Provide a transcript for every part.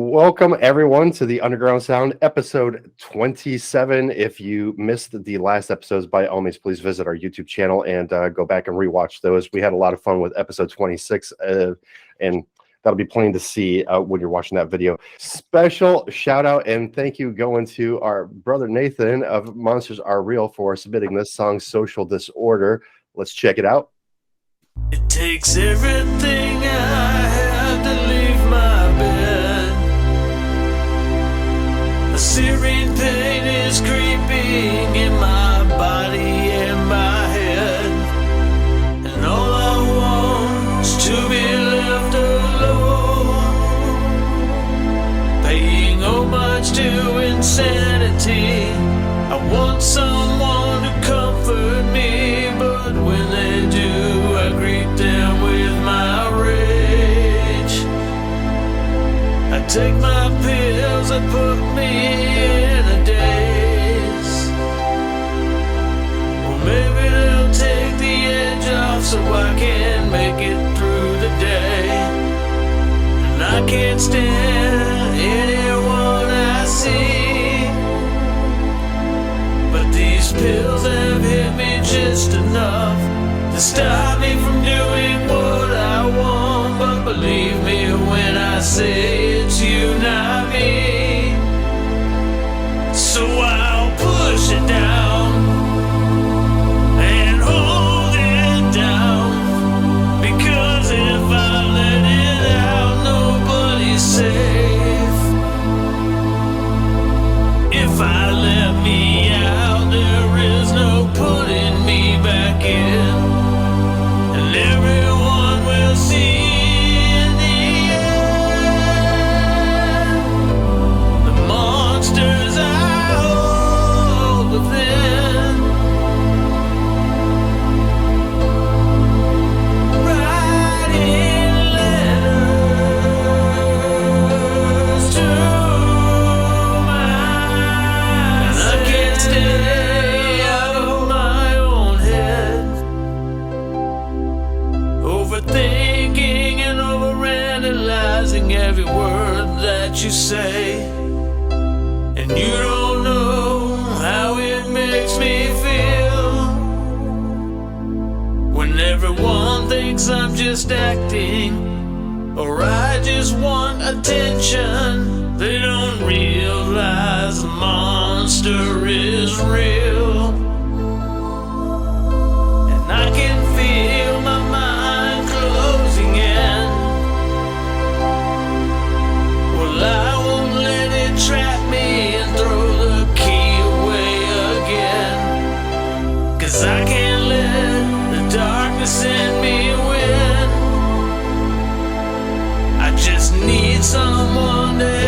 Welcome everyone to the Underground Sound episode 27. If you missed the last episodes, by all means, please visit our YouTube channel and go back and rewatch those. We had a lot of fun with episode 26, and that'll be plain to see when you're watching that video. Special shout out and thank you going to our brother Nathan of Monsters Are Real for submitting this song, Social Disorder. Let's check it out. It takes everything I have to leave my bed. A searing pain is creeping in my body and my head, and all I want is to be left alone, paying homage to insanity. I want someone to comfort me, but when they do, I greet them with my rage. I take my pills that put me in a daze. Well, maybe they'll take the edge off so I can make it through the day. And I can't stand anyone I see, but these pills have hit me just enough to stop me from doing what I want. But believe me when I say it's you, not me. So I'll push it down and hold it down, because if I let it out, nobody's safe. If I let me out, there is no putting me back in, and everyone will see in the end the monsters I hold within. Writing letters to mine, and I can't stay out of my own head, overthinking and overanalyzing every word that you say, and you don't know how it makes me feel when everyone thinks I'm just acting, or I just want attention. They don't realize the monster is real, and I can feel my mind closing in. Well, I won't let it trap me and throw the key away again, 'cause I can't let the darkness send me win. I just need someone to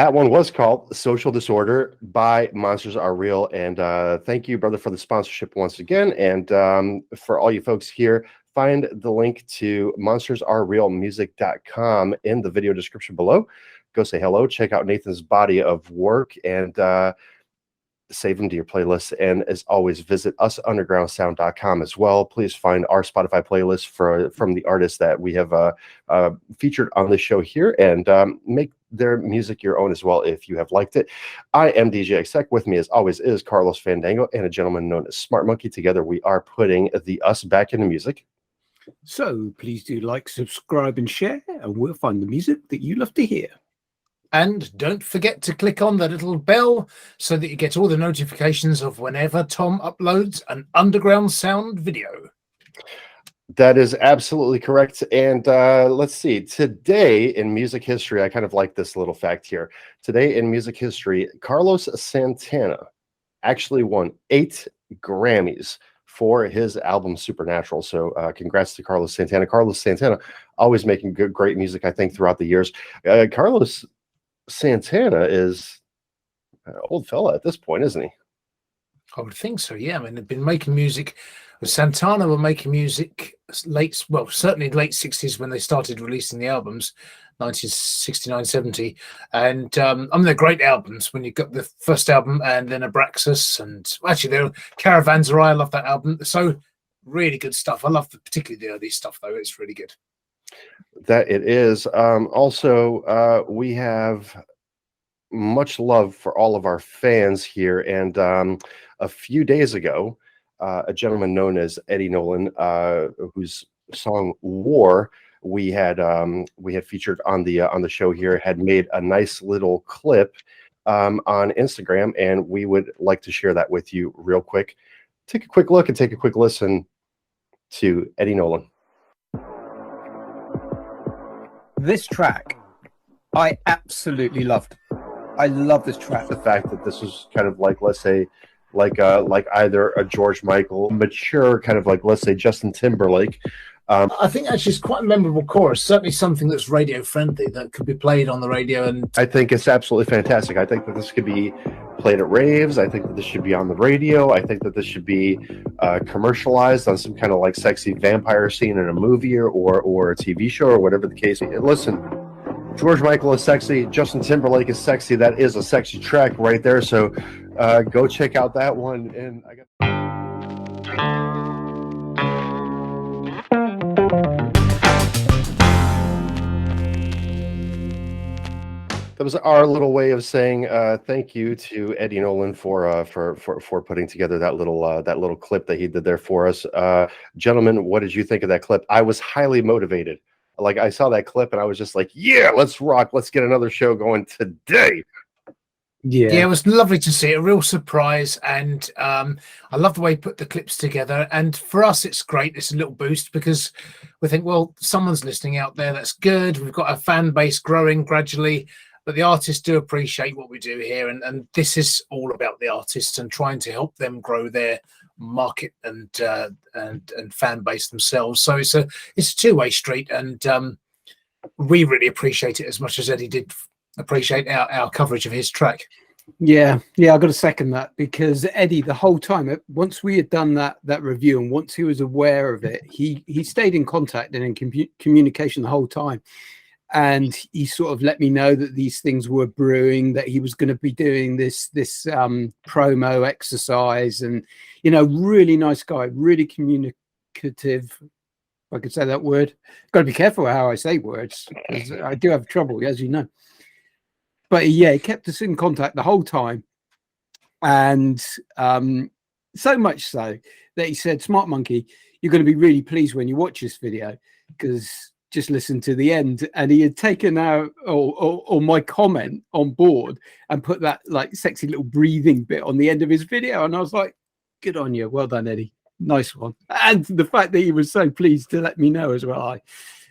That one was called Social Disorder by Monsters Are Real. And thank you, brother, for the sponsorship once again. And for all you folks here, find the link to monstersarerealmusic.com in the video description below. Go say hello, check out Nathan's body of work, and save them to your playlist. And as always, visit usundergroundsound.com as well. Please find our Spotify playlist from the artists that we have featured on the show here, and make their music your own as well if you have liked it. I am DJ Exec. With me as always is Carlos Fandango and a gentleman known as Smart Monkey. Together we are putting the us back into music. So please do like, subscribe, and share, and we'll find the music that you love to hear. And don't forget to click on the little bell so that you get all the notifications of whenever Tom uploads an Underground Sound video. That is absolutely correct. And let's see. Today in music history, I kind of like this little fact here. Today in music history, Carlos Santana actually won 8 Grammys for his album Supernatural. So congrats to Carlos Santana. Carlos Santana always making great music, I think, throughout the years. Carlos Santana is an old fella at this point, isn't he? I would think so, yeah. I mean, they've been making music. Santana were making music certainly late 60s when they started releasing the albums, 1969, 70. And they're great albums when you got the first album and then Abraxas, and actually they're Caravanserai. I love that album. So really good stuff. I love particularly the early stuff, though. It's really good. That it is. Also, we have much love for all of our fans here. And a few days ago, a gentleman known as Eddie Nolan, whose song "War" we had featured on the show here, had made a nice little clip on Instagram, and we would like to share that with you real quick. Take a quick look and take a quick listen to Eddie Nolan. This track, I absolutely loved. I love this track. The fact that this was kind of like, let's say, like either a George Michael, mature, kind of like, let's say, Justin Timberlake. I think actually it's quite a memorable chorus. Certainly something that's radio friendly that could be played on the radio. And I think it's absolutely fantastic. I think that this could be played at raves. I think that this should be on the radio. I think that this should be commercialized on some kind of like sexy vampire scene in a movie or a TV show or whatever the case. Listen, George Michael is sexy. Justin Timberlake is sexy. That is a sexy track right there. So go check out that one. And I got. That was our little way of saying thank you to Eddie Nolan for putting together that little clip that he did there for us. Gentlemen, what did you think of that clip? I was highly motivated. Like, I saw that clip and I was just like, yeah, let's rock. Let's get another show going today. Yeah, it was lovely to see, a real surprise, and I love the way he put the clips together. And for us, it's great. It's a little boost because we think, well, someone's listening out there. That's good. We've got a fan base growing gradually. But the artists do appreciate what we do here, and this is all about the artists and trying to help them grow their market and fan base themselves. So it's a two-way street, and we really appreciate it as much as Eddie did appreciate our coverage of his track. Yeah, I've got to second that, because Eddie, the whole time, once we had done that review and once he was aware of it, he stayed in contact and in communication the whole time. And he sort of let me know that these things were brewing, that he was going to be doing this promo exercise, and really nice guy, really communicative. If I could say that word. Got to be careful how I say words, because I do have trouble, as you know. But yeah, he kept us in contact the whole time, and so much so that he said, "Smart Monkey, you're going to be really pleased when you watch this video, because just listen to the end." And he had taken out or my comment on board and put that like sexy little breathing bit on the end of his video. And I was like, good on you. Well done, Eddie. Nice one. And the fact that he was so pleased to let me know as well.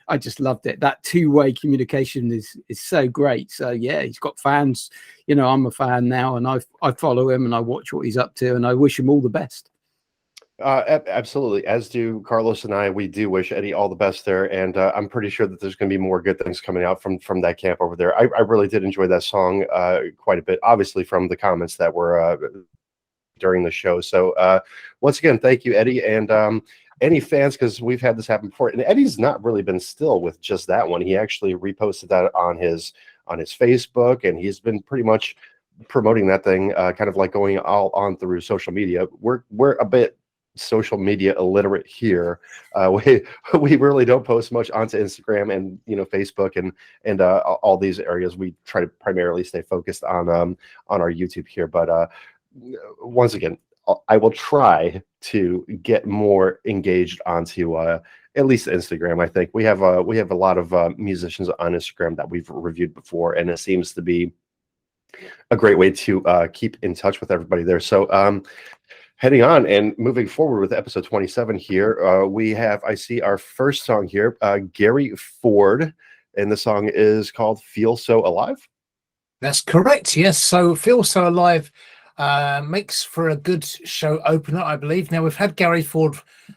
I just loved it. That two-way communication is so great. So yeah, he's got fans. I'm a fan now, and I follow him and I watch what he's up to, and I wish him all the best. Absolutely. As do Carlos and I. We do wish Eddie all the best there, and I'm pretty sure that there's going to be more good things coming out from that camp over there. I really did enjoy that song quite a bit, obviously from the comments that were during the show. So once again, thank you, Eddie, and any fans, because we've had this happen before. And Eddie's not really been still with just that one. He actually reposted that on his Facebook, and he's been pretty much promoting that thing, kind of like going all on through social media. We're a bit social media illiterate here. We really don't post much onto Instagram and Facebook and all these areas. We try to primarily stay focused on our YouTube here. But once again, I will try to get more engaged onto at least Instagram. I think we have a lot of musicians on Instagram that we've reviewed before, and it seems to be a great way to keep in touch with everybody there. So heading on and moving forward with episode 27 here, I see our first song here, Garry Ford, and the song is called Feel So Alive. That's correct, yes. So Feel So Alive makes for a good show opener, I believe. Now, we've had Garry Ford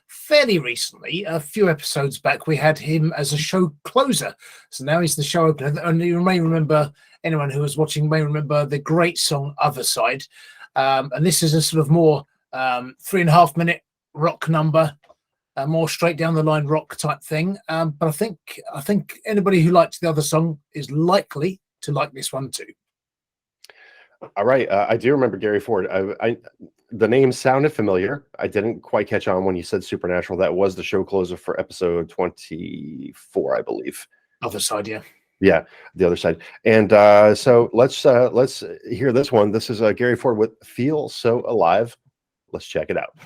fairly recently. A few episodes back, we had him as a show closer. So now he's the show opener. And you may remember, anyone who was watching may remember the great song Other Side. And this is a sort of more 3.5 minute rock number, more straight down the line rock type thing. But I think anybody who liked the other song is likely to like this one too. All right, I do remember Garry Ford. The name sounded familiar. I didn't quite catch on when you said Supernatural. That was the show closer for episode 24, I believe. Other Side, yeah. Yeah, the other side. And so let's hear this one. This is Garry Ford with Feel So Alive. Let's check it out.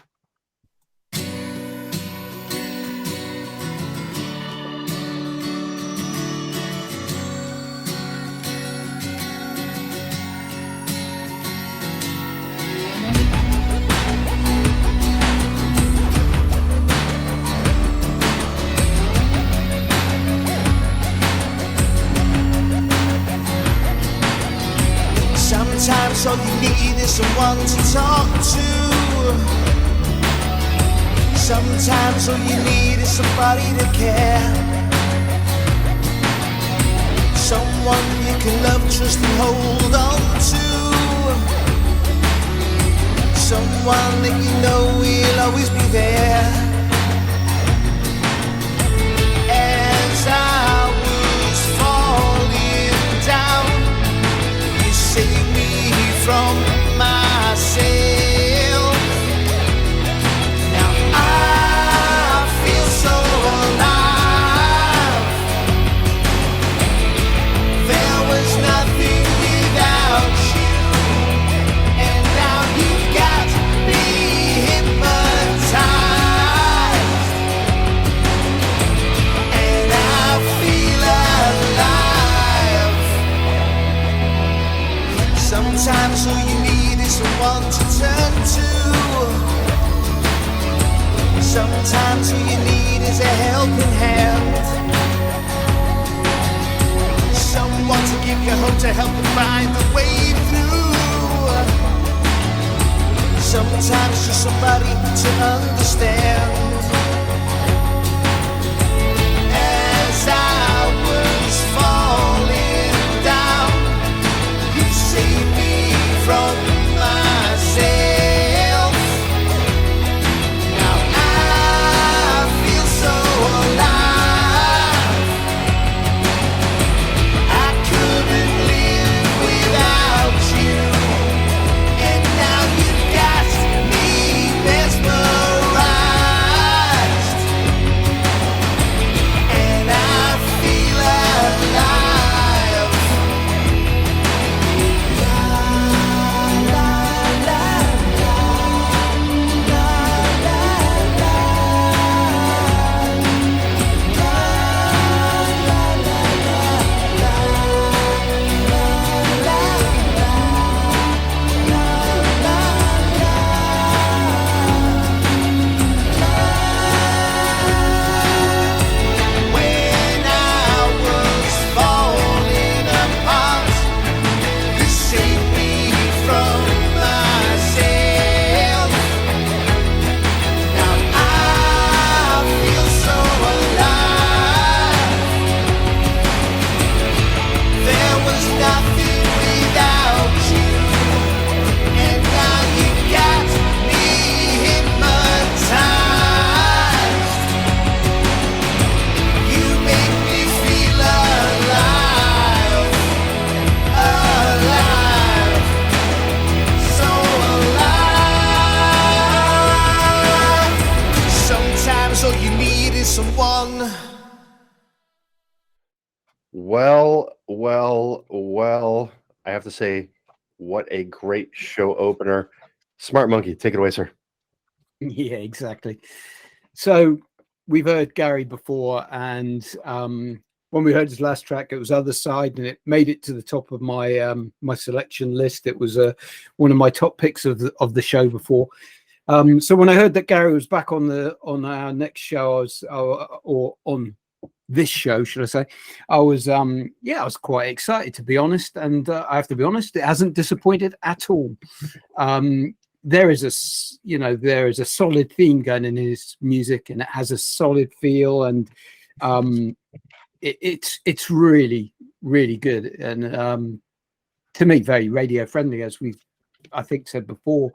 Sometimes all you need is someone to talk to. Sometimes all you need is somebody to care. Someone you can love, trust and hold on to. Someone that you know will always be there. As I was falling down, you saved me from myself. Now I feel so alive. There was nothing without you, and now you've got me hypnotized. And I feel alive. Sometimes all you need is someone to turn to. Sometimes all you need is a helping hand. Someone to give you hope, to help you find the way through. Sometimes just somebody to understand. As I was falling down, you saved me from myself. Now I feel so alive. I couldn't live without you, and now you've got me mesmerized. Sometimes all you need is someone. Well, I have to say, what a great show opener. Smart Monkey, take it away, sir. Yeah, exactly. So we've heard Garry before, and when we heard his last track, it was Other Side, and it made it to the top of my my selection list. It was one of my top picks of the show before. So when I heard that Garry was back on our next show, or on this show, should I say, I was I was quite excited, to be honest, and I have to be honest, it hasn't disappointed at all. There is a solid theme going in his music, and it has a solid feel, and it's really, really good, and to me very radio friendly, as we've I think said before.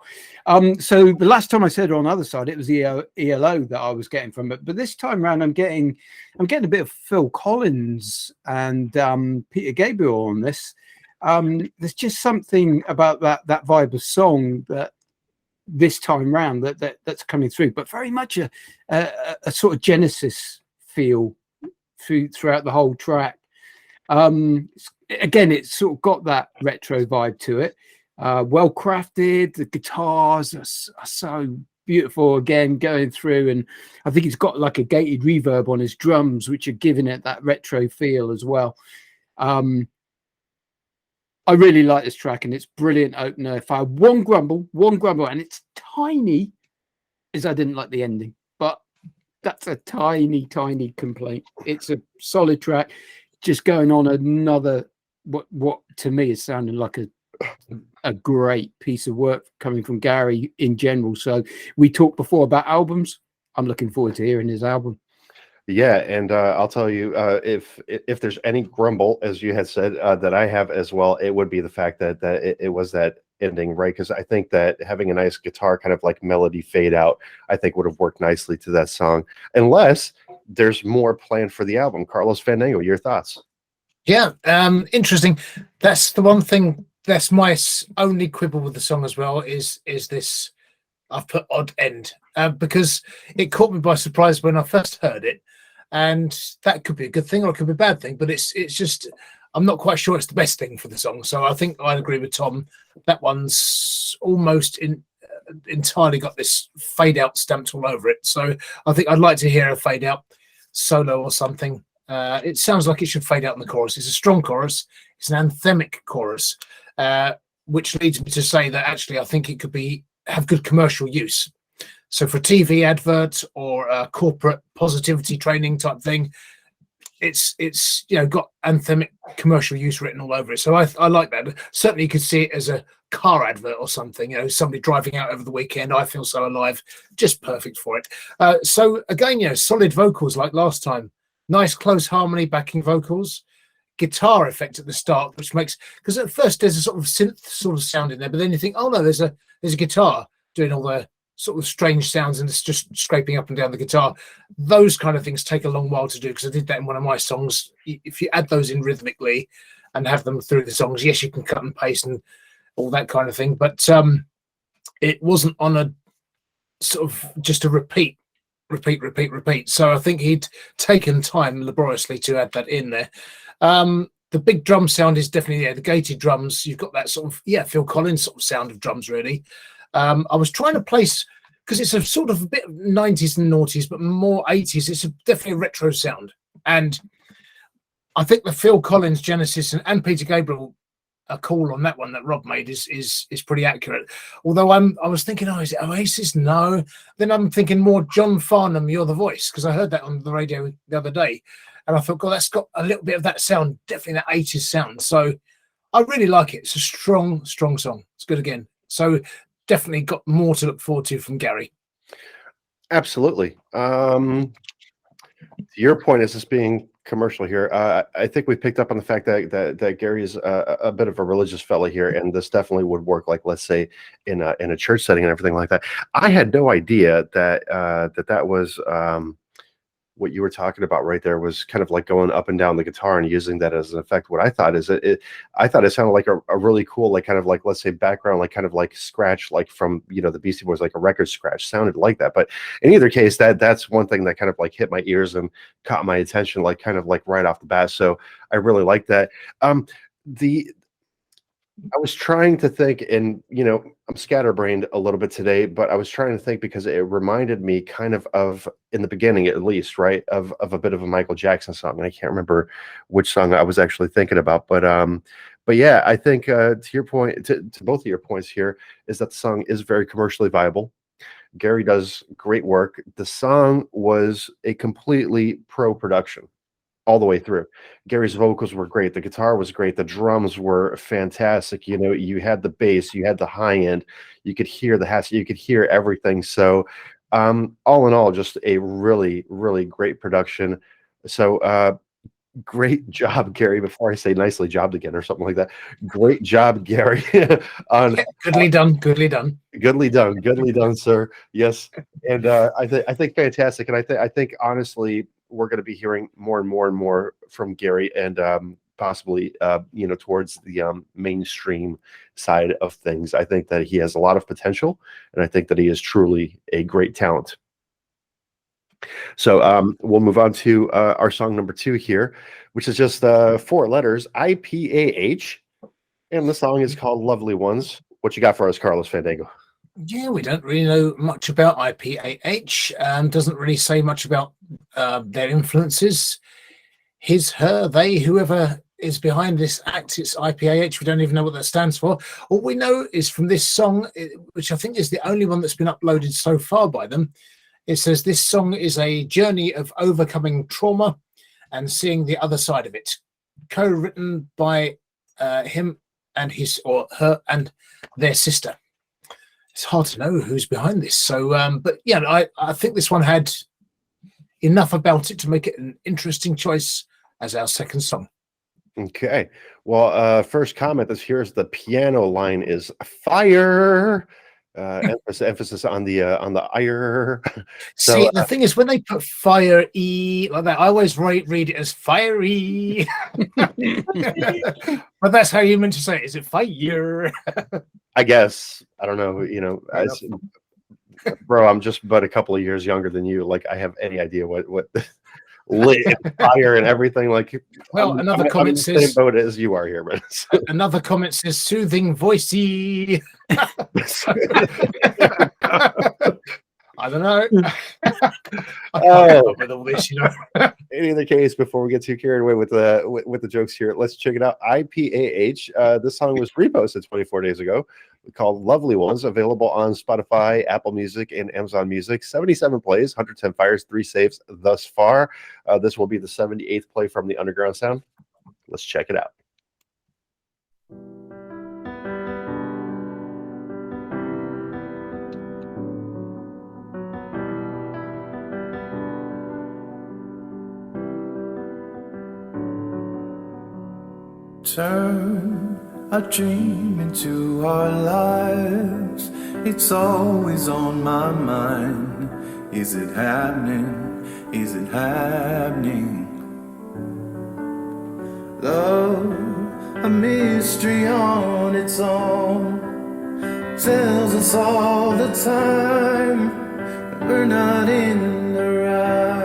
So the last time I said on Other Side, it was the ELO that I was getting from it, but this time around I'm getting a bit of Phil Collins and Peter Gabriel on this. There's just something about that vibe of song that this time round that's coming through, but very much a sort of Genesis feel throughout the whole track. Again, it's sort of got that retro vibe to it. Well crafted, the guitars are so beautiful, again going through, and I think he's got like a gated reverb on his drums, which are giving it that retro feel as well. I really like this track, and it's brilliant opener. If I had one grumble, and it's tiny, is I didn't like the ending, but that's a tiny complaint. It's a solid track, just going on another what to me is sounding like a great piece of work coming from Garry in general. So we talked before about albums. I'm looking forward to hearing his album. Yeah, and I'll tell you, if there's any grumble, as you had said, that I have as well, it would be the fact that it was that ending, right? Because I think that having a nice guitar kind of like melody fade out, I think would have worked nicely to that song, unless there's more planned for the album. Carlos Fandango, your thoughts? Yeah, interesting. That's the one thing. That's my only quibble with the song as well. Is this? I've put odd end because it caught me by surprise when I first heard it, and that could be a good thing or it could be a bad thing. But it's just I'm not quite sure it's the best thing for the song. So I think I'd agree with Tom. That one's almost entirely got this fade out stamped all over it. So I think I'd like to hear a fade out solo or something. It sounds like it should fade out in the chorus. It's a strong chorus. It's an anthemic chorus, which leads me to say that actually I think it could have good commercial use. So for TV adverts or a corporate positivity training type thing, it's got anthemic commercial use written all over it. So I like that. Certainly you could see it as a car advert or something, somebody driving out over the weekend. I feel so alive, just perfect for it. So again, solid vocals like last time. Nice close harmony, backing vocals, guitar effect at the start, which makes, because at first there's a sort of synth sort of sound in there, but then you think, oh no, there's a guitar doing all the sort of strange sounds and it's just scraping up and down the guitar. Those kind of things take a long while to do, because I did that in one of my songs. If you add those in rhythmically and have them through the songs, yes, you can cut and paste and all that kind of thing, but it wasn't on a sort of just a repeat. So I think he'd taken time laboriously to add that in there. The big drum sound is definitely there. The gated drums, you've got that sort of Phil Collins sort of sound of drums, really. I was trying to place, because it's a sort of a bit of 90s and noughties, but more 80s. It's definitely a retro sound, and I think the Phil Collins Genesis and Peter Gabriel a call on that one that Rob made is pretty accurate. Although I was thinking, is it Oasis? No. Then I'm thinking more John Farnham, You're the Voice, because I heard that on the radio the other day, and I thought, God, that's got a little bit of that sound, definitely that 80s sound. So I really like it. It's a strong song. It's good again. So definitely got more to look forward to from Garry. Absolutely. To your point, is this being commercial here? I think we picked up on the fact that Garry is a bit of a religious fella here, and this definitely would work, like, let's say in a church setting and everything like that. I had no idea that that was what you were talking about right there was kind of like going up and down the guitar and using that as an effect. What I thought is I thought it sounded like a really cool, like kind of like, let's say, background, like kind of like scratch, like from, you know, the Beastie Boys, like a record scratch sounded like that. But in either case, that's one thing that kind of like hit my ears and caught my attention, like kind of like right off the bat. So I really like that. I was trying to think, and you know, I'm scatterbrained a little bit today, but I was trying to think because it reminded me kind of in the beginning, at least, right, of a bit of a Michael Jackson song, and I can't remember which song I was actually thinking about, but yeah, I think to your point, to both of your points here, is that the song is very commercially viable. Garry does great work. The song was a completely pro production all the way through. Garry's vocals were great. The guitar was great. The drums were fantastic. You know, you had the bass, you had the high end, you could hear the hats, you could hear everything. So all in all, just a really, really great production. So great job, Garry. Before I say nicely jobbed again or something like that, great job, Garry. Goodly done, goodly done. Goodly done, sir. Yes. And I think fantastic. And I think honestly, we're going to be hearing more and more and more from Garry, and possibly you know, towards the mainstream side of things. I think that he has a lot of potential, and I think that he is truly a great talent. So we'll move on to our song number 2 here, which is just 4 letters, IPAH, and the song is called Lovely Ones. What you got for us, Carlos Fandango? Yeah, we don't really know much about IPAH. Doesn't really say much about their influences. His, her, they, whoever is behind this act, it's IPAH. We don't even know what that stands for. All we know is from this song, which I think is the only one that's been uploaded so far by them, it says this song is a journey of overcoming trauma and seeing the other side of it. Co-written by him and his or her and their sister. It's hard to know who's behind this. So, but yeah, I think this one had enough about it to make it an interesting choice as our second song. Okay. Well, first comment is here's the piano line is fire. Emphasis on the ire. So, see, the thing is, when they put fire e like that, I always read it as fiery. But that's how you meant to say it. Is it fire? I guess I don't know. You know, bro, I'm just but a couple of years younger than you. Like, I have any idea what lit and fire and everything. Like, well, another comment says the same boat as you are here, but another comment says soothing voicey. I don't know. With all this, you know. In either case, before we get too carried away with the jokes here, let's check it out. IPAH. This song was reposted 24 days ago, called "Lovely Ones," available on Spotify, Apple Music, and Amazon Music. 77 plays, 110 fires, 3 saves thus far. This will be the 78th play from the Underground Sound. Let's check it out. Turn a dream into our lives. It's always on my mind. Is it happening? Is it happening? Love, a mystery on its own, tells us all the time we're not in the right.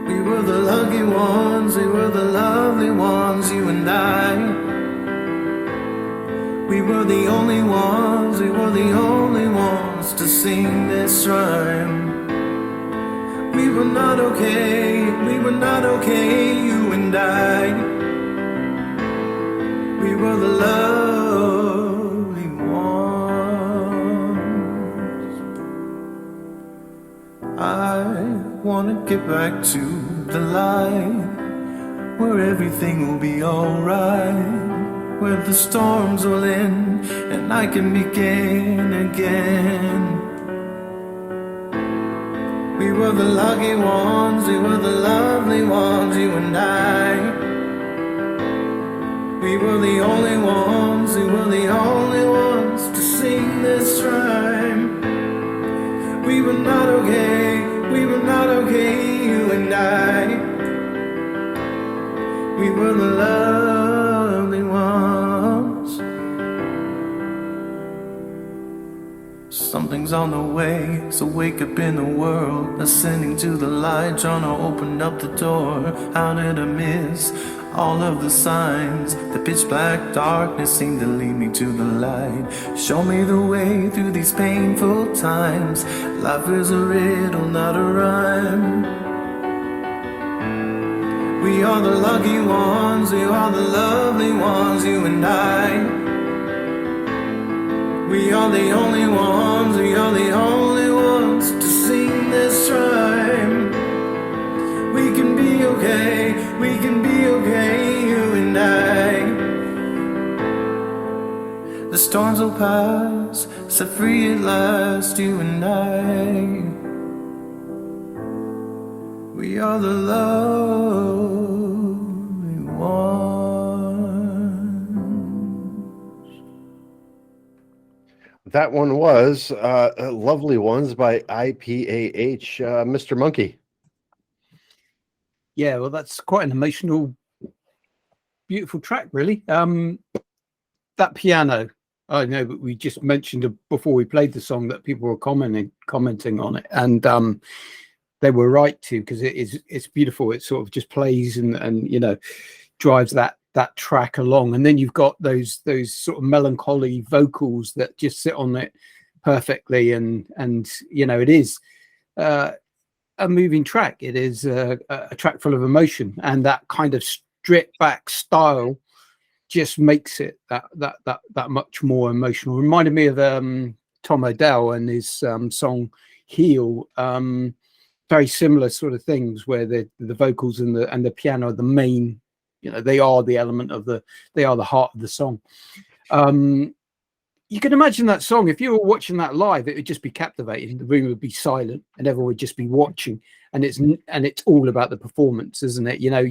We were the lucky ones, we were the lovely ones, you and I. We were the only ones, we were the only ones to sing this rhyme. We were not okay, you and I. We were the lovely ones. I wanna get back to the light, where everything will be alright, where the storms will end and I can begin again. We were the lucky ones, we were the lovely ones, you and I. We were the only ones, we were the only ones to sing this rhyme. We were not okay, we were not okay, you and I. We were the lovely ones. Something's on the way, so wake up in the world. Ascending to the light, trying to open up the door. How did I miss all of the signs? The pitch black darkness seemed to lead me to the light. Show me the way through these painful times. Life is a riddle, not a rhyme. We are the lucky ones, we are the lovely ones, you and I. We are the only ones, we are the only ones to sing this rhyme. We can be okay, we can be okay, you and I. The storms will pass, set free at last, you and I. We are the lonely ones. That one was Lovely Ones by IPAH. Mr. Monkey. Yeah, well, that's quite an emotional, beautiful track, really. That piano, I know, but we just mentioned before we played the song that people were commenting on it, and they were right to, because it's beautiful. It sort of just plays and you know, drives that track along, and then you've got those sort of melancholy vocals that just sit on it perfectly, and you know, it is a moving track. It is a track full of emotion, and that kind of stripped back style just makes it that much more emotional. Reminded me of Tom Odell and his song Heal. Very similar sort of things, where the vocals and the piano are the main, you know, they are the element of they are the heart of the song. You can imagine that song, if you were watching that live, it would just be captivating. The room would be silent and everyone would just be watching, and it's all about the performance, isn't it? You know,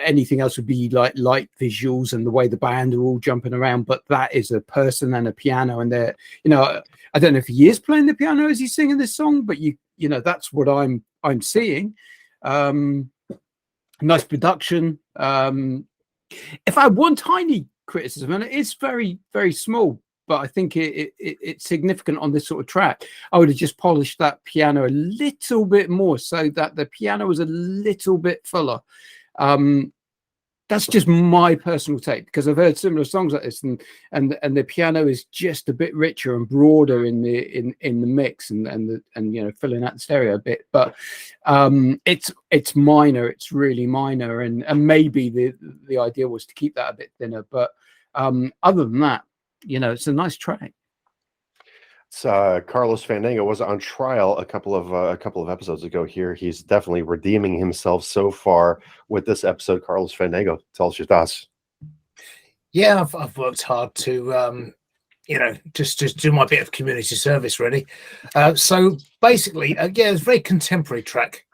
anything else would be like light visuals and the way the band are all jumping around, but that is a person and a piano, and they're, you know, I don't know if he is playing the piano as he's singing this song, but you know, that's what I'm seeing. Nice production. If I had one tiny criticism, and it is very, very small, but I think it's significant on this sort of track, I would have just polished that piano a little bit more so that the piano was a little bit fuller. That's just my personal take, because I've heard similar songs like this, and the piano is just a bit richer and broader in the mix, and you know, filling out the stereo a bit. But it's minor, it's really minor, and maybe the idea was to keep that a bit thinner. But other than that, you know, it's a nice track. It's Carlos Fandango was on trial a couple of episodes ago here. He's definitely redeeming himself so far with this episode. Carlos Fandango, tell us your thoughts. Yeah, I've worked hard to you know, just do my bit of community service, really. So basically, yeah, it's a very contemporary track.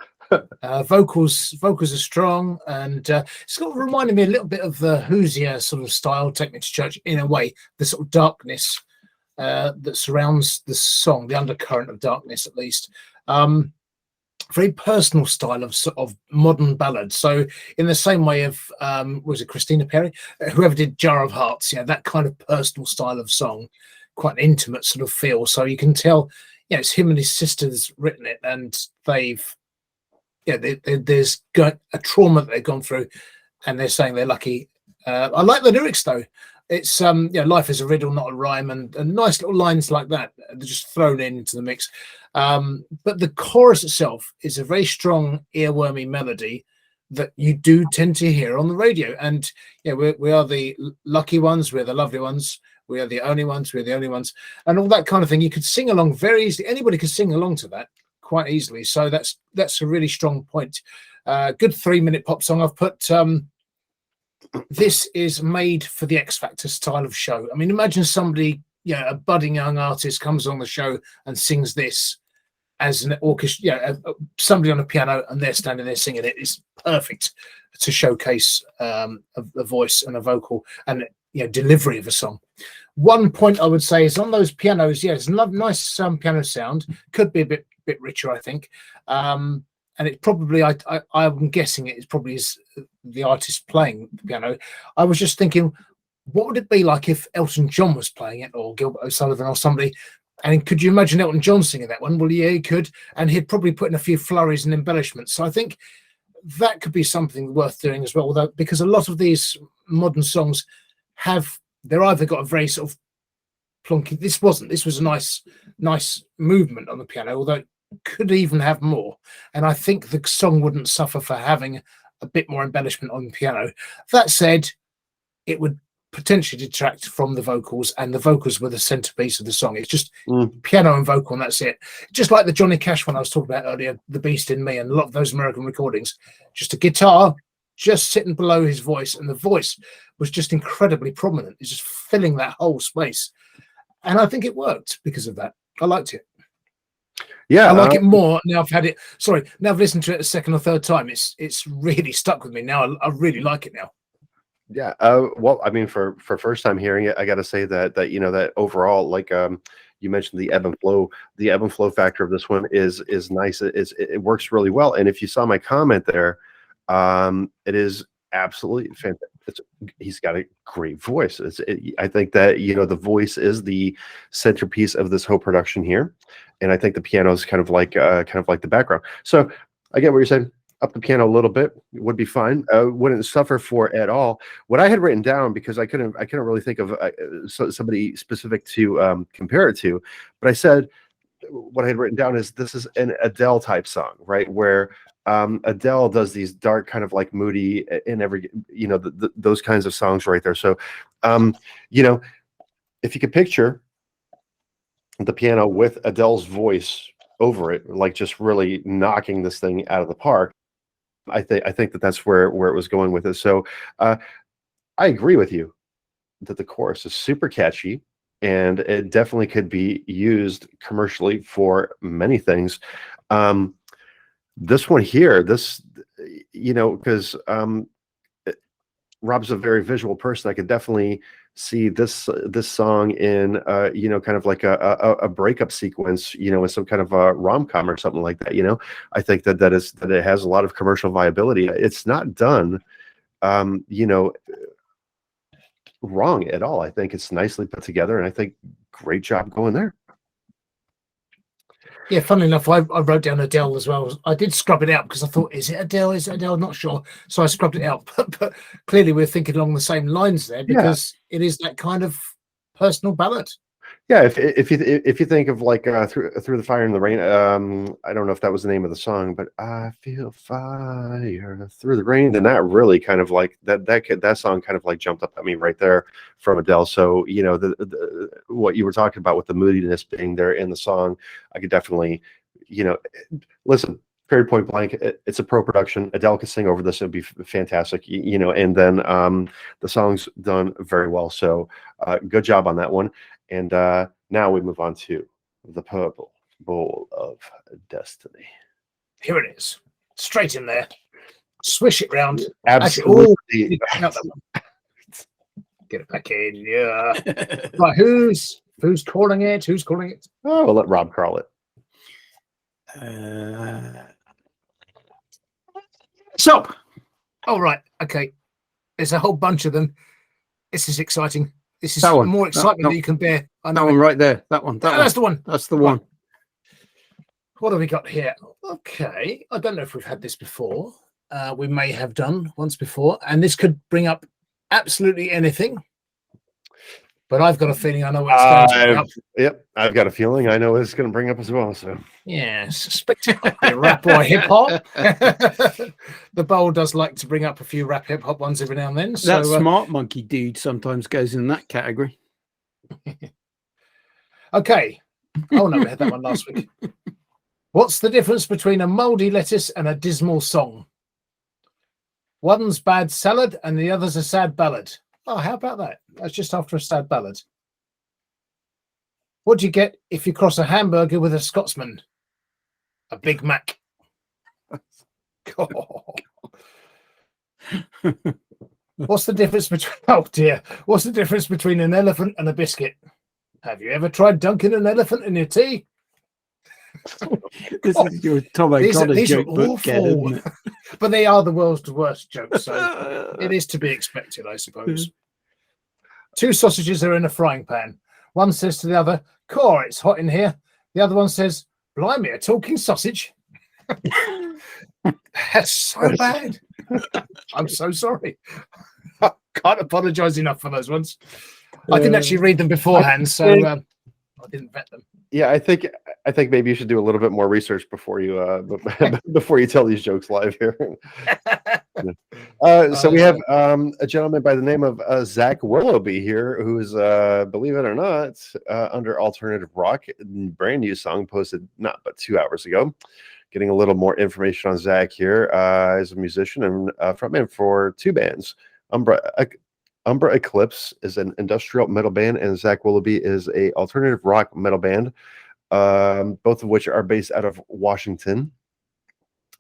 Vocals are strong, and it's got reminded me a little bit of the Hoosier sort of style, Take Me to Church, in a way, the sort of darkness that surrounds the song, the undercurrent of darkness, at least. Very personal style of sort of modern ballad. So in the same way of was it Christina Perri, whoever did Jar of Hearts, you know, that kind of personal style of song, quite an intimate sort of feel. So you can tell, you know, it's him and his sisters written it, and they've, yeah, there's got a trauma that they've gone through, and they're saying they're lucky. I like the lyrics though. It's you know, life is a riddle, not a rhyme, and nice little lines like that. They're just thrown into the mix. But the chorus itself is a very strong, earwormy melody that you do tend to hear on the radio. And yeah, we are the lucky ones, we're the lovely ones, we are the only ones, we're the only ones, and all that kind of thing. You could sing along very easily. Anybody could sing along to that quite easily. So that's a really strong point. Good 3-minute pop song. I've put this is made for the X Factor style of show. I mean, imagine somebody, you know, a budding young artist comes on the show and sings this as an orchestra, you know, somebody on a piano, and they're standing there singing it. It's perfect to showcase a voice and a vocal. And delivery of a song. One point I would say is on those pianos. Yeah, it's a nice piano sound. Could be a bit richer, I think. And it probably, I'm guessing it probably is the artist playing the piano. I was just thinking, what would it be like if Elton John was playing it, or Gilbert O'Sullivan, or somebody? And could you imagine Elton John singing that one? Well, yeah, he could. And he'd probably put in a few flurries and embellishments. So I think that could be something worth doing as well. Although, because a lot of these modern songs they're either got a very sort of plonky. This was a nice movement on the piano, although it could even have more. And I think the song wouldn't suffer for having a bit more embellishment on the piano. That said, it would potentially detract from the vocals, and the vocals were the centerpiece of the song. It's just piano and vocal, and that's it. Just like the Johnny Cash one I was talking about earlier, The Beast in Me, and a lot of those American recordings, just a guitar just sitting below his voice, and the voice was just incredibly prominent. It's just filling that whole space. And I think it worked because of that. I liked it. Yeah, I like it more now. Now I've listened to it a second or third time. It's really stuck with me now. I really like it now. Yeah. Well, I mean, for first time hearing it, I got to say that that overall, like you mentioned, the ebb and flow factor of this one is nice. It works really well. And if you saw my comment there, it is absolutely fantastic. He's got a great voice. I think that the voice is the centerpiece of this whole production here, and I think the piano is kind of like the background. So I get what you're saying. Up the piano a little bit would be fine. Wouldn't suffer for at all. What I had written down, because I couldn't really think of somebody specific to compare it to, but I said what I had written down is this is an Adele type song, right? Where Adele does these dark, kind of like moody, in every those kinds of songs right there. So if you could picture the piano with Adele's voice over it, like just really knocking this thing out of the park, I think that's where it was going with it. So I agree with you that the chorus is super catchy, and it definitely could be used commercially for many things. This one here, because Rob's a very visual person, I could definitely see this song in kind of like a breakup sequence, in some kind of a rom-com or something like that. I think that it has a lot of commercial viability. It's not done wrong at all. I think it's nicely put together, and I think great job going there. Yeah, funnily enough, I wrote down Adele as well. I did scrub it out because I thought, is it Adele? Is it Adele? Not sure. So I scrubbed it out. But clearly we're thinking along the same lines there, because it is that kind of personal ballad. Yeah, if you think of like through the fire and the rain, I don't know if that was the name of the song, but I feel fire through the rain, then that really kind of like that song kind of like jumped up at me right there from Adele. So what you were talking about with the moodiness being there in the song, I could definitely listen. Period, point blank. It's a pro production. Adele could sing over this; it'd be fantastic. And then the song's done very well. So good job on that one. And now we move on to the Purple Ball of Destiny. Here it is, straight in there. Swish it round. Absolutely. Get it back in. Yeah. Right. Who's calling it? Who's calling it? Oh, we'll let Rob call it. So. Oh, right. Okay. There's a whole bunch of them. This is exciting. This is more excitement than you can bear. I know that one right there. That one. That's the one. That's the one. What have we got here? Okay. I don't know if we've had this before. We may have done once before. And this could bring up absolutely anything. But I've got a feeling I know what it's going to bring up. Yep. I've got a feeling I know what it's going to bring up as well. So yeah, suspect it might be rap or hip hop. The bowl does like to bring up a few rap hip hop ones every now and then. That Smart Monkey dude sometimes goes in that category. Okay. Oh no, we had that one last week. What's the difference between a mouldy lettuce and a dismal song? One's bad salad and the other's a sad ballad. Oh, how about that? That's just after a sad ballad. What do you get if you cross a hamburger with a Scotsman? A Big Mac. What's the difference between? Oh dear, what's the difference between an elephant and a biscuit? Have you ever tried dunking an elephant in your tea? This is your Tom O'Connor These are joke book, Ken, awful. isn't it? But they are the world's worst jokes, so it is to be expected, I suppose. Two sausages are in a frying pan. One says to the other, "Core, it's hot in here." The other one says, "Blimey, a talking sausage." That's so bad. I'm so sorry. I can't apologise enough for those ones. I didn't actually read them beforehand, so I didn't vet them. Yeah, I think maybe you should do a little bit more research before you before you tell these jokes live here. So we have a gentleman by the name of Zach Willoughby here, who's believe it or not, under alternative rock, brand new song posted not but 2 hours ago. Getting a little more information on Zach here, as a musician and frontman for two bands. Umbra Eclipse is an industrial metal band, and Zach Willoughby is a alternative rock metal band, both of which are based out of Washington.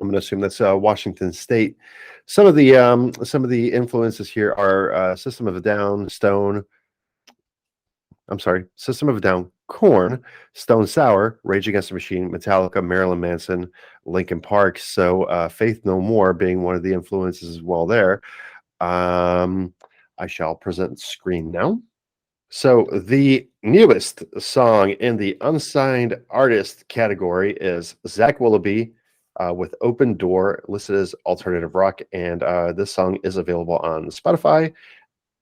I'm going to assume that's Washington State. Some of the influences here are System of a Down, Korn, Stone Sour, Rage Against the Machine, Metallica, Marilyn Manson, Linkin Park. So Faith No More being one of the influences as well there. I shall present screen now. So the newest song in the unsigned artist category is Zach Willoughby with Open Door, listed as alternative rock. And this song is available on Spotify,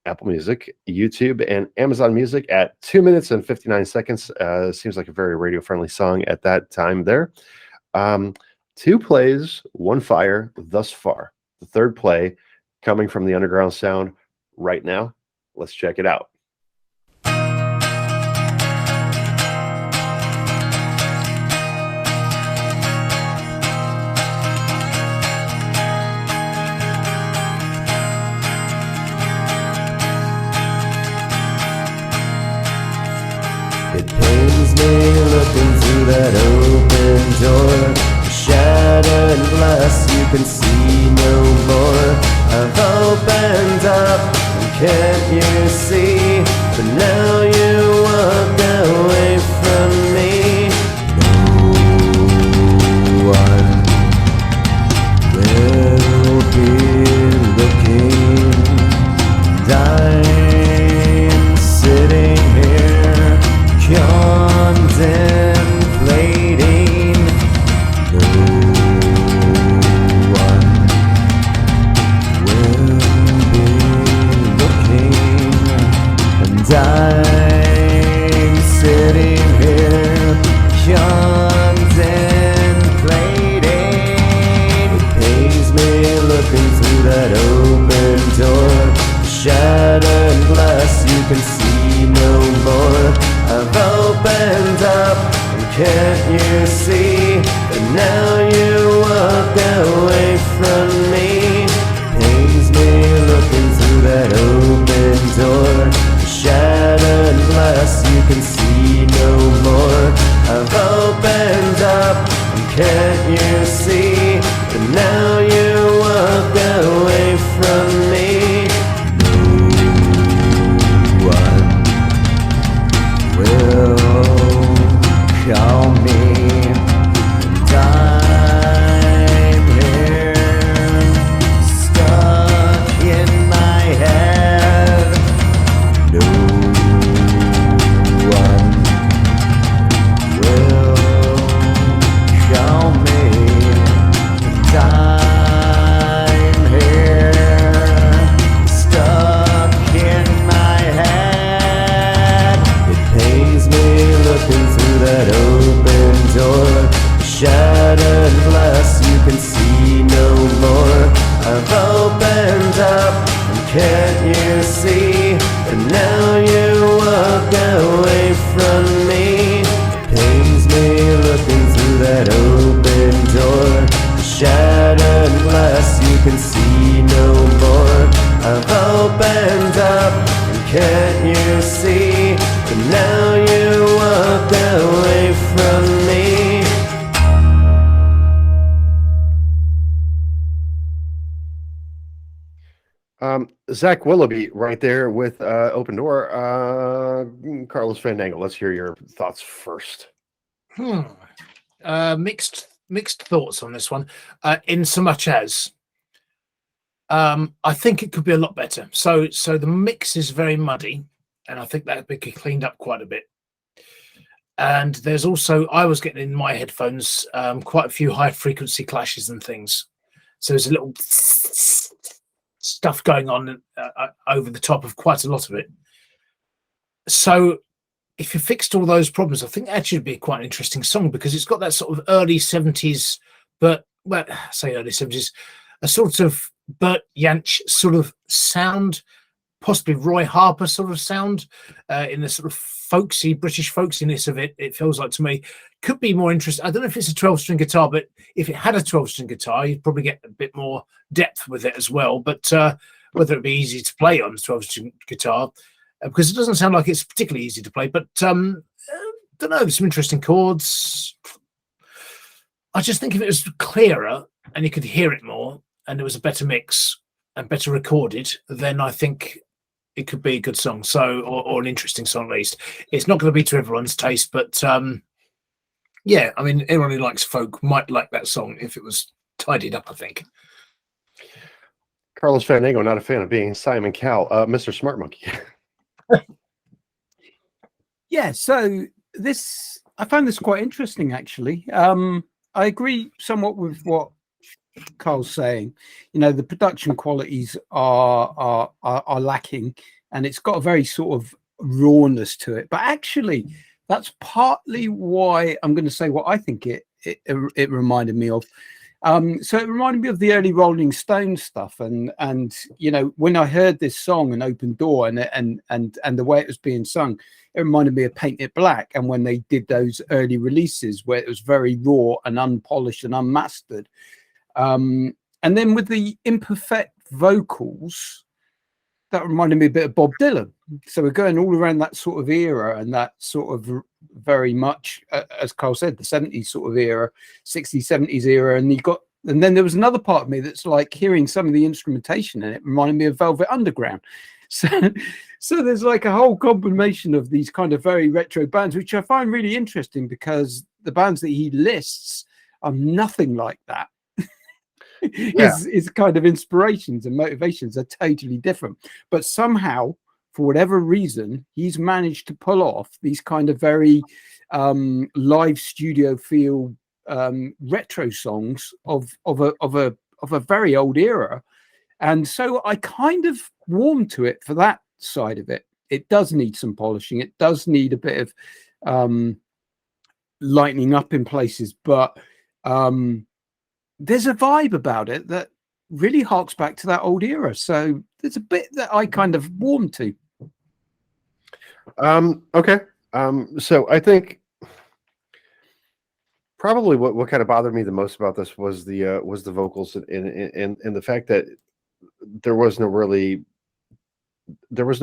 Apple Music, YouTube, and Amazon Music at 2 minutes and 59 seconds. Seems like a very radio-friendly song at that time there. 2 plays, 1 fire thus far. The third play coming from the Underground Sound right now. Let's check it out. It pains me looking through that open door. Shattered glass, you can see no more. I've opened up, can't you see? But now you walk away from me. No one will be looking. I'm sitting here contemplating. I'm sitting here contemplating. It pains me looking through that open door. Shattered glass, you can see no more. I've opened up, can't you see? But now you walk away from me. Pains me looking through that open door. Shattered glass, you can see no more. I've opened up, can't you see? But now you walk away from me. No one will call me, and I'm here stuck in my head. No one will call me, and I'm here stuck in my head. It pains me looking through that open door. Shattered glass, you can see no more. I've opened up, can't you see? But now you walk away from me. Pains me looking through that open door. Shattered glass, you can see no more. I've opened up, can't you see? But now you walk away from me. Zach Willoughby right there with Open Door. Carlos Fandango, let's hear your thoughts first. Mixed thoughts on this one. In so much as I think it could be a lot better. So the mix is very muddy, and I think that could be cleaned up quite a bit. And there's also, I was getting in my headphones quite a few high frequency clashes and things. So there's a little stuff going on over the top of quite a lot of it. So if you fixed all those problems, I think that should be quite an interesting song, because it's got that sort of early 70s, but well, say early 70s, a sort of Bert Jansch sort of sound, possibly Roy Harper sort of sound, in the sort of folksy, British folksiness of it. It feels like to me could be more interesting. I don't know if it's a 12-string guitar, but if it had a 12-string guitar, you'd probably get a bit more depth with it as well. But whether it'd be easy to play on a 12-string guitar, because it doesn't sound like it's particularly easy to play. But don't know, there's some interesting chords. I just think if it was clearer and you could hear it more, and there was a better mix and better recorded, then I think it could be a good song. So, or an interesting song at least. It's not going to be to everyone's taste, but yeah, I mean, everyone who likes folk might like that song if it was tidied up, I think. Carlos Fandango, not a fan of being Simon Cowell. Mr. Smart Monkey. Yeah, so this, I found this quite interesting, actually. I agree somewhat with what Carl's saying. You know, the production qualities are lacking, and it's got a very sort of rawness to it. But actually, that's partly why I'm going to say what I think it reminded me of. So it reminded me of the early Rolling Stones stuff, and you know, when I heard this song and Open Door and the way it was being sung, it reminded me of Paint It Black, and when they did those early releases where it was very raw and unpolished and unmastered. And then with the imperfect vocals, that reminded me a bit of Bob Dylan. So we're going all around that sort of era, and that sort of very much, as Carl said, the 70s sort of era, 60s, 70s era. And then there was another part of me that's like hearing some of the instrumentation, and it reminded me of Velvet Underground. So there's like a whole combination of these kind of very retro bands, which I find really interesting, because the bands that he lists are nothing like that. His kind of inspirations and motivations are totally different, but somehow, for whatever reason, he's managed to pull off these kind of very live studio feel retro songs of a very old era. And so I kind of warmed to it for that side of it. It does need some polishing, it does need a bit of lightening up in places, but there's a vibe about it that really harks back to that old era. So there's a bit that I kind of warmed to. Okay. So I think probably what kind of bothered me the most about this was the vocals and the fact that there was no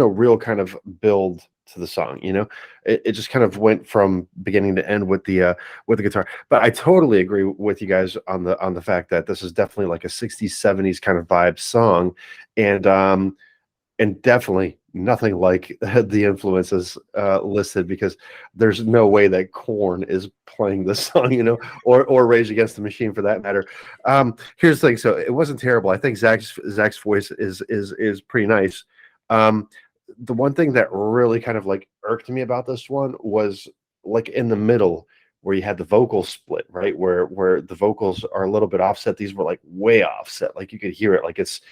real kind of build to the song. You know, it just kind of went from beginning to end with the guitar. But I totally agree with you guys on the fact that this is definitely like a 60s 70s kind of vibe song, and definitely nothing like the influences listed, because there's no way that Korn is playing this song, you know, or Rage Against the Machine for that matter. Here's the thing. So it wasn't terrible. I think Zach's voice is pretty nice. The one thing that really kind of like irked me about this one was like in the middle where you had the vocal split, right? Where the vocals are a little bit offset. These were like way offset. Like you could hear it. Like it's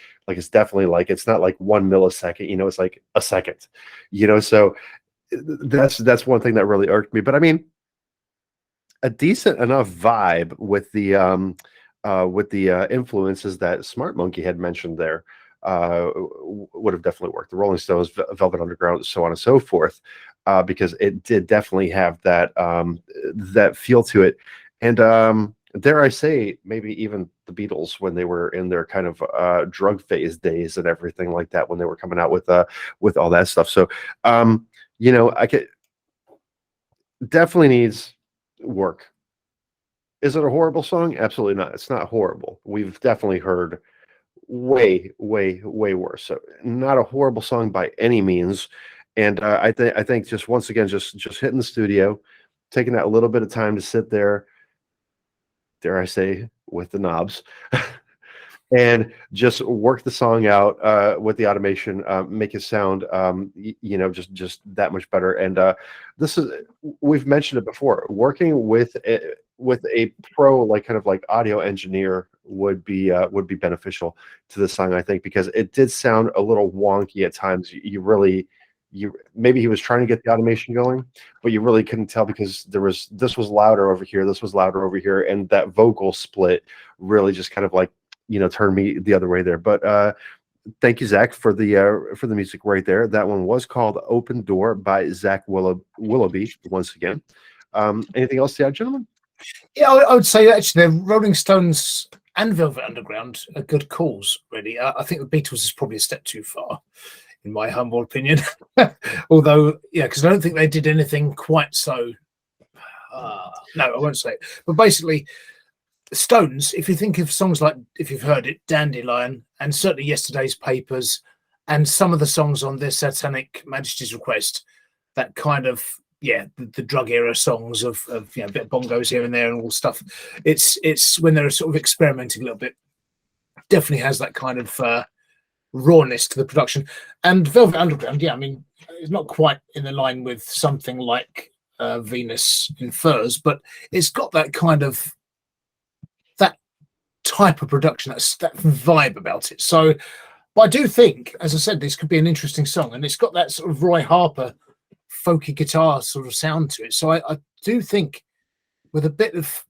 definitely like, it's not like 1 millisecond, you know, it's like a second, you know? So that's one thing that really irked me. But I mean, a decent enough vibe with the influences that Smart Monkey had mentioned there would have definitely worked. The Rolling Stones, Velvet Underground, so on and so forth, because it did definitely have that that feel to it. And dare I say, maybe even the Beatles when they were in their kind of drug phase days and everything like that, when they were coming out with all that stuff. So you know, I could definitely needs work. Is it a horrible song? Absolutely not. It's not horrible. We've definitely heard way worse. So not a horrible song by any means. And I think just once again, just hitting the studio, taking that little bit of time to sit there, dare I say, with the knobs, and just work the song out with the automation, make it sound, just that much better. And this is, we've mentioned it before, working with a pro, like kind of like audio engineer would be beneficial to this song, I think, because it did sound a little wonky at times. Maybe he was trying to get the automation going, but you really couldn't tell because this was louder over here, this was louder over here, and that vocal split really just kind of like turned me the other way there. But thank you, Zach, for the music right there. That one was called "Open Door" by Zach Willoughby. Once again, anything else to add, gentlemen? Yeah, I would say actually the Rolling Stones and Velvet Underground are good calls. Really, I think the Beatles is probably a step too far, in my humble opinion. Although, yeah, because I don't think they did anything quite so. No, I won't say it. But basically, Stones, if you think of songs like, if you've heard it, Dandelion, and certainly Yesterday's Papers, and some of the songs on their Satanic Majesty's Request, that kind of, the drug era songs of a bit of bongos here and there and all stuff. It's when they're sort of experimenting a little bit, definitely has that kind of rawness to the production. And Velvet Underground, I mean, it's not quite in the line with something like Venus in Furs, but it's got that kind of type of production, that vibe about it. So, but I do think, as I said, this could be an interesting song, and it's got that sort of Roy Harper folky guitar sort of sound to it. So I do think with a bit of,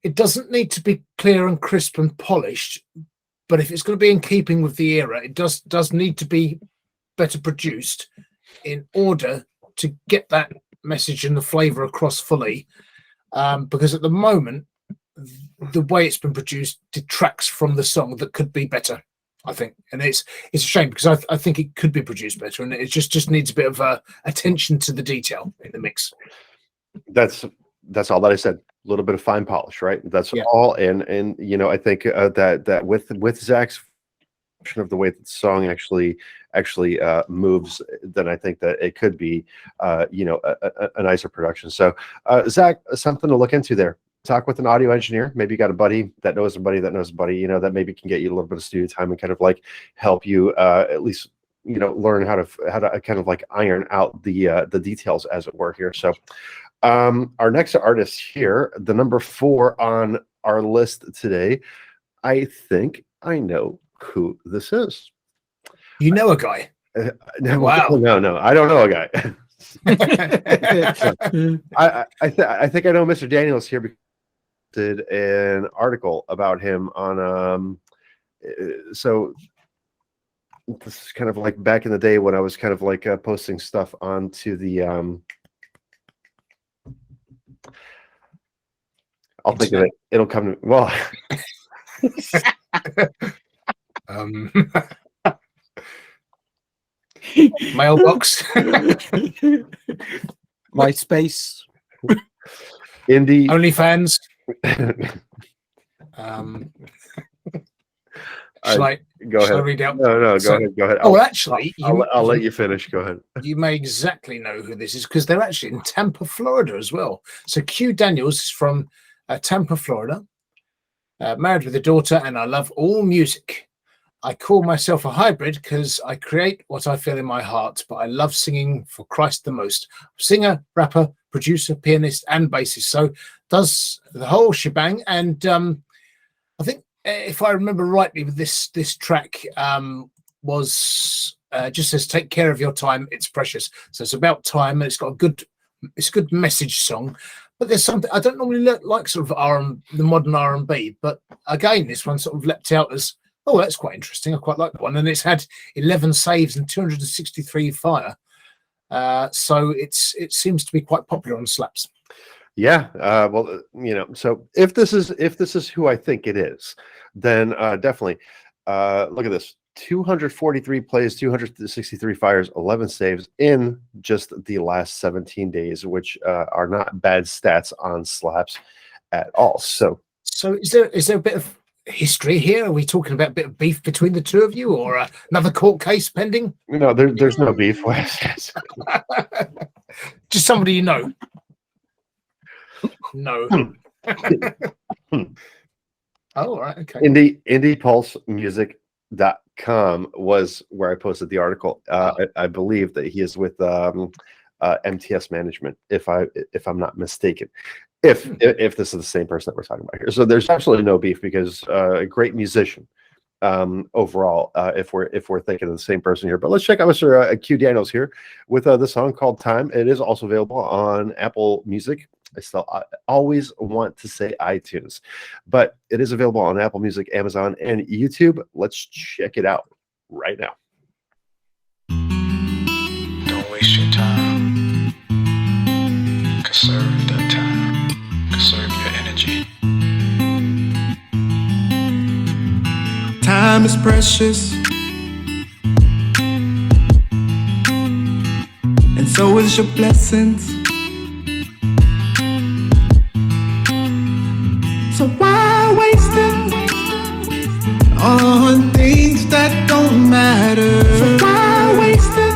it doesn't need to be clear and crisp and polished, but if it's going to be in keeping with the era, it does need to be better produced in order to get that message and the flavor across fully, because at the moment the way it's been produced detracts from the song that could be better, I think. And it's a shame, because I think it could be produced better, and it just needs a bit of attention to the detail in the mix. That's all that I said. A little bit of fine polish, right? That's all. And I think that with Zach's version of the way that the song actually moves, then I think that it could be a nicer production. So Zach, something to look into there. Talk with an audio engineer. Maybe you got a buddy that knows a buddy that knows a buddy, that maybe can get you a little bit of studio time and kind of like help you at least learn how to kind of like iron out the details, as it were, here. So our next artist here, the number 4 on our list today, I think I know who this is. You know a guy? Wow. No, I don't know a guy. I think I know Mr. Daniels here because did an article about him on so this is kind of like back in the day when I was kind of like posting stuff onto the I'll think of it, it'll come to well mailbox. MySpace, Indie, OnlyFans. Shall I read out? No, go ahead. Actually, I'll let you finish. Go ahead. You may exactly know who this is, because they're actually in Tampa, Florida as well. So Q Daniels is from Tampa, Florida, married with a daughter, and I love all music. I call myself a hybrid because I create what I feel in my heart, but I love singing for Christ the most. Singer, rapper, producer, pianist, and bassist. So does the whole shebang. And I think, if I remember rightly, with this track was just says, "Take care of your time, it's precious." So it's about time, and it's got it's a good message song. But there's something I don't normally like sort of the modern R&B, but again, this one sort of leapt out as, oh, that's quite interesting. I quite like that one. And it's had 11 saves and 263 fire. So it seems to be quite popular on slaps. Yeah. Well, so if this is who I think it is, then definitely look at this. 243 plays, 263 fires, 11 saves in just the last 17 days, which are not bad stats on slaps at all. So is there a bit of history here? Are we talking about a bit of beef between the two of you, or another court case pending? No, there's no beef. Just somebody you know. No. Oh, all right. Okay. IndiePulseMusic.com was where I posted the article. I believe that he is with MTS Management, if I'm not mistaken. If this is the same person that we're talking about here, so there's absolutely no beef, because a great musician overall. If we're thinking of the same person here, but let's check out Mr. Q Daniels here with the song called "Time." It is also available on Apple Music. I always want to say iTunes, but it is available on Apple Music, Amazon, and YouTube. Let's check it out right now. Don't waste your time. Conserve that time. Conserve your energy. Time is precious, and so is your blessings. So why waste it on things that don't matter? So why waste it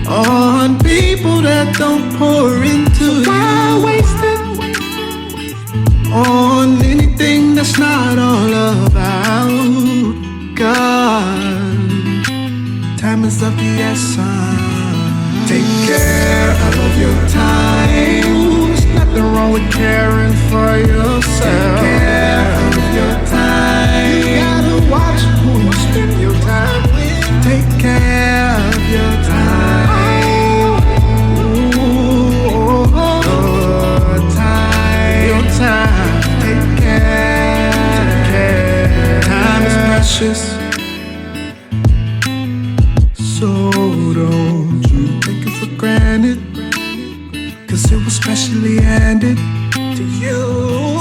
on people that don't pour into you? Why waste it on anything that's not all about God? Time is of the essence. Take care of your time. There's nothing wrong with caring for yourself. Take care of your time. You gotta watch who you spend your time with. Take care of your time. Your time. Take care. Time is precious, so don't you take it for granted, 'cause it was specially handed to you.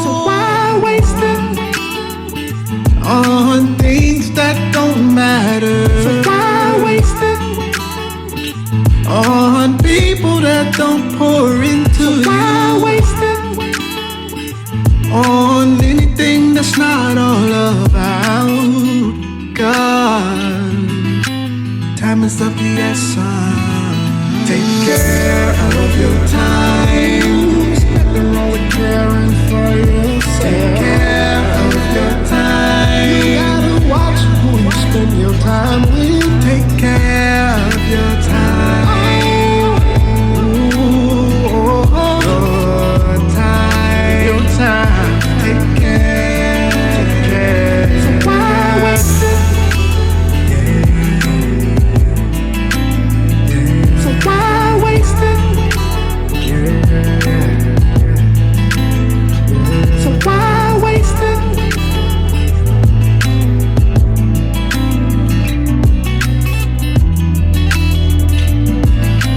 So why waste it on things that don't matter? So why waste it on people that don't pour into you? Why waste it on anything that's not all about God? Time is of the essence. Take care of your time. There's nothing wrong with caring for yourself. Take care of your time. You gotta watch who you spend your time with. Take care of your time. Your time. Take care. So why waste it? So why waste it? So why waste it?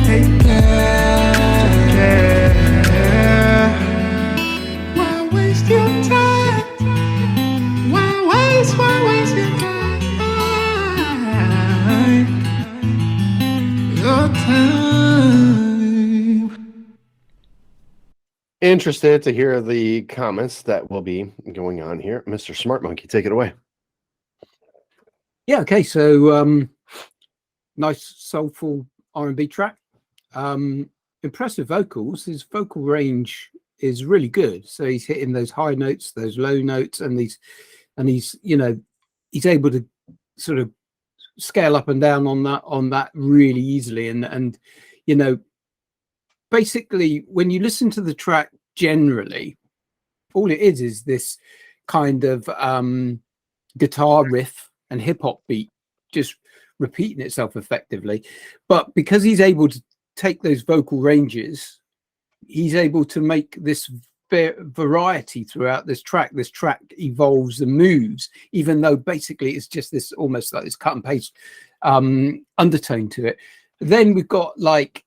Take care. Why waste your time? Why waste your time? Your time. Interested to hear the comments that will be going on here. Mr. Smart Monkey, take it away. Yeah, okay, so nice soulful R&B track. Impressive vocals. His vocal range is really good. So he's hitting those high notes, those low notes, and he's able to sort of scale up and down on that really easily. And basically when you listen to the track generally, all it is this kind of guitar riff and hip hop beat just repeating itself effectively. But because he's able to take those vocal ranges, he's able to make this variety throughout this track. This track evolves and moves, even though basically it's just this almost like this cut and paste undertone to it. Then we've got like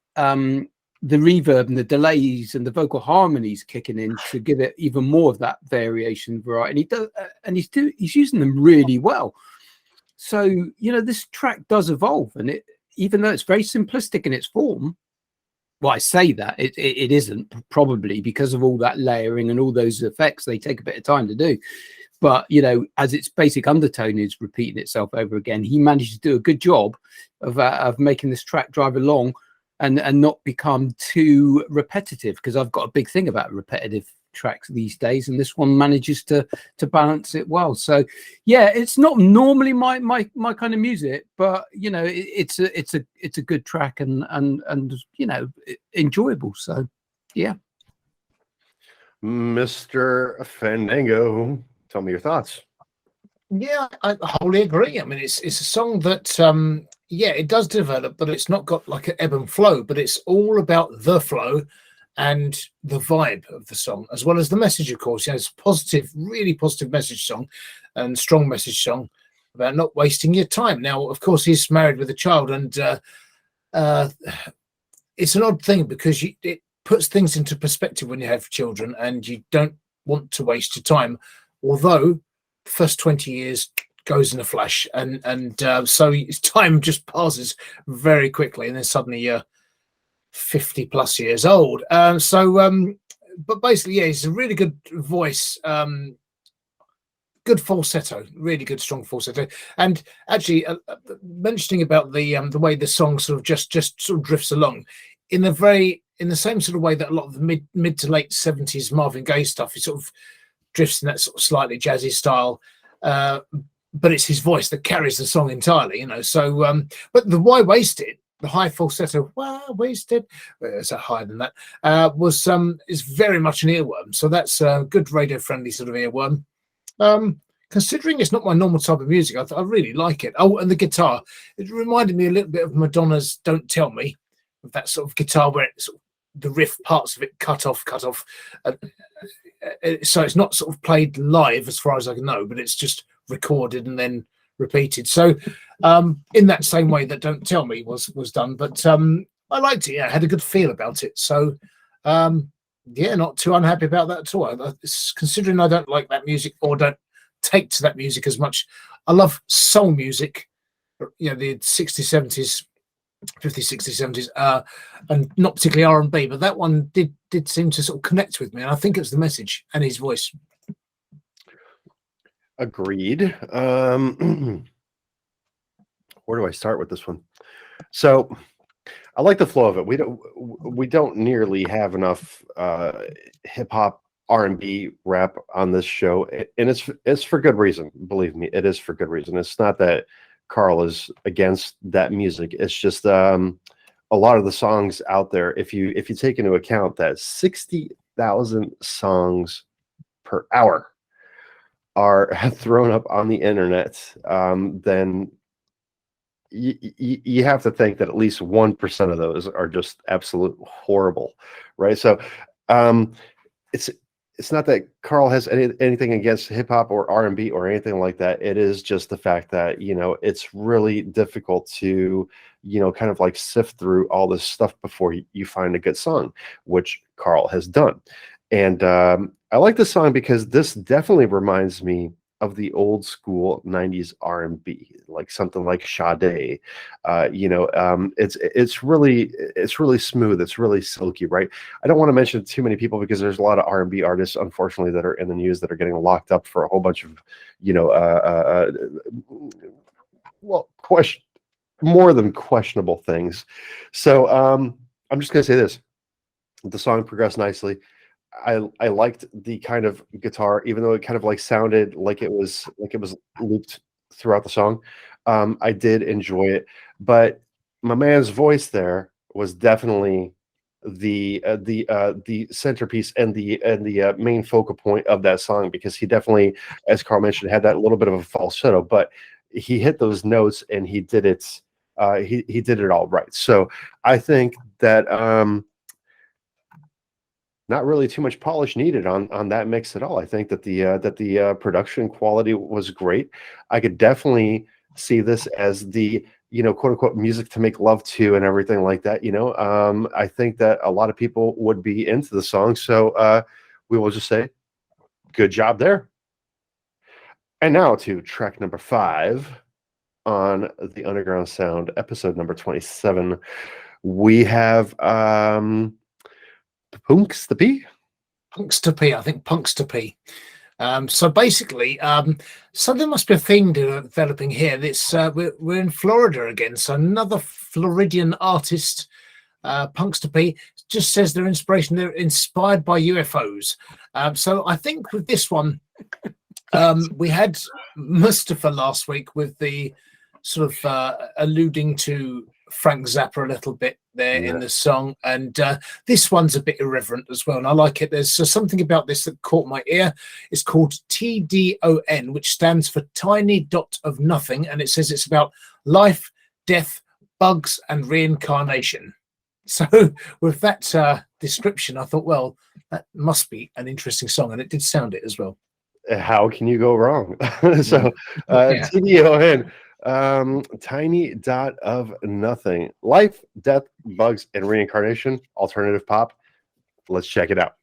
the reverb and the delays and the vocal harmonies kicking in to give it even more of that variation variety. And he's using them really well. So this track does evolve, and it, even though it's very simplistic in its form, well, I say that it isn't, probably because of all that layering and all those effects. They take a bit of time to do, but you know, as its basic undertone is repeating itself over again, he managed to do a good job of making this track drive along and not become too repetitive, because I've got a big thing about repetitive tracks these days, and this one manages to balance it well. So yeah, it's not normally my kind of music, but you know, it's a good track and you know, enjoyable. So yeah. Mr. Fandango, tell me your thoughts. Yeah, I wholly agree. I mean, it's a song that yeah, it does develop, but it's not got like an ebb and flow, but it's all about the flow and the vibe of the song, as well as the message, of course. You know, it's a positive, really positive message song and strong message song about not wasting your time. Now, of course, he's married with a child, and it's an odd thing because it puts things into perspective when you have children and you don't want to waste your time, although the first 20 years goes in a flash, and so time just passes very quickly, and then suddenly you're 50 plus years old. But basically, yeah, he's a really good voice, good falsetto, really good strong falsetto. And actually, mentioning about the way the song sort of just sort of drifts along in the same sort of way that a lot of the mid to late 70s Marvin Gaye stuff, it sort of drifts in that sort of slightly jazzy style, but it's his voice that carries the song entirely, you know. So but the Why Waste It, the high falsetto, why wasted, it's higher than that, is very much an earworm. So that's a good radio friendly sort of earworm. Considering it's not my normal type of music, I really like it. Oh, and the guitar, it reminded me a little bit of Madonna's Don't Tell Me, with that sort of guitar where it's the riff parts of it cut off. So it's not sort of played live as far as I can know, but it's just recorded and then repeated. So in that same way that Don't Tell Me was done, but I liked it. Yeah, I had a good feel about it. So yeah, not too unhappy about that at all. Considering I don't like that music or don't take to that music as much. I love soul music, you know, the 60s, 70s, 50s, 60s, 70s, and not particularly R&B, but that one did seem to sort of connect with me, and I think it's the message and his voice. Agreed. Where do I start with this one? So I like the flow of it. We don't nearly have enough hip hop, R&B, rap on this show, and it's for good reason. Believe me, it is for good reason. It's not that Carl is against that music. It's just a lot of the songs out there, if you take into account that 60,000 songs per hour are thrown up on the internet, then you have to think that at least 1% of those are just absolute horrible, right? So it's not that Carl has anything against hip hop or R&B or anything like that. It is just the fact that, you know, it's really difficult to, you know, kind of like sift through all this stuff before you find a good song, which Carl has done. And I like this song because this definitely reminds me of the old school 90s R&B, like something like Sade. You know, it's really smooth. It's really silky, right? I don't want to mention too many people because there's a lot of R&B artists, unfortunately, that are in the news that are getting locked up for a whole bunch of, you know, more than questionable things. So I'm just gonna say this: the song progressed nicely. I liked the kind of guitar, even though it kind of like sounded like it was looped throughout the song. I did enjoy it, but my man's voice there was definitely the centerpiece and the main focal point of that song, because he definitely, as Carl mentioned, had that little bit of a falsetto, but he hit those notes and he did it. He did it all right. So I think that not really too much polish needed on that mix at all. I think that the production quality was great. I could definitely see this as the, you know, quote unquote music to make love to and everything like that. You know, I think that a lot of people would be into the song. So we will just say good job there. And now to track number 5 on the Underground Sound, episode number 27. We have Punxta P. Punxta P, I think Punxta P. So basically, so there must be a theme developing here. This we're in Florida again. So another Floridian artist, Punxta P, just says they're inspired by UFOs. So I think with this one, we had Mustafa last week with the sort of alluding to Frank Zappa a little bit there in the song, and this one's a bit irreverent as well, and I like it. There's something about this that caught my ear. It's called T.D.O.N, which stands for Tiny Dot of Nothing, and it says it's about life, death, bugs, and reincarnation. So with that description, I thought, well, that must be an interesting song, and it did sound it as well. How can you go wrong? So T.D.O.N, Tiny Dot of Nothing, life, death, bugs, and reincarnation, alternative pop. Let's check it out.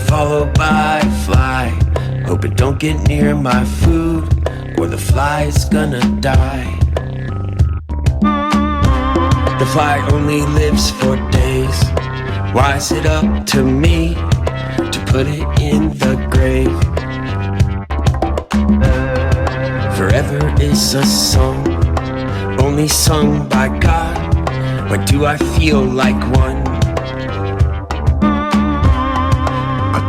Followed by a fly. Hope it don't get near my food, or the fly's gonna die. The fly only lives for days. Why is it up to me to put it in the grave? Forever is a song, only sung by God. When do I feel like one?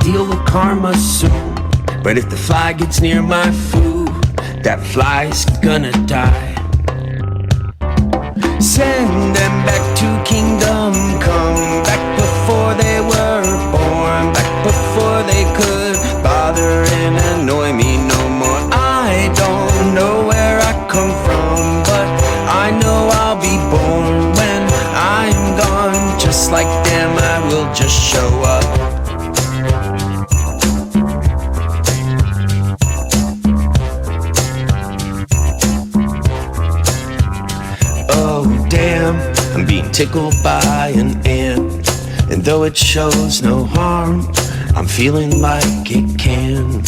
Deal with karma soon, but if the fly gets near my food, that fly's gonna die. Send them back to kingdom come, back before they were born, back before they could bother and annoy me no more. I don't know where I come from, but I know I'll be born when I'm gone. Just like them, I will just show up. I'm being tickled by an ant, and though it shows no harm, I'm feeling like it can.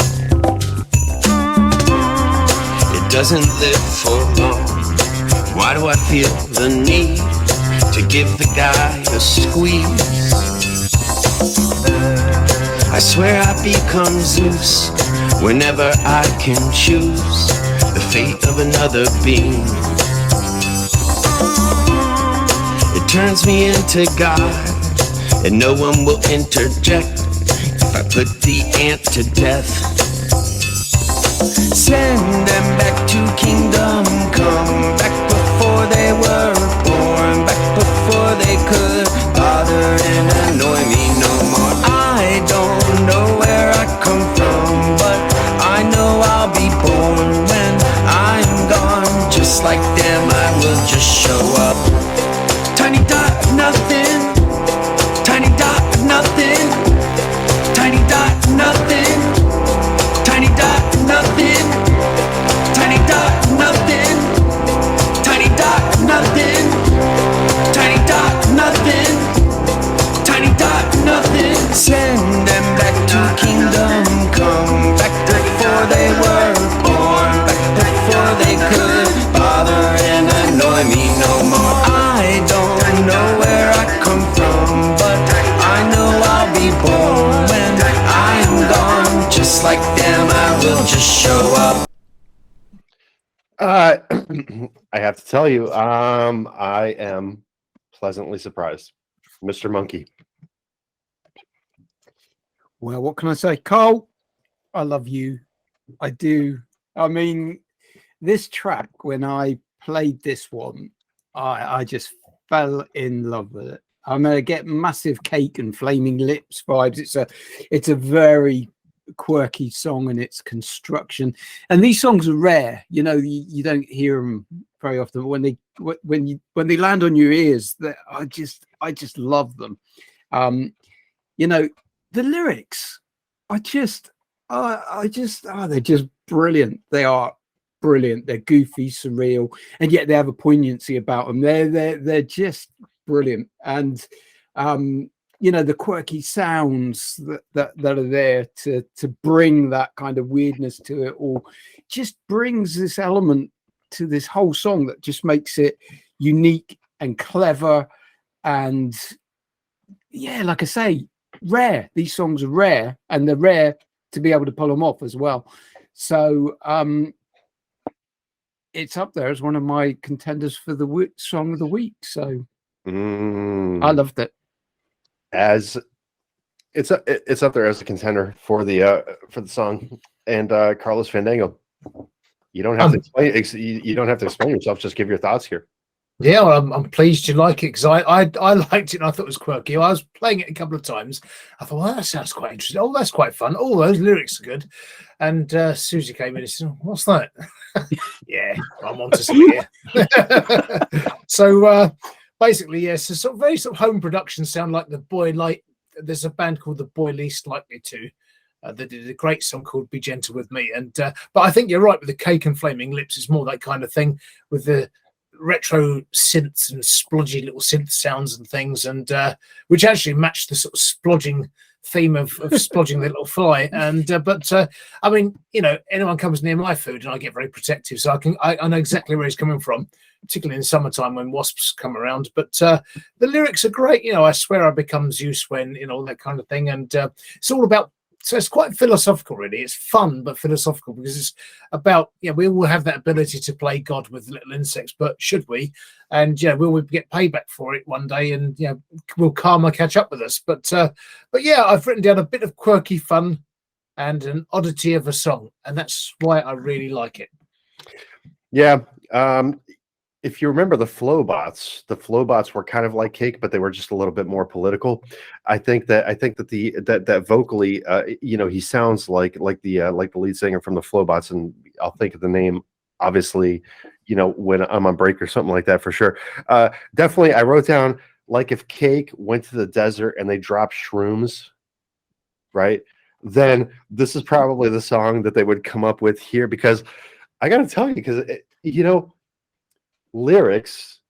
It doesn't live for long. Why do I feel the need to give the guy a squeeze? I swear I become Zeus whenever I can choose the fate of another being. Turns me into God, and no one will interject if I put the ant to death. Send them back to kingdom come, back before they were born, back before they could bother and annoy me no more. I don't know where I come from, but I know I'll be born when I'm gone. Just like them, I will just show up. Tiny dot of nothing, tiny dot of nothing, tiny dot of nothing, tiny dot of nothing, tiny dot of nothing, tiny dot of nothing, tiny dot of nothing, tiny dot of nothing. Send them back to kingdom come, back before they were born, back before they could bother and annoy me no more. I don't know where I come from, but I know I'll be born when I'm gone. Just like them, I will just show up. I have to tell you, I am pleasantly surprised, Mr. Monkey. Well, what can I say, Carl? I love you. I do. I mean, this track, when I played this one, I just fell in love with it. I'm gonna get massive Cake and Flaming Lips vibes. It's a very quirky song in its construction, and these songs are rare. You know, you don't hear them very often, but when they land on your ears, that I just love them. You know, the lyrics, they're just brilliant. They are brilliant. They're goofy, surreal, and yet they have a poignancy about them. They're just brilliant. And the quirky sounds that are there to bring that kind of weirdness to it all, just brings this element to this whole song that just makes it unique and clever. And yeah, like I say, rare. These songs are rare, and they're rare to be able to pull them off as well. So it's up there as one of my contenders for the song of the week. So I loved it. As it's up there as a contender for the song. And Carlos Fandango, you don't have to explain. You don't have to explain yourself. Just give your thoughts here. Yeah, well, I'm pleased you like it, because I liked it and I thought it was quirky. I was playing it a couple of times. I thought, well, that sounds quite interesting. Oh, that's quite fun. Oh, those lyrics are good. And Susie came in and said, what's that? Yeah, I'm on to something here. So basically, yes, it's sort of very sort of home production sound, like the boy like. There's a band called the Boy Least Likely To. They did a great song called "Be Gentle with Me," and but I think you're right with the Cake and Flaming Lips. It's more that kind of thing with the retro synths and splodgy little synth sounds and things, and which actually match the sort of splodging theme of splodging the little fly. And but I mean, anyone comes near my food and I get very protective, so I know exactly where he's coming from, particularly in summertime when wasps come around. But the lyrics are great. I swear I become Zeus when, all that kind of thing. And it's all about. So it's quite philosophical, really. It's fun, but philosophical, because it's about, we all have that ability to play God with little insects, but should we? And, will we get payback for it one day? And, will karma catch up with us? But yeah, I've written down a bit of quirky fun and an oddity of a song, and that's why I really like it. Yeah. If you remember the Flowbots were kind of like Cake, but they were just a little bit more political. I think that that vocally, he sounds like the lead singer from the Flowbots, and I'll think of the name, obviously, when I'm on break or something like that, for sure. Definitely, I wrote down, like, if Cake went to the desert and they dropped shrooms, right? Then this is probably the song that they would come up with here, because I got to tell you, because lyrics,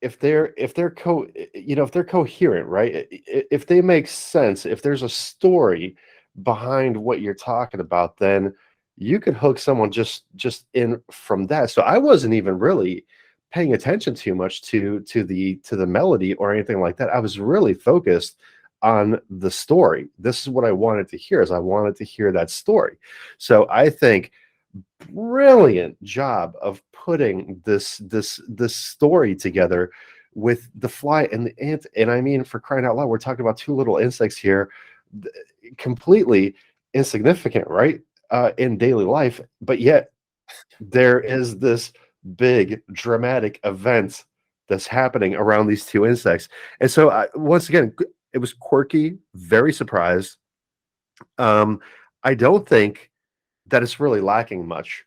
if they're coherent, right? If they make sense, if there's a story behind what you're talking about, then you could hook someone just in from that. So I wasn't even really paying attention too much to the melody or anything like that. I was really focused on the story. This is what I wanted to hear. I wanted to hear that story. So I think brilliant job of putting this story together with the fly and the ant. And I mean, for crying out loud, we're talking about two little insects here, completely insignificant, right, in daily life, but yet there is this big dramatic event that's happening around these two insects. And so once again, it was quirky, very surprised. I don't think that it's really lacking much,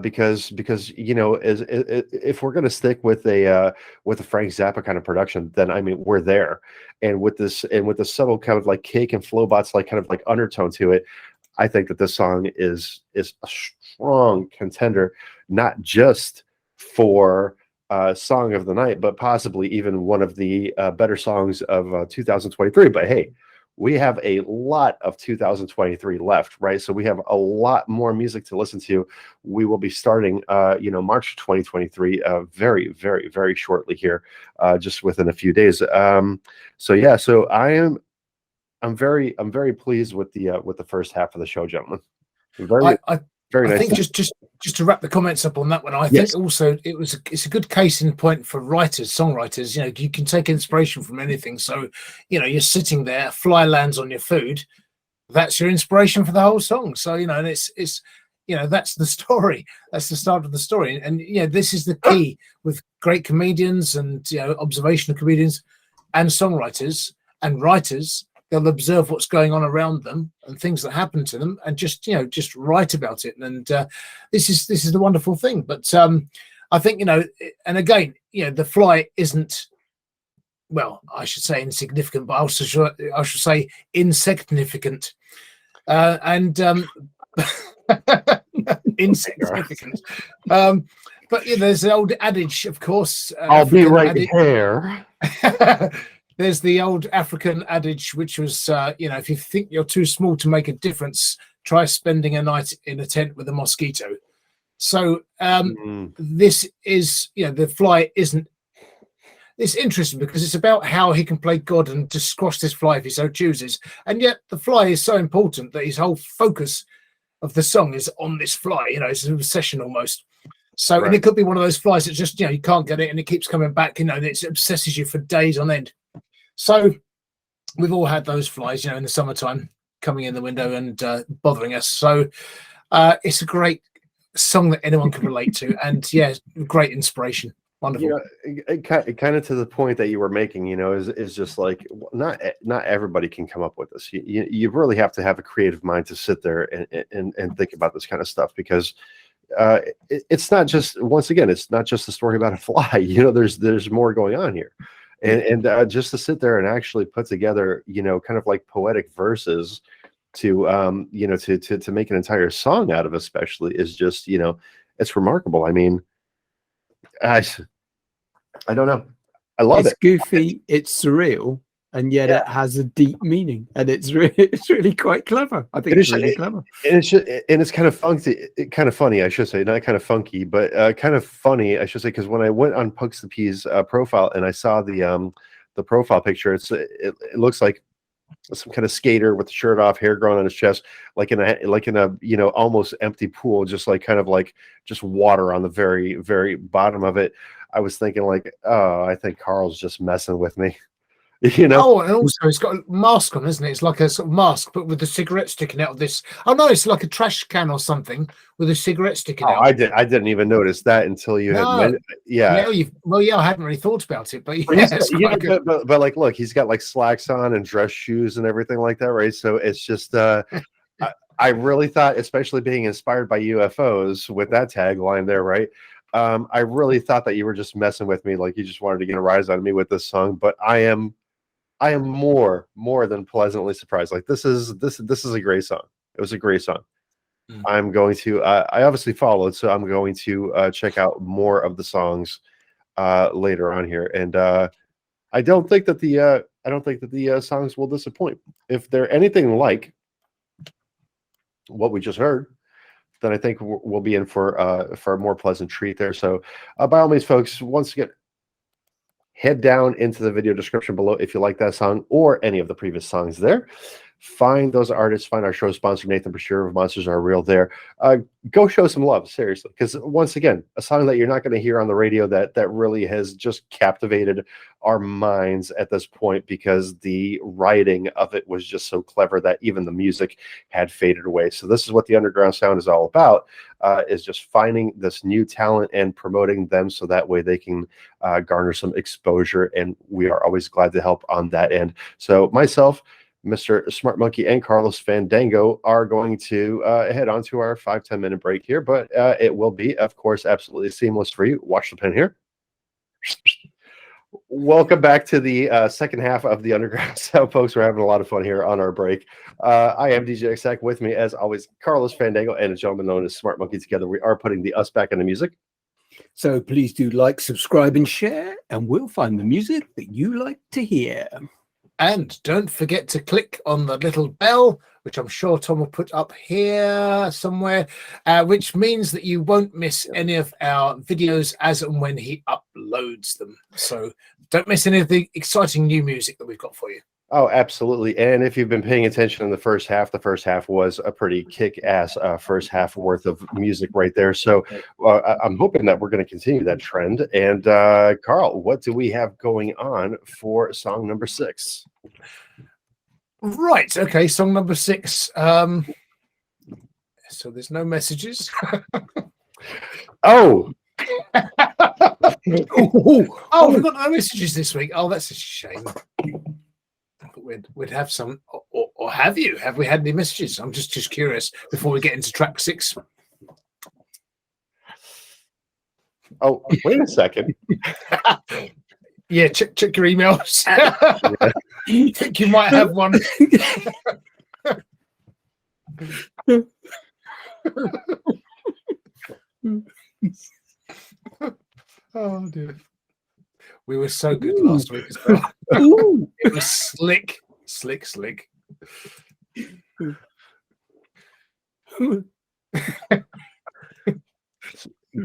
because if we're going to stick with a Frank Zappa kind of production, then I mean, we're there. And with this subtle kind of like Cake and Flowbots, like kind of like undertone to it, I think that this song is a strong contender, not just for song of the night, but possibly even one of the better songs of 2023. But hey, we have a lot of 2023 left, right? So we have a lot more music to listen to. We will be starting, March 2023, very, very, very shortly here, just within a few days. So yeah, so I'm very pleased with the first half of the show, gentlemen. Very nice. I think just to wrap the comments up on that one, I think also it's a good case in point for songwriters. You can take inspiration from anything. So, you're sitting there, a fly lands on your food, that's your inspiration for the whole song. So, and it's that's the story. That's the start of the story. And this is the key with great comedians and observational comedians and songwriters and writers. They'll observe what's going on around them and things that happen to them, and just write about it. And this is the wonderful thing. But I think and again, the fly isn't, well, I should say insignificant, but I should say insignificant, and insignificant. But there's the old adage, of course. I'll be African right adage. here. There's the old African adage, which was, if you think you're too small to make a difference, try spending a night in a tent with a mosquito. So this is, the fly isn't. It's interesting because it's about how he can play God and just squash this fly if he so chooses. And yet the fly is so important that his whole focus of the song is on this fly. It's an obsession almost. So, and it could be one of those flies that just, you can't get it and it keeps coming back, and it obsesses you for days on end. So we've all had those flies, in the summertime coming in the window and bothering us. So it's a great song that anyone can relate to. And great inspiration. Wonderful. Kind of to the point that you were making, is just like not everybody can come up with this. You really have to have a creative mind to sit there and think about this kind of stuff, because it's not just, once again, it's not just a story about a fly. There's more going on here, and just to sit there and actually put together, kind of like poetic verses to to make an entire song out of, especially, is just it's remarkable. I mean, I don't know. I love it. It's goofy, it's surreal, and yet it has a deep meaning, and it's really quite clever. I think it's really clever. And it's kind of funny, I should say, not kind of funky, but kind of funny, I should say, because when I went on Punxta P's profile and I saw the profile picture, it looks like some kind of skater with the shirt off, hair growing on his chest, like in a almost empty pool, just like kind of like just water on the very, very bottom of it. I was thinking like, oh, I think Carl's just messing with me. Oh, and also it's got a mask on, isn't it? It's like a sort of mask, but with the cigarette sticking out of this. Oh no, it's like a trash can or something with a cigarette sticking out. I didn't even notice that until you had. I hadn't really thought about it, but but like, look, he's got like slacks on and dress shoes and everything like that, right? So it's just, I really thought, especially being inspired by UFOs with that tagline there, right? I really thought that you were just messing with me, like you just wanted to get a rise out of me with this song, but I am more than pleasantly surprised. Like this is a great song. It was a great song. I'm going to I obviously followed, so I'm going to check out more of the songs later on here, and I don't think that the songs will disappoint. If they're anything like what we just heard, then I think we'll be in for a more pleasant treat there. So by all means, folks, once again, head down into the video description below if you like that song or any of the previous songs there. Find those artists, find our show sponsor, Nathan Brashear of Monsters Are Real there. Go show some love, seriously. Because once again, a song that you're not going to hear on the radio that really has just captivated our minds at this point, because the writing of it was just so clever that even the music had faded away. So this is what the underground sound is all about, is just finding this new talent and promoting them so that way they can garner some exposure. And we are always glad to help on that end. So myself, Mr. Smart Monkey, and Carlos Fandango are going to head on to our 5-10 minute break here, but it will be, of course, absolutely seamless for you. Watch the pen here. Welcome back to the second half of the Underground Sound, folks. We're having a lot of fun here on our break. I am DJ Exact. With me, as always, Carlos Fandango and a gentleman known as Smart Monkey. Together, we are putting the us back into music. So please do like, subscribe, and share, and we'll find the music that you like to hear. And don't forget to click on the little bell, which I'm sure Tom will put up here somewhere, which means that you won't miss any of our videos as and when he uploads them. So don't miss any of the exciting new music that we've got for you. Oh, absolutely. And if you've been paying attention in the first half was a pretty kick-ass first half worth of music right there. So I'm hoping that we're going to continue that trend. And Carl, what do we have going on for song number 6? Right. Okay. Song number 6. So there's no messages. Oh. Oh, we've got no messages this week. Oh, that's a shame. We'd have some, or have you? Have we had any messages? I'm just curious before we get into track 6. Oh, wait a second. Yeah, check your emails. Yeah. You think you might have one? Oh dear. We were so good last week as well. Ooh. It was slick.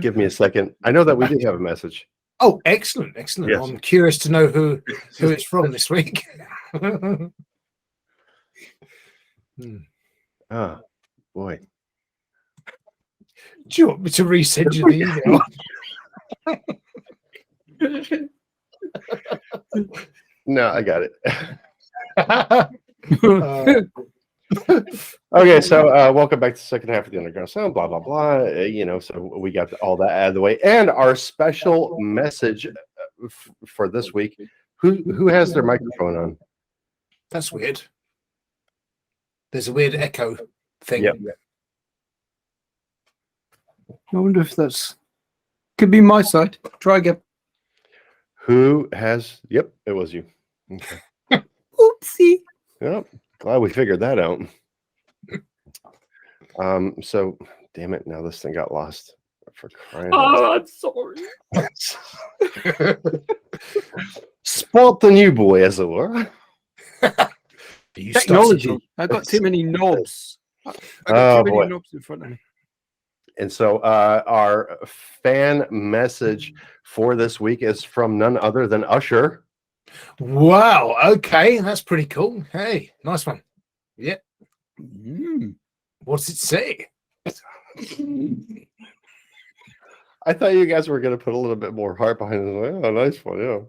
Give me a second. I know that we did have a message. Oh, excellent. Yes. I'm curious to know who it's from this week. Ah, boy. Do you want me to resend you the email? No, I got it. Uh, Okay, so welcome back to the second half of the Underground Sound, blah, blah, blah. So we got all that out of the way. And our special message for this week, who has their microphone on? That's weird. There's a weird echo thing. Yep. I wonder if that's could be my side. Try again. Who has, yep, it was you. Okay. Oopsie. Yep, glad we figured that out. So damn it, now this thing got lost. For crying out I'm sorry. Spot the new boy, as it were. Technology. I got too many knobs. I got Oh, too boy. many knobs in front of me. And so our fan message for this week is from none other than Usher. Wow. Okay, that's pretty cool. Hey, nice one. Yeah. What's it say? I thought you guys were going to put a little bit more heart behind it. Oh, nice one, yeah.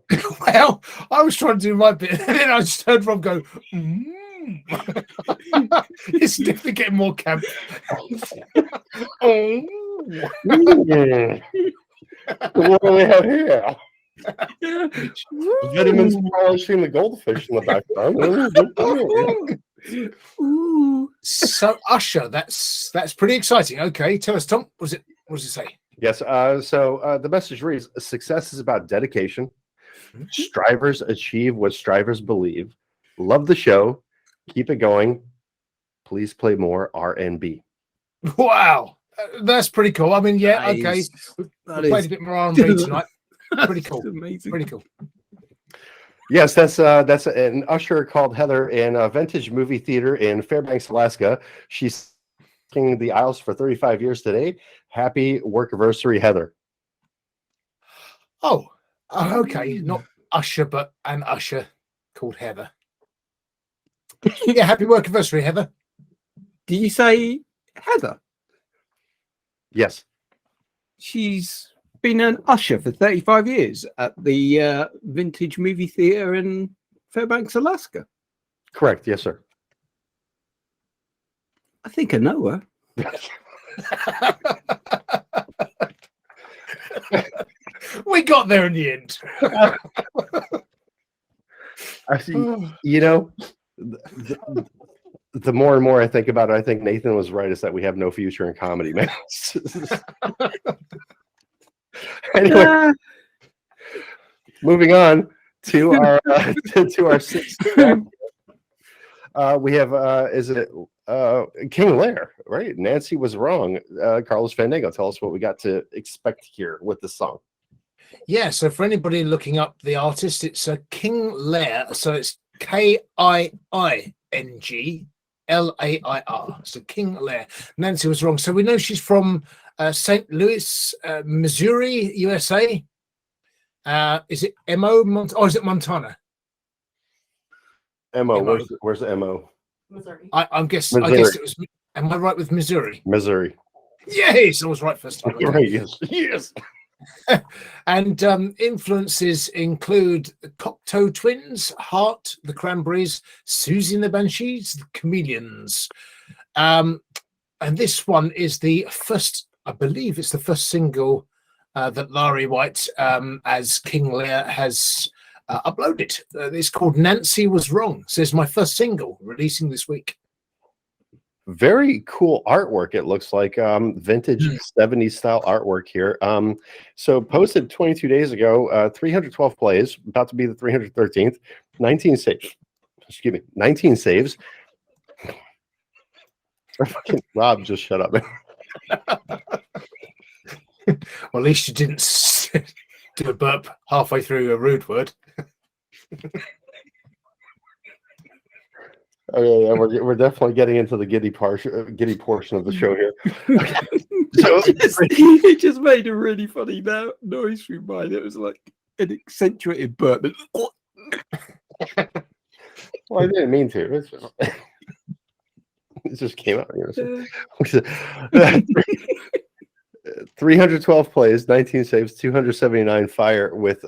Well, I was trying to do my bit, and then I just heard Rob go, It's definitely getting more camp. What do we have here? Vitamins polishing the goldfish in the background. Ooh. So Usher, that's pretty exciting. Okay, tell us, Tom. What does it say? Yes. So the message reads: success is about dedication. Strivers achieve what strivers believe. Love the show. Keep it going. Please play more R&B. Wow, that's pretty cool. I mean, yeah, That okay. is- We that played is- a bit more R&B tonight. Pretty cool. That's amazing. Pretty cool. Yes, that's an Usher called Heather in a vintage movie theater in Fairbanks, Alaska. She's singing the aisles for 35 years today. Happy work anniversary, Heather. Oh, okay. Not Usher, but an Usher called Heather. Yeah, happy work anniversary, Heather. Did you say Heather? Yes. She's been an usher for 35 years at the vintage movie theater in Fairbanks, Alaska. Correct. Yes, sir. I think I know her. We got there in the end. The more and more I think about it, I think Nathan was right, is that we have no future in comedy, man. Anyway, moving on to our sixth. We have Kiing Lair, right? Nancy was wrong. Carlos Fandango, tell us what we got to expect here with the song. Yeah, so for anybody looking up the artist, it's a Kiing Lair. So it's Kiing Lair. So Kiing Lair. Nancy was wrong. So we know she's from St. Louis, Missouri, USA. Is it MO? Or is it Montana? MO. Where's the MO? Missouri. I guess Missouri. it was. Am I right with Missouri? Missouri. Yes, I was right first time. Okay. Right, yes. Yes. And influences include the Cocteau Twins, Heart, the Cranberries, Susie and the Banshees, the Chameleons. And this one is the first, I believe it's the first single that Larry White as Kiing Lair has uploaded. It's called Nancy Was Wrong. So it's my first single releasing this week. Very cool artwork. It looks like vintage 70s style artwork here. So posted 22 days ago, 312 plays, about to be the 313th, 19 saves. Excuse me, 19 saves. Rob, just shut up. Well, at least you didn't. do a burp halfway through a rude word. Okay, yeah, we're definitely getting into the giddy portion of the show here. Okay. So it just made a really funny noise through mine. It was like an accentuated burp. well, I didn't mean to. It just came out. You know, 312 plays, 19 saves, 279 fire with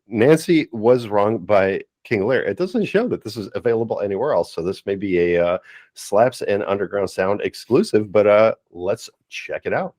Nancy was wrong by Kiing Lair. It doesn't show that this is available anywhere else, so this may be a Slaps and Underground Sound exclusive, but let's check it out.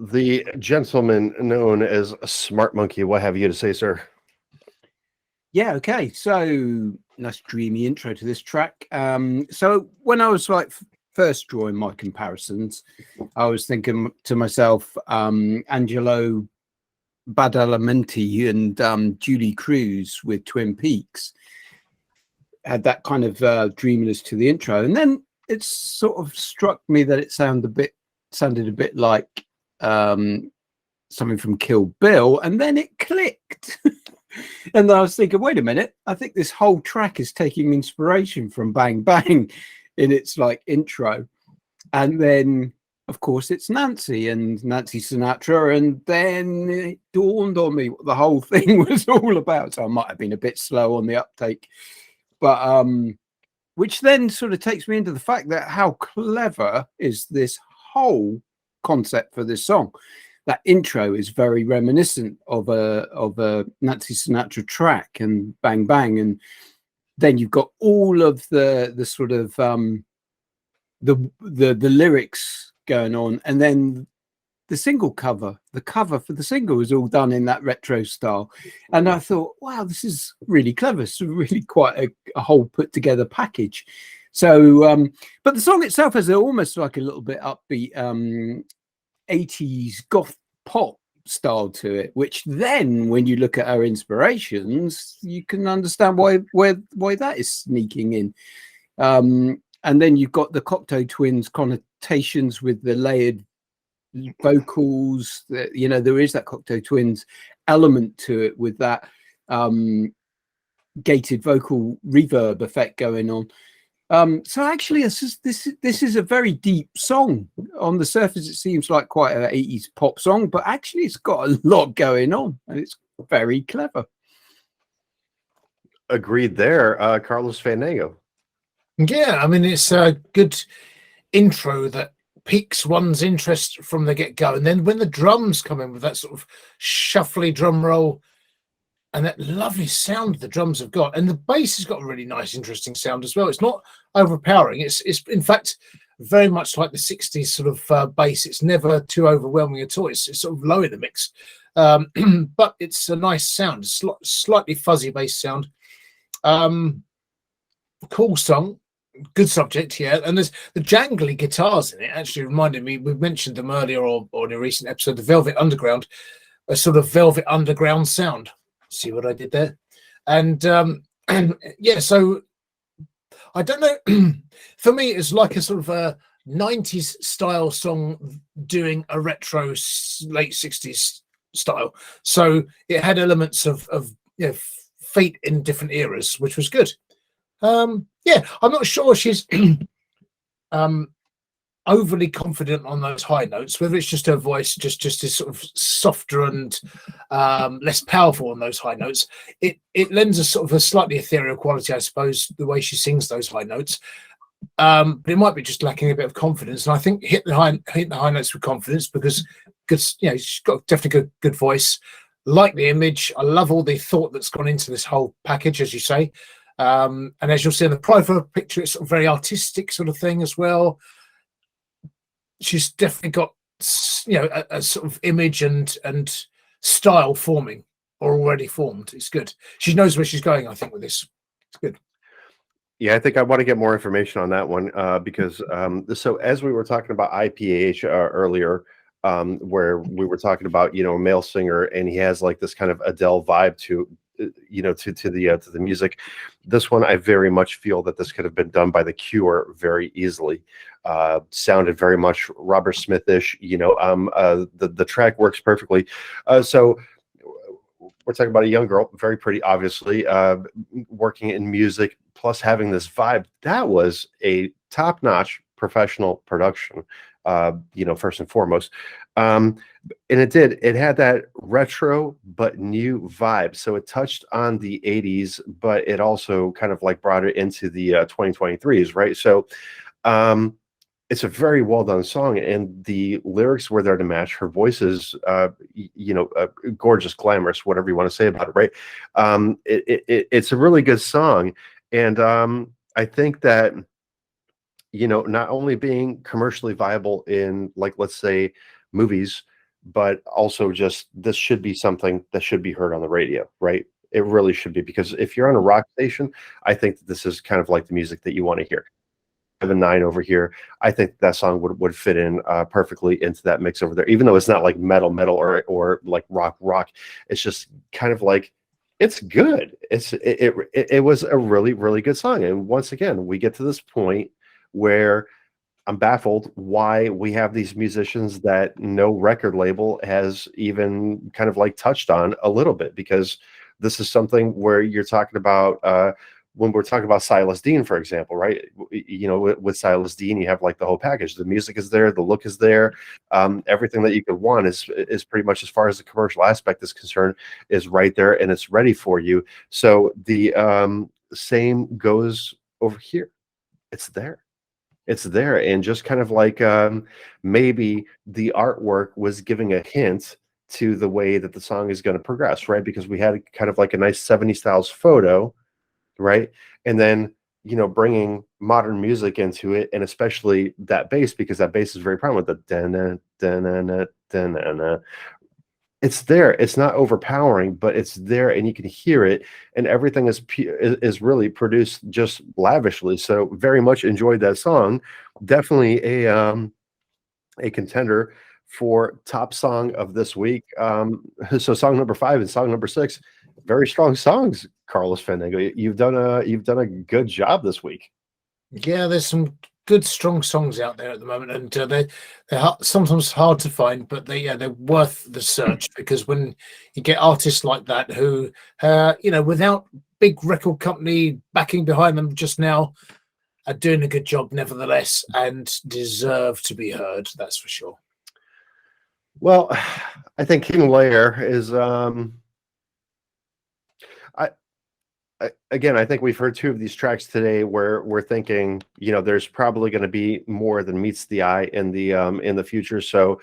The gentleman known as Smart Monkey, what have you to say, sir? Yeah, okay. So nice dreamy intro to this track. So when I was like first drawing my comparisons, I was thinking to myself, Angelo Badalamenti and Julie Cruz with Twin Peaks had that kind of dreaminess to the intro, and then it sort of struck me that it sounded a bit like something from Kill Bill, and then it clicked. And I was thinking, wait a minute, I think this whole track is taking inspiration from Bang Bang in its like intro. And then, of course, it's Nancy Sinatra. And then it dawned on me what the whole thing was all about. So I might have been a bit slow on the uptake. But which then sort of takes me into the fact that how clever is this whole concept for this song. That intro is very reminiscent of a Nancy Sinatra track and Bang Bang, and then you've got all of the sort of the lyrics going on, and then the single cover, the cover for the single is all done in that retro style. And I thought, wow, this is really clever. It's really quite a whole put together package. So, but the song itself has almost like a little bit upbeat 80s goth pop style to it, which then when you look at our inspirations, you can understand why that is sneaking in. And then you've got the Cocteau Twins connotations with the layered vocals. That, you know, there is that Cocteau Twins element to it with that gated vocal reverb effect going on. So actually, this is a very deep song. On the surface, it seems like quite an 80s pop song, but actually, it's got a lot going on, and it's very clever. Agreed there, Carlos Fandango. Yeah, I mean, it's a good intro that piques one's interest from the get-go, and then when the drums come in with that sort of shuffly drum roll and that lovely sound the drums have got, and the bass has got a really nice, interesting sound as well. It's not overpowering. It's in fact very much like the 60s sort of bass. It's never too overwhelming at all. It's sort of low in the mix, but it's a nice sound, slightly fuzzy bass sound. Cool song, good subject, yeah. And there's the jangly guitars in it. Actually reminded me, we mentioned them earlier or in a recent episode, the Velvet Underground, a sort of Velvet Underground sound. See what I did there? And yeah, so I don't know. For me, it's like a sort of a 90s style song doing a retro late 60s style. So it had elements of you know, feet in different eras, which was good. Yeah, I'm not sure she's overly confident on those high notes, whether it's just her voice just is sort of softer and less powerful on those high notes. It lends a sort of a slightly ethereal quality, I suppose, the way she sings those high notes. But it might be just lacking a bit of confidence. And I think hit the high notes with confidence, because you know, she's got definitely good voice. Like the image, I love all the thought that's gone into this whole package, as you say. And as you'll see in the profile picture, it's sort of very artistic sort of thing as well. She's definitely got, you know, a sort of image and style forming, or already formed. It's good. She knows where she's going, I think, with this. It's good. Yeah, I think I want to get more information on that one because so as we were talking about IPAH earlier, where we were talking about, you know, a male singer, and he has like this kind of Adele vibe to, you know, to the music. This one, I very much feel that this could have been done by The Cure very easily. Sounded very much Robert Smith-ish, you know. The track works perfectly. So we're talking about a young girl, very pretty, obviously, working in music, plus having this vibe. That was a top-notch professional production, you know, first and foremost. And it had that retro but new vibe. So it touched on the 80s, but it also kind of like brought it into the 2023s, right? So it's a very well done song, and the lyrics were there to match. Her voice is, you know, gorgeous, glamorous, whatever you want to say about it, right? It's a really good song, and I think that, you know, not only being commercially viable in, like, let's say, movies, but also just this should be something that should be heard on the radio, right? It really should be, because if you're on a rock station, I think that this is kind of like the music that you want to hear. The 9 over here, I think that song would fit in perfectly into that mix over there, even though it's not like metal or like rock. It's just kind of like, it's good. It was a really, really good song. And once again, we get to this point where I'm baffled why we have these musicians that no record label has even kind of like touched on a little bit, because this is something where you're talking about when we're talking about Silas Dean, for example, right? You know, with Silas Dean, you have like the whole package. The music is there, the look is there, everything that you could want is pretty much, as far as the commercial aspect is concerned, is right there, and it's ready for you. So the same goes over here. It's there. It's there, and just kind of like maybe the artwork was giving a hint to the way that the song is going to progress, right? Because we had kind of like a nice 70s styles photo, right? And then, you know, bringing modern music into it, and especially that bass, because that bass is very prominent. The da-na, da-na-na, da-na-na. It's there. It's not overpowering, but it's there, and you can hear it, and everything is really produced just lavishly. So very much enjoyed that song. Definitely a contender for top song of this week. So song number 5 and song number 6, very strong songs. Carlos Fandango, you've done a good job this week. Yeah, there's some good strong songs out there at the moment, and they're sometimes hard to find, but they're worth the search, because when you get artists like that who you know, without big record company backing behind them just now, are doing a good job nevertheless, and deserve to be heard, that's for sure. Well, I think Kiing Lair is again, I think we've heard 2 of these tracks today where we're thinking, you know, there's probably going to be more than meets the eye in the future. So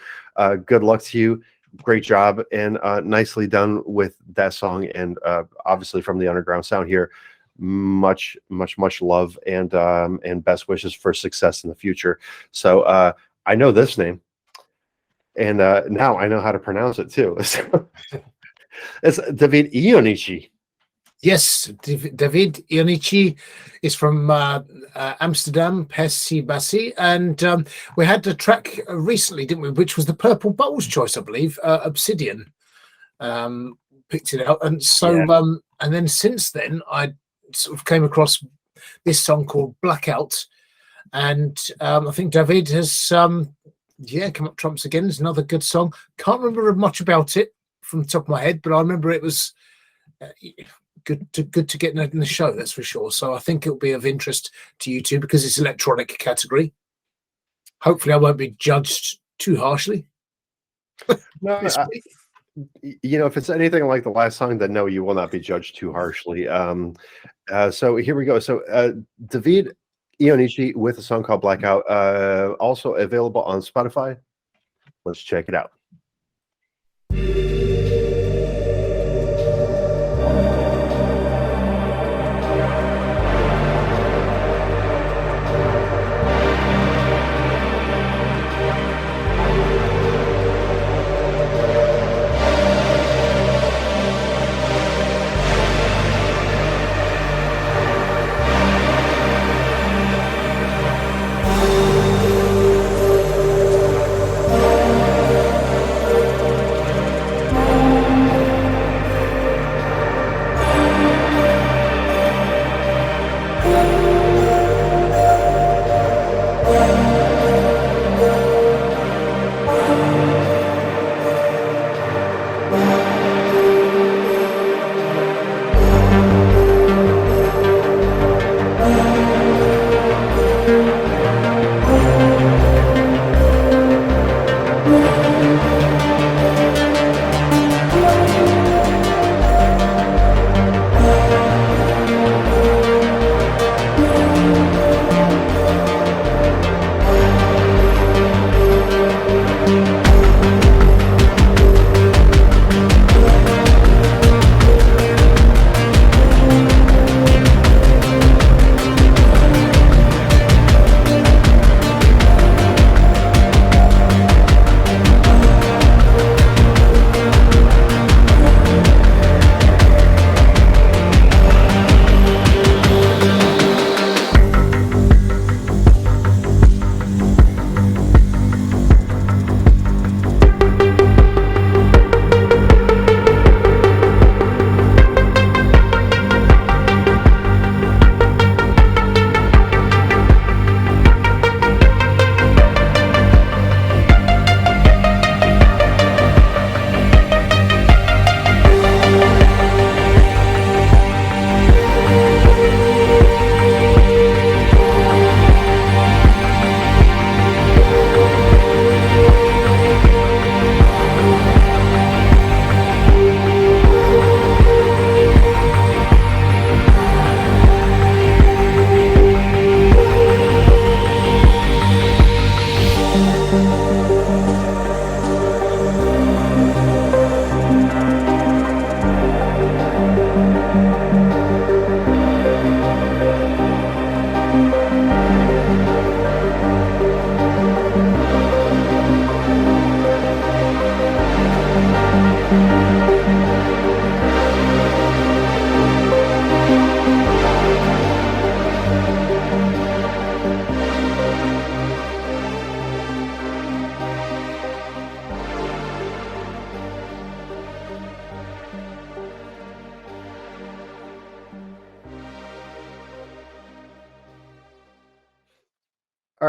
good luck to you. Great job, and nicely done with that song. And obviously from the Underground Sound here, much love and best wishes for success in the future. So I know this name, and now I know how to pronounce it too. So, it's Davide Ionici. Yes, Davide Ionici is from Amsterdam, Percy, and we had the track recently, didn't we? Which was the Purple Bowl's choice, I believe. Obsidian picked it out, and so and then since then, I sort of came across this song called Blackout, and I think David has come up trumps again. It's another good song. Can't remember much about it from the top of my head, but I remember it was good to get in the show, that's for sure. So I think it'll be of interest to you too, because it's electronic category. Hopefully I won't be judged too harshly. No, you know, if it's anything like the last song, then no, you will not be judged too harshly. So here we go. So Davide Ionici with a song called Blackout, also available on Spotify. Let's check it out.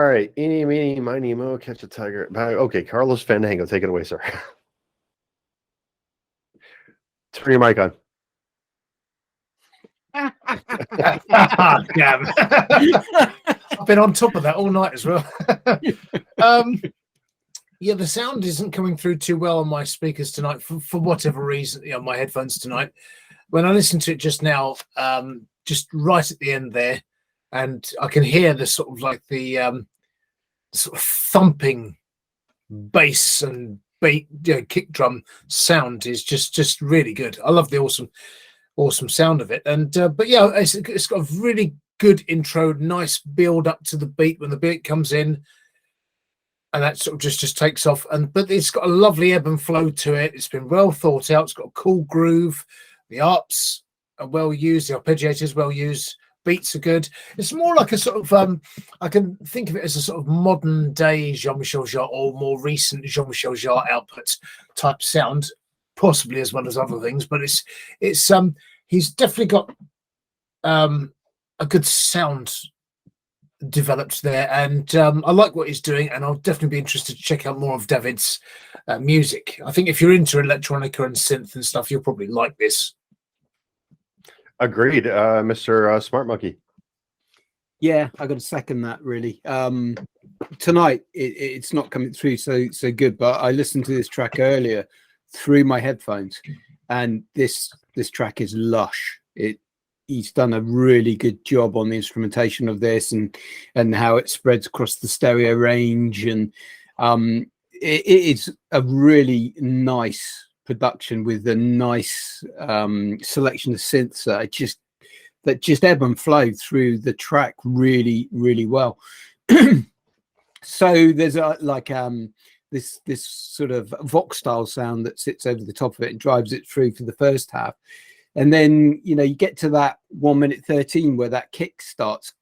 right. Eeny, meeny, miny, mo, catch a tiger. Okay, Carlos Fandango, take it away, sir. Turn your mic on. Damn. I've been on top of that all night as well. Yeah, the sound isn't coming through too well on my speakers tonight for whatever reason, my headphones tonight. When I listened to it just now, just right at the end there, and I can hear the sort of like the sort of thumping bass and beat, kick drum sound is just really good. I love the awesome sound of it. And but yeah, it's got a really good intro, nice build up to the beat when the beat comes in, and that sort of just takes off. But it's got a lovely ebb and flow to it. It's been well thought out. It's got a cool groove. The arps are well used. The arpeggiators well used. Beats are good. It's more like a sort of I can think of it as a sort of modern day Jean-Michel Jarre or more recent Jean-Michel Jarre output type sound, possibly, as well as other things. But it's he's definitely got a good sound developed there, and I like what he's doing, and I'll definitely be interested to check out more of David's music. I think if you're into electronica and synth and stuff, you'll probably like this. Agreed, Mr. Smart Monkey. Yeah, I got to second that. Really, tonight it's not coming through so good, but I listened to this track earlier through my headphones, and this track is lush. He's done a really good job on the instrumentation of this and how it spreads across the stereo range, and it is a really nice production with a nice selection of synths that just ebb and flow through the track really, really well. So there's this sort of Vox style sound that sits over the top of it and drives it through for the first half. And then, you get to that 1:13 where that kick starts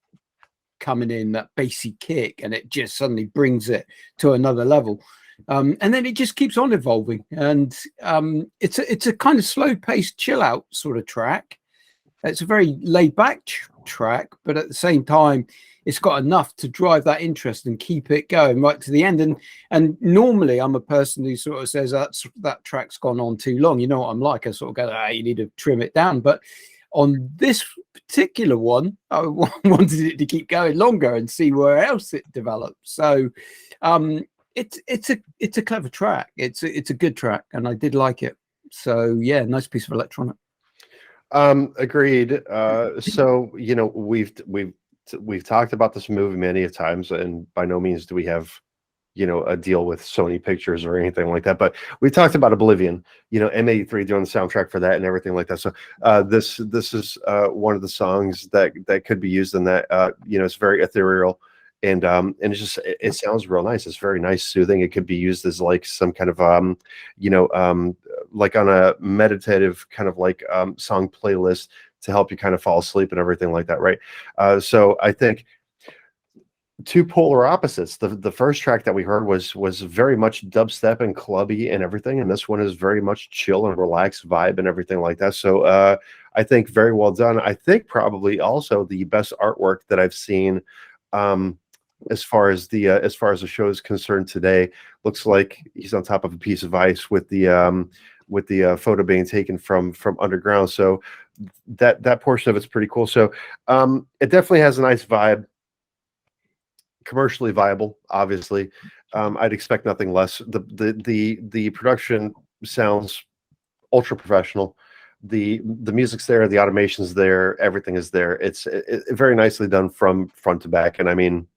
coming in, that bassy kick, and it just suddenly brings it to another level. And then it just keeps on evolving. And it's a kind of slow-paced, chill-out sort of track. It's a very laid-back track, but at the same time, it's got enough to drive that interest and keep it going right to the end. And normally I'm a person who sort of says that track's gone on too long. You know what I'm like? I sort of go, you need to trim it down. But on this particular one, I wanted it to keep going longer and see where else it develops. So it's a clever track. It's a good track, and I did like it. So yeah, nice piece of electronic. Agreed. So we've talked about this movie many times, and by no means do we have, a deal with Sony Pictures or anything like that. But we talked about Oblivion, M83 doing the soundtrack for that and everything like that. So this is one of the songs that could be used in that. It's very ethereal, and it's just it sounds real nice. It's very nice, soothing. It could be used as like some kind of like on a meditative kind of like song playlist to help you kind of fall asleep and everything like that, right? So I think two polar opposites. The first track that we heard was very much dubstep and clubby and everything, and this one is very much chill and relaxed vibe and everything like that. So I think very well done. I think probably also the best artwork that I've seen as far as the show is concerned today. Looks like he's on top of a piece of ice with the photo being taken from underground. So that portion of it's pretty cool. So it definitely has a nice vibe, commercially viable, obviously. I'd expect nothing less. The production sounds ultra professional. The music's there, the automation's there, everything is there. It's very nicely done from front to back, and I mean,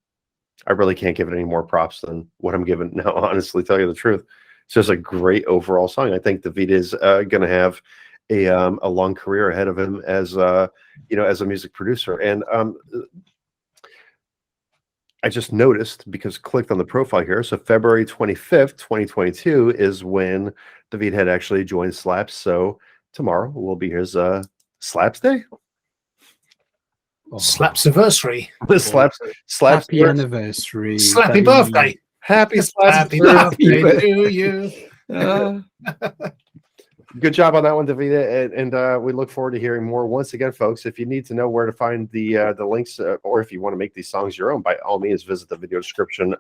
I really can't give it any more props than what I'm giving now, honestly, tell you the truth. It's just a great overall song. I think Davide is going to have a long career ahead of him as as a music producer. And I just noticed, because clicked on the profile here, so February 25th, 2022 is when Davide had actually joined Slaps. So tomorrow will be his Slaps Day. Slaps anniversary. Slaps Happy anniversary. Slappy birthday. Happy Slaps Happy birthday to you. Good job on that one, Davide, and we look forward to hearing more. Once again, folks, if you need to know where to find the links, or if you want to make these songs your own, by all means, visit the video description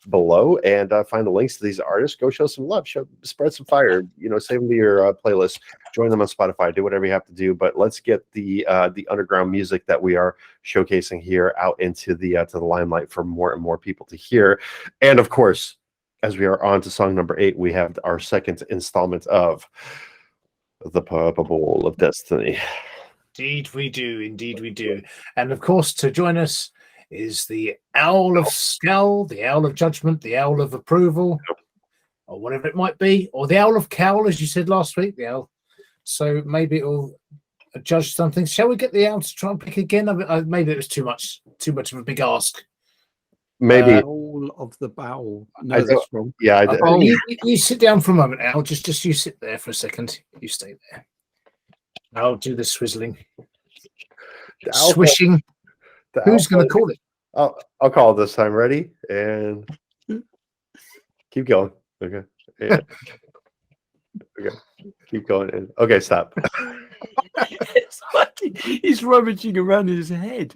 below and find the links to these artists. Go show some love, spread some fire. Save them to your playlist. Join them on Spotify. Do whatever you have to do. But let's get the underground music that we are showcasing here out into the limelight for more and more people to hear. And of course, as we are on to song number 8, we have our second installment of The Purple Ball of Destiny. Indeed we do. Indeed we do. And of course, to join us is the Owl of Scowl, the Owl of Judgment, the Owl of Approval, or whatever it might be, or the Owl of Cowl, as you said last week, the Owl. So maybe it'll judge something. Shall we get the Owl to try and pick again? Maybe it was too much of a big ask. Maybe Owl of the Bowl. No, that's wrong. Yeah, I did. You sit down for a moment, Al. Just you sit there for a second. You stay there. I'll do the swizzling, swishing. Who's going to call it? I'll call it this time. Ready? And keep going. Okay. Yeah. Okay. Keep going. Okay, stop. It's like he's rummaging around in his head.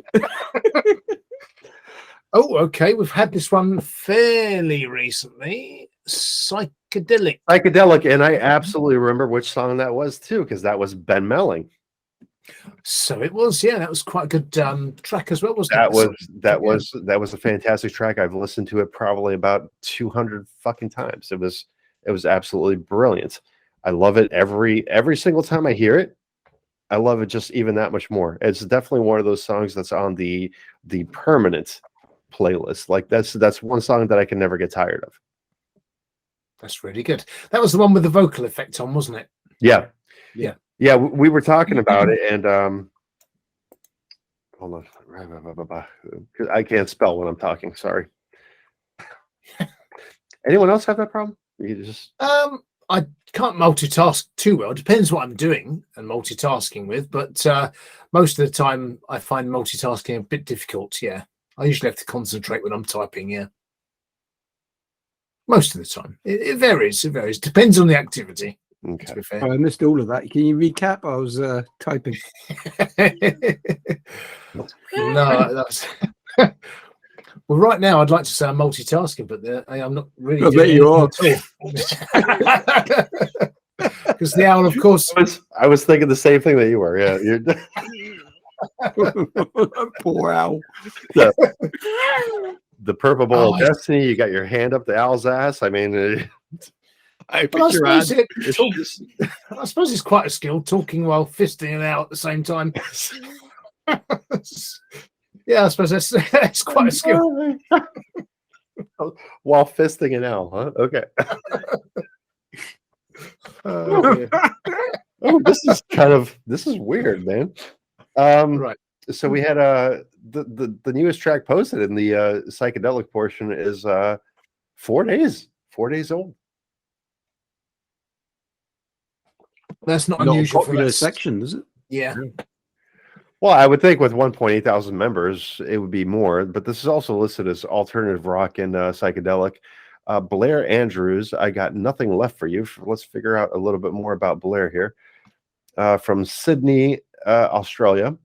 Oh, okay. We've had this one fairly recently. Psychedelic. And I absolutely remember which song that was too, because that was Ben Melling. So it was, yeah. That was quite a good track as well, wasn't it? That was a fantastic track. I've listened to it probably about 200 fucking times. It was absolutely brilliant. I love it every single time I hear it. I love it just even that much more. It's definitely one of those songs that's on the permanent playlist. Like that's one song that I can never get tired of. That's really good. That was the one with the vocal effect on, wasn't it? Yeah. We were talking about it, and hold on, I can't spell when I'm talking. Sorry. Anyone else have that problem? You just I can't multitask too well. Depends what I'm doing and multitasking with, but most of the time I find multitasking a bit difficult. Yeah. I usually have to concentrate when I'm typing, yeah. Most of the time. It varies. It varies. Depends on the activity. Okay. To be fair. I missed all of that. Can you recap? I was typing. No, that's... Well, right now I'd like to say I'm multitasking, but I'm not really. I bet you are. Because the Owl, of course... I was thinking the same thing that you were, yeah. You're... Poor Owl. The Purple Bowl of Destiny. You got your hand up the owl's ass. I mean, I suppose it's quite a skill talking while fisting it out at the same time. Yeah, I suppose that's quite a skill. While fisting an owl, huh? Okay. This is weird, man. Right. So we had the newest track posted in the psychedelic portion is 4 days old. That's not Not unusual a popular for section, is it? Yeah. Well, I would think with 1.8 thousand members, it would be more, but this is also listed as alternative rock and psychedelic. Blair Andrews, I Got Nothing Left for You. Let's figure out a little bit more about Blair here. From Sydney, Australia.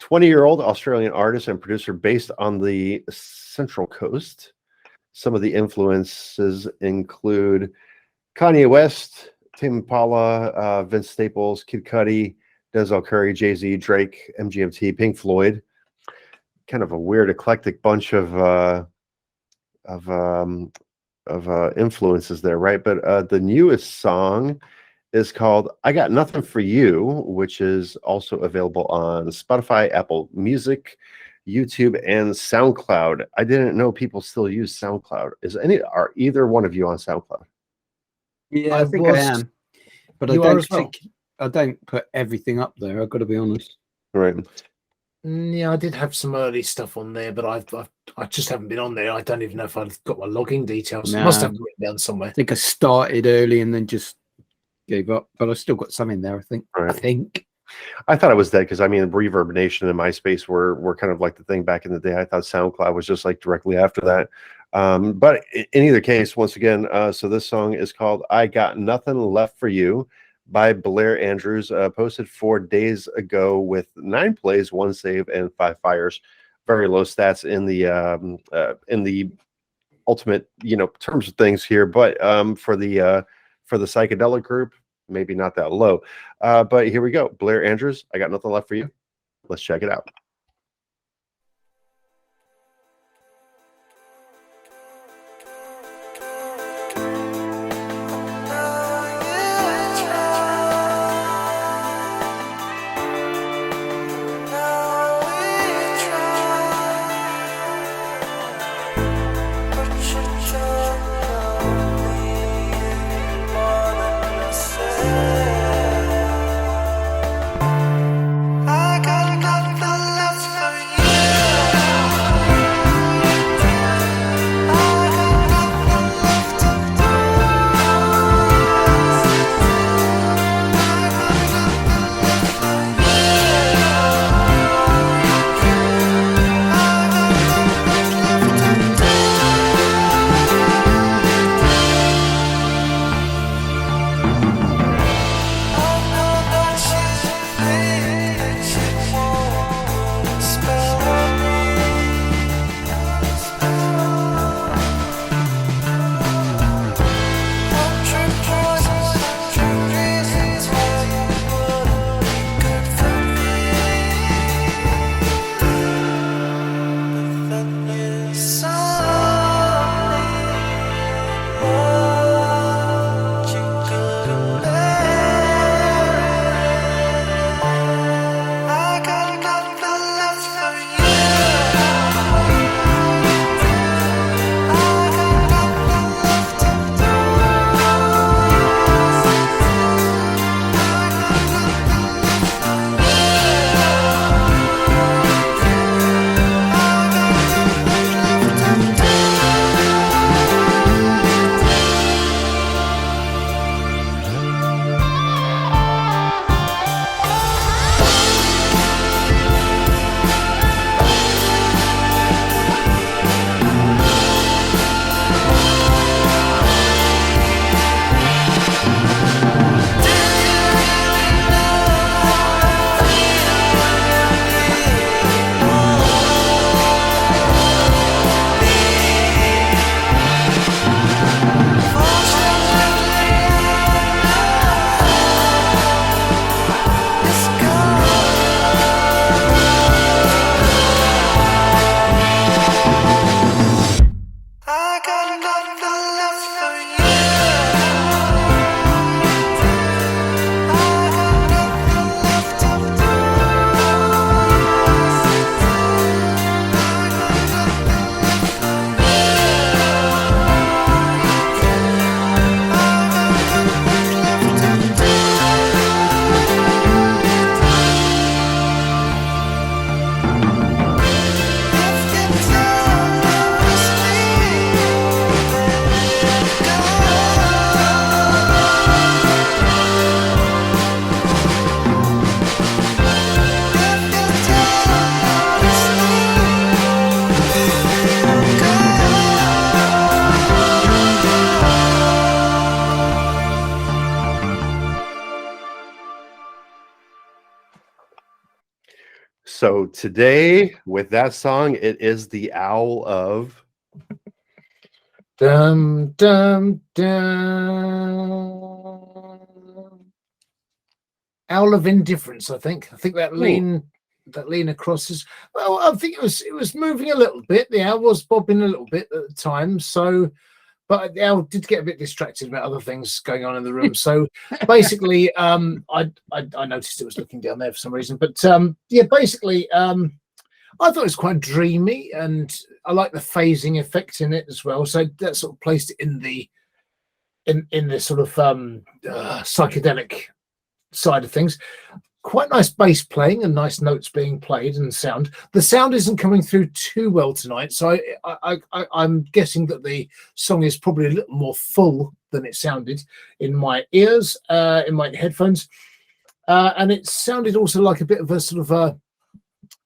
20-year-old Australian artist and producer based on the Central Coast. Some of the influences include Kanye West, Tame Impala, Vince Staples, Kid Cudi, Denzel Curry, Jay-Z, Drake, MGMT, Pink Floyd. Kind of a weird, eclectic bunch of influences there, right? But the newest song is called I Got Nothing for You, which is also available on Spotify, Apple Music, YouTube, and SoundCloud. I didn't know people still use SoundCloud. Are either one of you on SoundCloud? Yeah, I think I am. But I don't put everything up there, I've got to be honest. Right. Yeah, I did have some early stuff on there, but I just haven't been on there. I don't even know if I've got my login details. I must have it written down somewhere. I think I started early and then just gave up, but I still got some in there, I think. Right. I thought I was dead because Reverb Nation and MySpace were kind of like the thing back in the day. I thought SoundCloud was just like directly after that. But in either case, once again, so this song is called I Got Nothing Left for You by Blair Andrews, posted 4 days ago with 9 plays, 1 save, and 5 fires. Very low stats in the ultimate, terms of things here, but for the psychedelic group, maybe not that low. But here we go. Blair Andrews, I Got Nothing Left for You. Let's check it out. So today, with that song, it is the Owl of... Dum, dum, dum. Owl of Indifference, I think. I think that Lien across is... Well, I think it was moving a little bit. The owl was bobbing a little bit at the time, so... But the owl did get a bit distracted about other things going on in the room. So basically, I noticed it was looking down there for some reason. But yeah, basically, I thought it was quite dreamy, and I like the phasing effect in it as well. So that sort of placed it in the sort of psychedelic side of things. Quite nice bass playing and nice notes being played and sound. The sound isn't coming through too well tonight, so I'm guessing that the song is probably a little more full than it sounded in my ears, in my headphones, and it sounded also like a bit of a sort of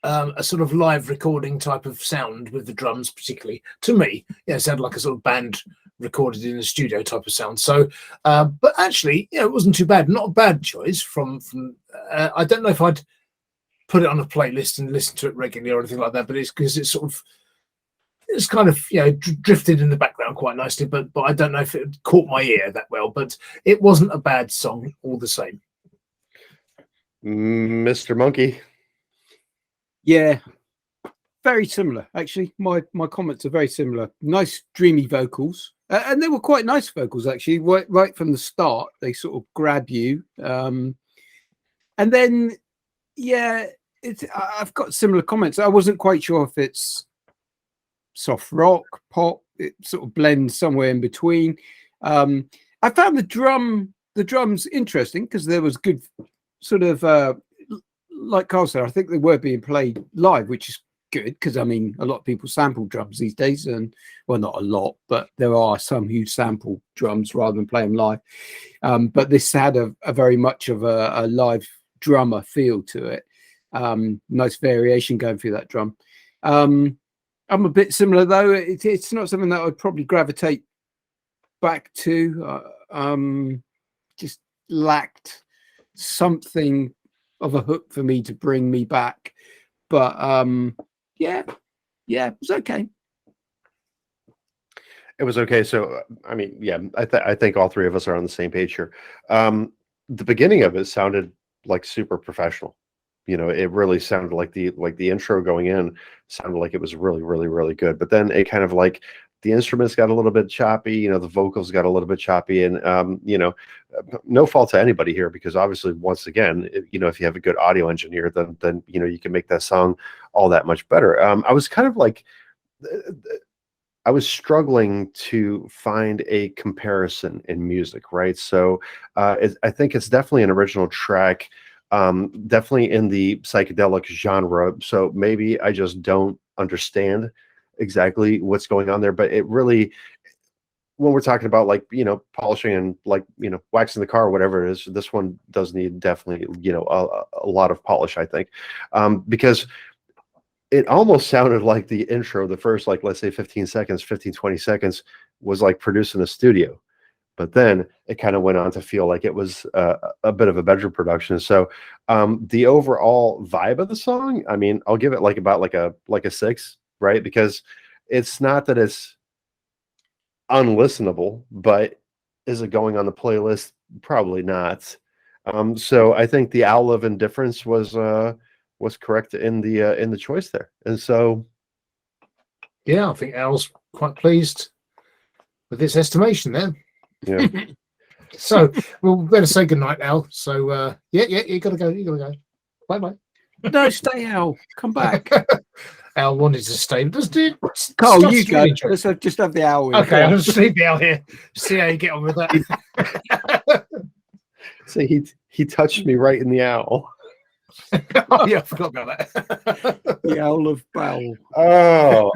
a sort of live recording type of sound with the drums, particularly to me. Yeah, it sounded like a sort of band recorded in a studio type of sound. So, but actually, yeah, it wasn't too bad. Not a bad choice from. I don't know if I'd put it on a playlist and listen to it regularly or anything like that, but it's because it's sort of. It's kind of, you know, drifted in the background quite nicely, but I don't know if it caught my ear that well. But it wasn't a bad song all the same. Mr. Monkey. Yeah, very similar. Actually, my comments are very similar. Nice dreamy vocals, and they were quite nice vocals actually. Right from the start, they sort of grab you, and then yeah, I've got similar comments. I wasn't quite sure if it's soft rock, pop. It sort of blends somewhere in between. I found the drums interesting because there was good sort of like Carl said, I think they were being played live, which is good because I mean a lot of people sample drums these days, and well, not a lot, but there are some who sample drums rather than play them live. But this had a very much of a live drummer feel to it. Nice variation going through that drum. I'm a bit similar though. It's not something that I'd probably gravitate back to. Just lacked something of a hook for me to bring me back. But yeah, it was okay. It was okay. So I mean, yeah, I think all three of us are on the same page here. The beginning of it sounded like super professional. You know, it really sounded like the intro going in sounded like it was really, really, really good. But then it kind of like the instruments got a little bit choppy, you know, the vocals got a little bit choppy, and you know, no fault to anybody here because obviously, once again, you know, if you have a good audio engineer, then you know you can make that song all that much better. I was kind of like, I was struggling to find a comparison in music, right? So I think it's definitely an original track. Definitely in the psychedelic genre. So maybe I just don't understand exactly what's going on there. But it really, when we're talking about like, you know, polishing and like, you know, waxing the car or whatever it is, this one does need definitely, you know, a lot of polish, I think, because it almost sounded like the intro, the first, like, let's say 15 seconds, 15, 20 seconds was like produced in a studio. But then it kind of went on to feel like it was a bit of a bedroom production. So the overall vibe of the song, I mean, I'll give it like about like a 6, right? Because it's not that it's unlistenable, but is it going on the playlist? Probably not. So I think the Owl of Indifference was correct in the choice there. And so yeah, I think Al's quite pleased with this estimation then. Yeah. So we'll better say goodnight, Al. So yeah, you gotta go. Bye. No, stay, Al. Come back. Al wanted to stay. Doesn't it? Carl, you go. Let's just have the Al. Okay, I'll just leave the Al here. See how you get on with that. So he touched me right in the owl. Oh yeah, I forgot about that. The Owl of Bowel. Oh,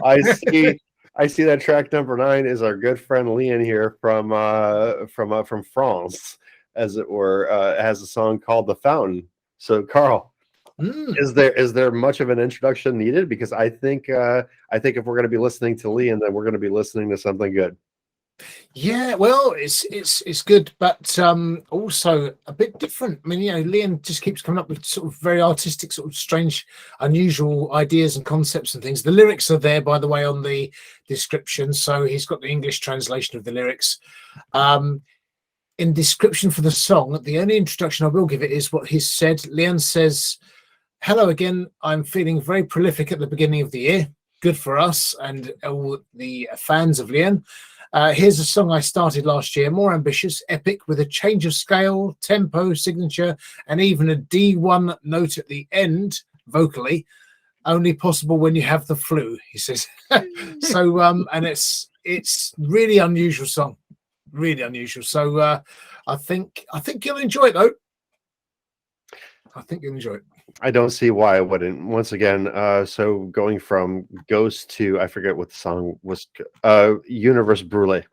I see that track number 9 is our good friend Lien here from France, as it were. Has a song called "The Fountain." So, Carl, is there much of an introduction needed? Because I think if we're going to be listening to Lien, then we're going to be listening to something good. Yeah, well, it's good, but also a bit different. I mean, you know, Lien just keeps coming up with sort of very artistic, sort of strange, unusual ideas and concepts and things. The lyrics are there, by the way, on the description, so he's got the English translation of the lyrics. In description for the song, the only introduction I will give it is what he's said. Lien says, "Hello again. I'm feeling very prolific at the beginning of the year. Good for us and all the fans of Lien. Here's a song I started last year, more ambitious, epic, with a change of scale, tempo, signature, and even a D1 note at the end, vocally, only possible when you have the flu," he says. So, and it's really unusual song, really unusual. So I think you'll enjoy it, though. I think you'll enjoy it. I don't see why I wouldn't. Once again, so going from Ghost to, I forget what the song was, Universe Brûlé.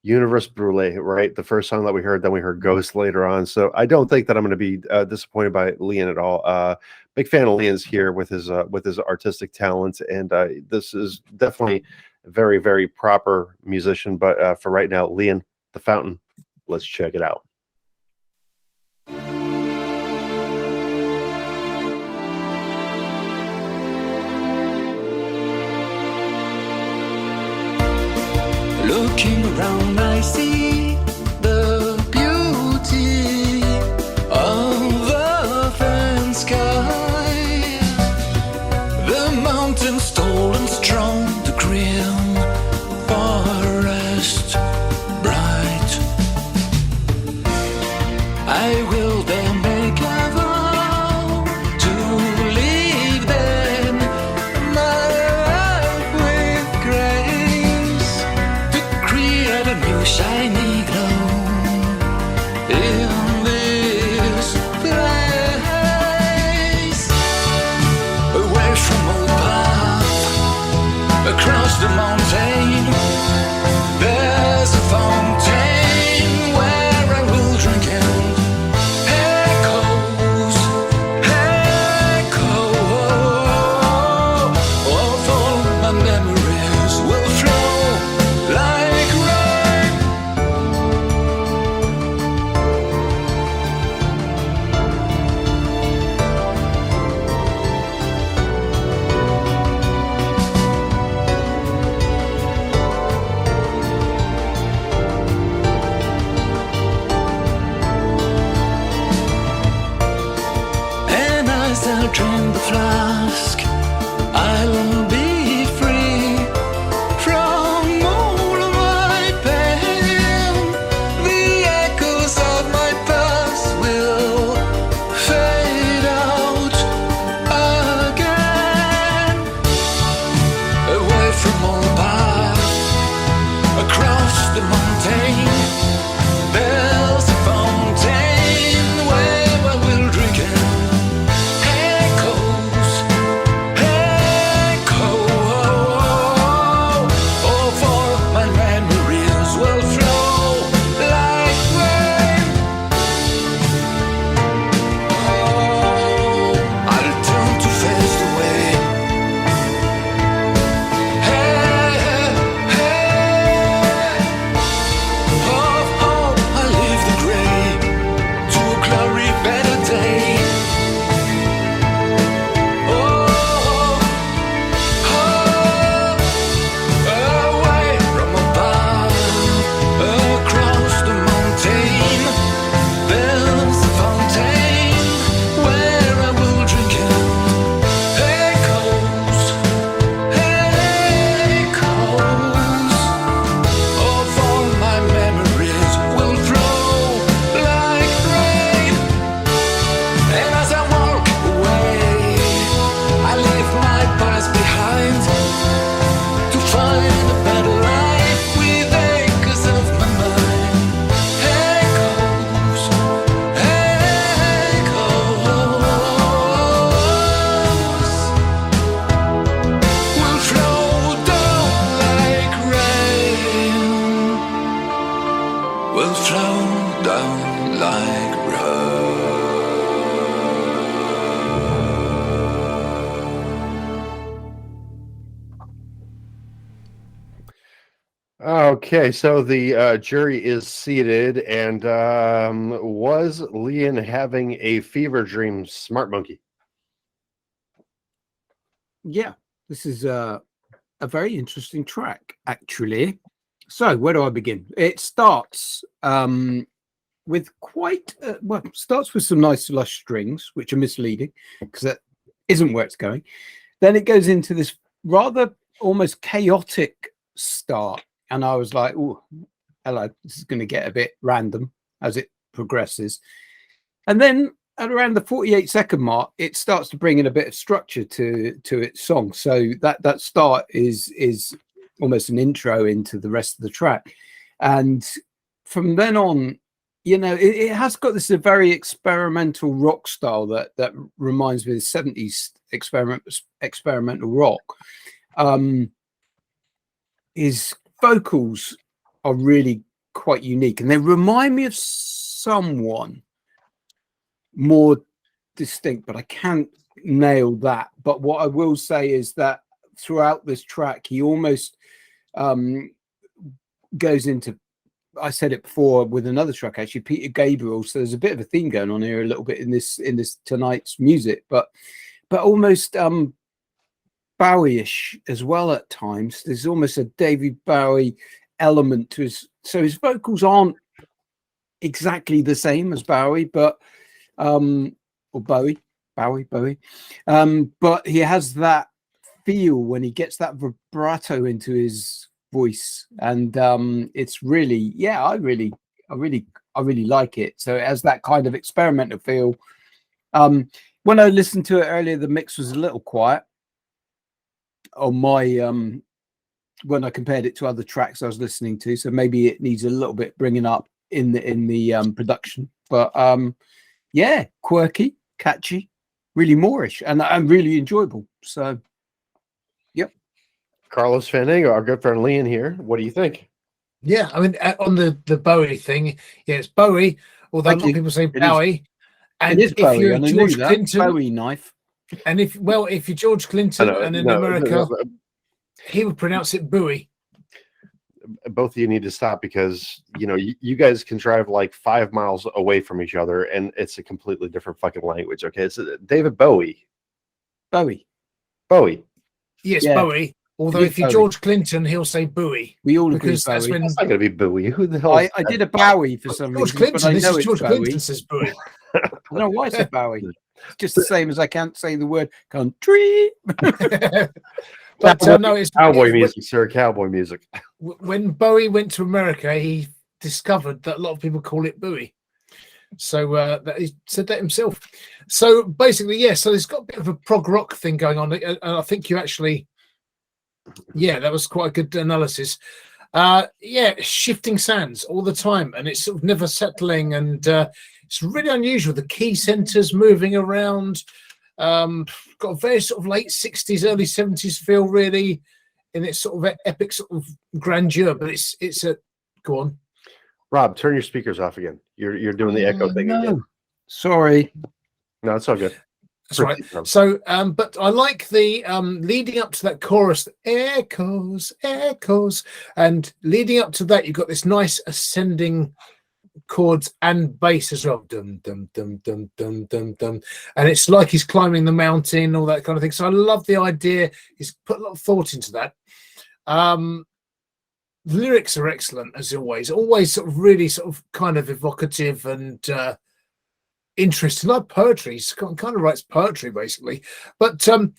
Universe Brûlée, right? The first song that we heard, then we heard Ghost later on. So I don't think that I'm going to be disappointed by Lien at all. Big fan of Lien's here with his artistic talent, and this is definitely a very, very proper musician. But for right now, Lien, The Fountain, let's check it out. Looking around, I see the beauty of the fair sky. The mountains tall and strong, the grim forest bright. I will then make a vow to live then my life with grace, to create a new shiny glow in this place. Away from old path, across the mountain, there's a fountain where I will drink and echoes, echo of all my memories will flow like rain. And as I drain the flask, I'll be free from all of my pain. The echoes of my past will fade out again. Away from all path, across the mountain, there's a fountain where I will drink and echoes, echo of all my memories will flow like rain. I'll turn to face the way. Hey, hey, of hope I leave the grey to a glory better day. Away from above, across the mountain, there's a fountain where I will drink and echoes, echoes of all my memories will flow like rain. And as I walk away, I leave my past behind to find a better life with echoes of my mind. Echoes, echoes will flow down like rain. Will flow down like rain. Okay, so the jury is seated, and was Lien having a fever dream, Smart Monkey? Yeah, this is a very interesting track, actually. So where do I begin? It starts with quite starts with some nice lush strings, which are misleading because that isn't where it's going. Then it goes into this rather almost chaotic start, and I was like, "Oh, hello, this is going to get a bit random as it progresses." And then at around the 48-second mark, it starts to bring in a bit of structure to its song. So that start is almost an intro into the rest of the track, and from then on, it has got this very experimental rock style that reminds me of the 70s experimental rock. His vocals are really quite unique, and they remind me of someone more distinct, but I can't nail that. But what I will say is that throughout this track, he almost goes into, I said it before with another track actually, Peter Gabriel. So there's a bit of a theme going on here a little bit in this tonight's music, but almost Bowie-ish as well at times. There's almost a David Bowie element to his, so his vocals aren't exactly the same as Bowie, but or Bowie, but he has that feel when he gets that vibrato into his voice, and it's really, yeah, I really like it. So it has that kind of experimental feel. When I listened to it earlier, the mix was a little quiet on my when I compared it to other tracks I was listening to, so maybe it needs a little bit bringing up in the production. But yeah, quirky, catchy, really Moorish, and really enjoyable. So yep. Carlos Fandango, our good friend Lien here. What do you think? Yeah, I mean, on the Bowie thing, yeah, it's Bowie, although a lot of people say Bowie. And if Bowie, you're George Clinton, Bowie knife. And if you're George Clinton and in America, he would pronounce it Bowie. Both of you need to stop, because you guys can drive like 5 miles away from each other and it's a completely different fucking language. Okay, it's David Bowie. Yes, yeah. Bowie. Although if you're George Clinton, he'll say Bowie. We all because agree that's when it's not going to be Bowie. Who the hell? I did a Bowie for some George reason, Clinton. but I know it's George Bowie. Clinton says Bowie. I don't know why I said Bowie. It's just the same as I can't say the word country. But no, it's cowboy music, sir. Cowboy music. When Bowie went to America, he discovered that a lot of people call it Bowie. So he said that himself. So basically, yeah. So it's got a bit of a prog rock thing going on, and I think you actually, yeah, that was quite a good analysis. Yeah, shifting sands all the time, and it's sort of never settling, and it's really unusual. The key centers moving around. Got a very sort of late 60s, early 70s feel, really, in its sort of epic sort of grandeur. But it's a go on. Rob, turn your speakers off again. You're doing the echo thing again. Sorry. No, it's all good. That's right. So, but I like the leading up to that chorus, echoes, and leading up to that, you've got this nice ascending chords and bass as well, dum dum dum dum dum dum dum, and it's like he's climbing the mountain, all that kind of thing. So I love the idea. He's put a lot of thought into that. The lyrics are excellent as always sort of really sort of kind of evocative and interesting, like poetry. He kind of writes poetry basically, but an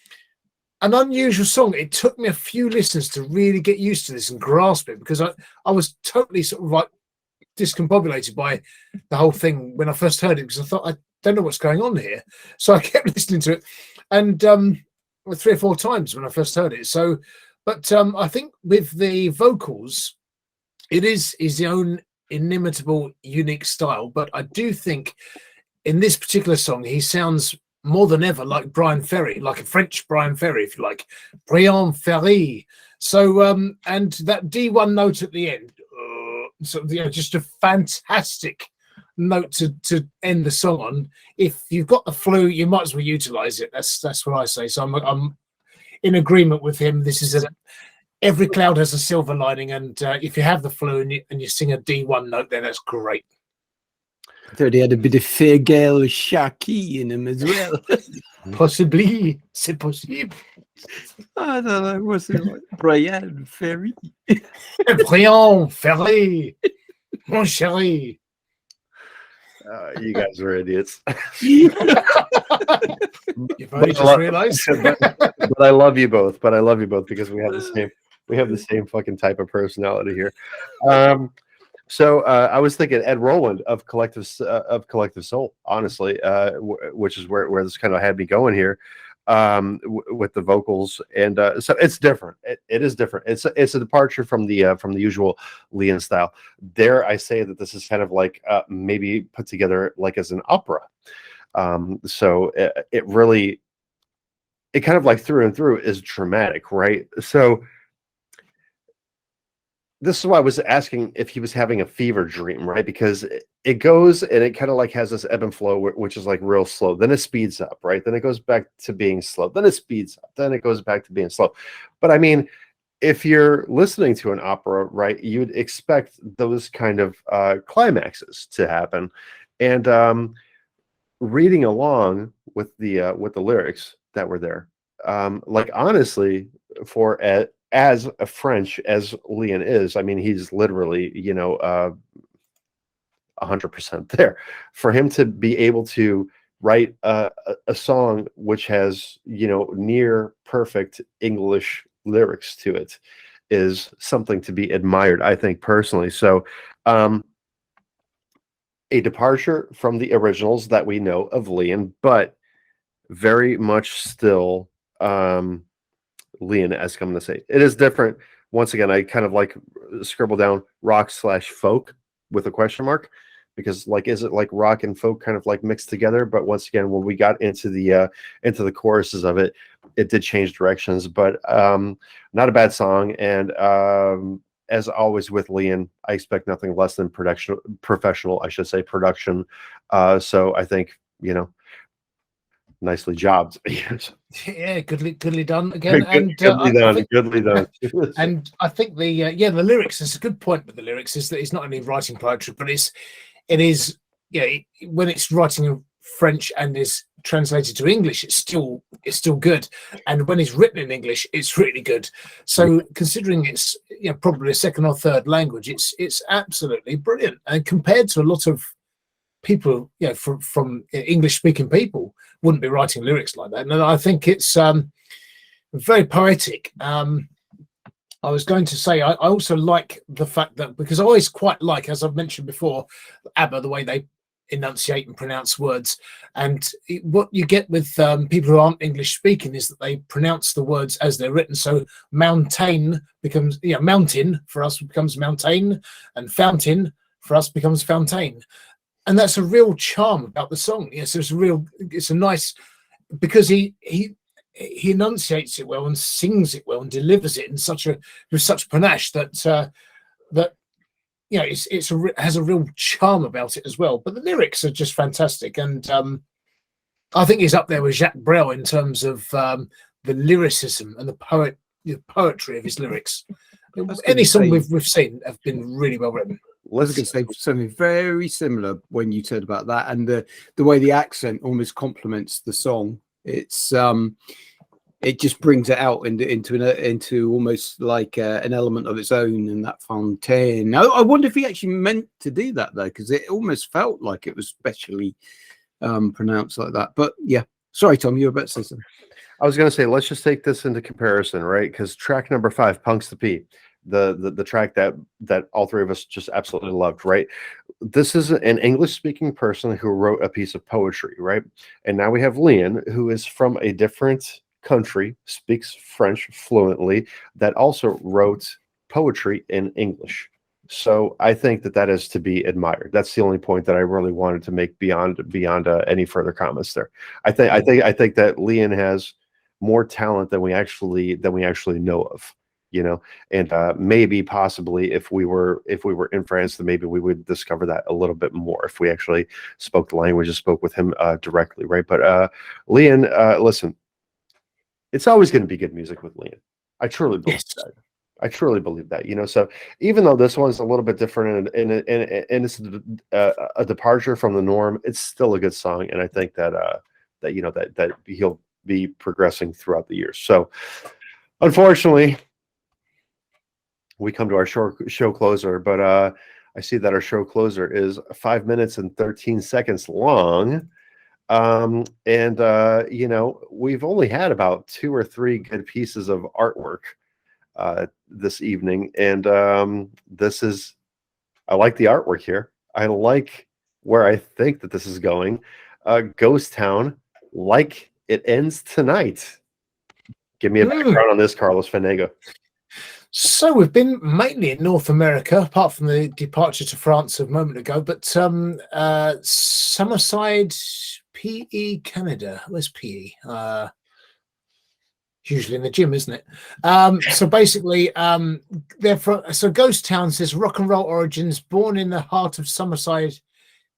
unusual song. It took me a few listens to really get used to this and grasp it, because I was totally sort of like discombobulated by the whole thing when I first heard it, because I thought, I don't know what's going on here. So I kept listening to it, and 3 or 4 times when I first heard it. So, but I think with the vocals, it is his own inimitable, unique style. But I do think in this particular song, he sounds more than ever like Brian Ferry, like a French Brian Ferry, if you like, Brian Ferry. So, and that D1 note at the end, so just a fantastic note to end the song on. If you've got the flu, you might as well utilize it. That's what I say. So I'm in agreement with him. This is every cloud has a silver lining, and if you have the flu and you sing a D1 note, then that's great. I thought he had a bit of Fergal Shaki in him as well. Possibly, c'est possible. I don't know. What's it like? Brian Ferry. Brian Ferry, mon chéri. You guys are idiots. You've only just realized. But I love you both. Because we have the same fucking type of personality here. So I was thinking Ed Roland of Collective Soul, honestly, which is where this kind of had me going here, with the vocals, and so it's different. It is different. It's a departure from the usual Lien style. Dare I say that this is kind of like maybe put together like as an opera. So it really, it kind of like through and through is dramatic, right? So this is why I was asking if he was having a fever dream, right? Because it goes and it kind of like has this ebb and flow, which is like real slow. Then it speeds up, right? Then it goes back to being slow. Then it speeds up. Then it goes back to being slow. But I mean, if you're listening to an opera, right, you'd expect those kind of climaxes to happen. And reading along with the lyrics that were there, like honestly, for as a French as Lien is, I mean, he's literally, 100% there. For him to be able to write a song which has, near perfect English lyrics to it is something to be admired, I think, personally. So, a departure from the originals that we know of Lien, but very much still Lien-esque, I'm going to say. It is different. Once again, I kind of like scribble down rock/folk with a question mark, because like, is it like rock and folk kind of like mixed together? But once again, when we got into the choruses of it, it did change directions. But not a bad song. And as always with Lien, I expect nothing less than professional, I should say, production. So I think, nicely jobbed. Yeah, goodly done again. And goodly done. And I think the lyrics is a good point with the lyrics is that it's not only writing poetry, but it is when it's writing in French and is translated to English, it's still good. And when it's written in English, it's really good. So considering it's probably a second or third language, it's absolutely brilliant. And compared to a lot of people, from English speaking people, wouldn't be writing lyrics like that. And I think it's very poetic. I was going to say I also like the fact that, because I always quite like, as I've mentioned before, ABBA, the way they enunciate and pronounce words. And what you get with people who aren't English speaking is that they pronounce the words as they're written. So mountain becomes mountain for us becomes mountain, and fountain for us becomes fountain. And that's a real charm about the song. Yes, it's a nice, because he enunciates it well and sings it well and delivers it with such panache that it has a real charm about it as well. But the lyrics are just fantastic, and I think he's up there with Jacques Brel in terms of the lyricism and the poetry of his lyrics. Any song we've seen have been really well written. I was going to say something very similar when you said about that, and the way the accent almost complements the song. It's it just brings it out into almost like an element of its own, in that fontaine. I wonder if he actually meant to do that though, because it almost felt like it was specially pronounced like that. But yeah, sorry, Tom, you were about to say something. I was going to say, let's just take this into comparison, right? Because track number 5, Punxta P, the track that all three of us just absolutely loved, right? This is an English-speaking person who wrote a piece of poetry, right? And now we have Lien, who is from a different country, speaks French fluently, that also wrote poetry in English. So I think that is to be admired. That's the only point that I really wanted to make beyond any further comments there. I think that Lien has more talent than we actually know of, and maybe possibly if we were in France, then maybe we would discover that a little bit more if we actually spoke the language and spoke with him directly, right? But Lien, listen, it's always going to be good music with Lien. I truly believe that. I truly believe that, So even though this one's a little bit different and it's a departure from the norm, it's still a good song, and I think that he'll be progressing throughout the years. So, unfortunately, we come to our show closer, but I see that our show closer is 5 minutes and 13 seconds long. We've only had about 2 or 3 good pieces of artwork this evening, and I like the artwork here. I like where I think that this is going. Ghost Town, like it ends tonight. Give me a background on this, Carlos Fandango. So we've been mainly in North America, apart from the departure to France a moment ago, but Summerside, PE, Canada. Where's PE? It's usually in the gym, isn't it? So basically, so Ghost Town says rock and roll origins, born in the heart of Summerside,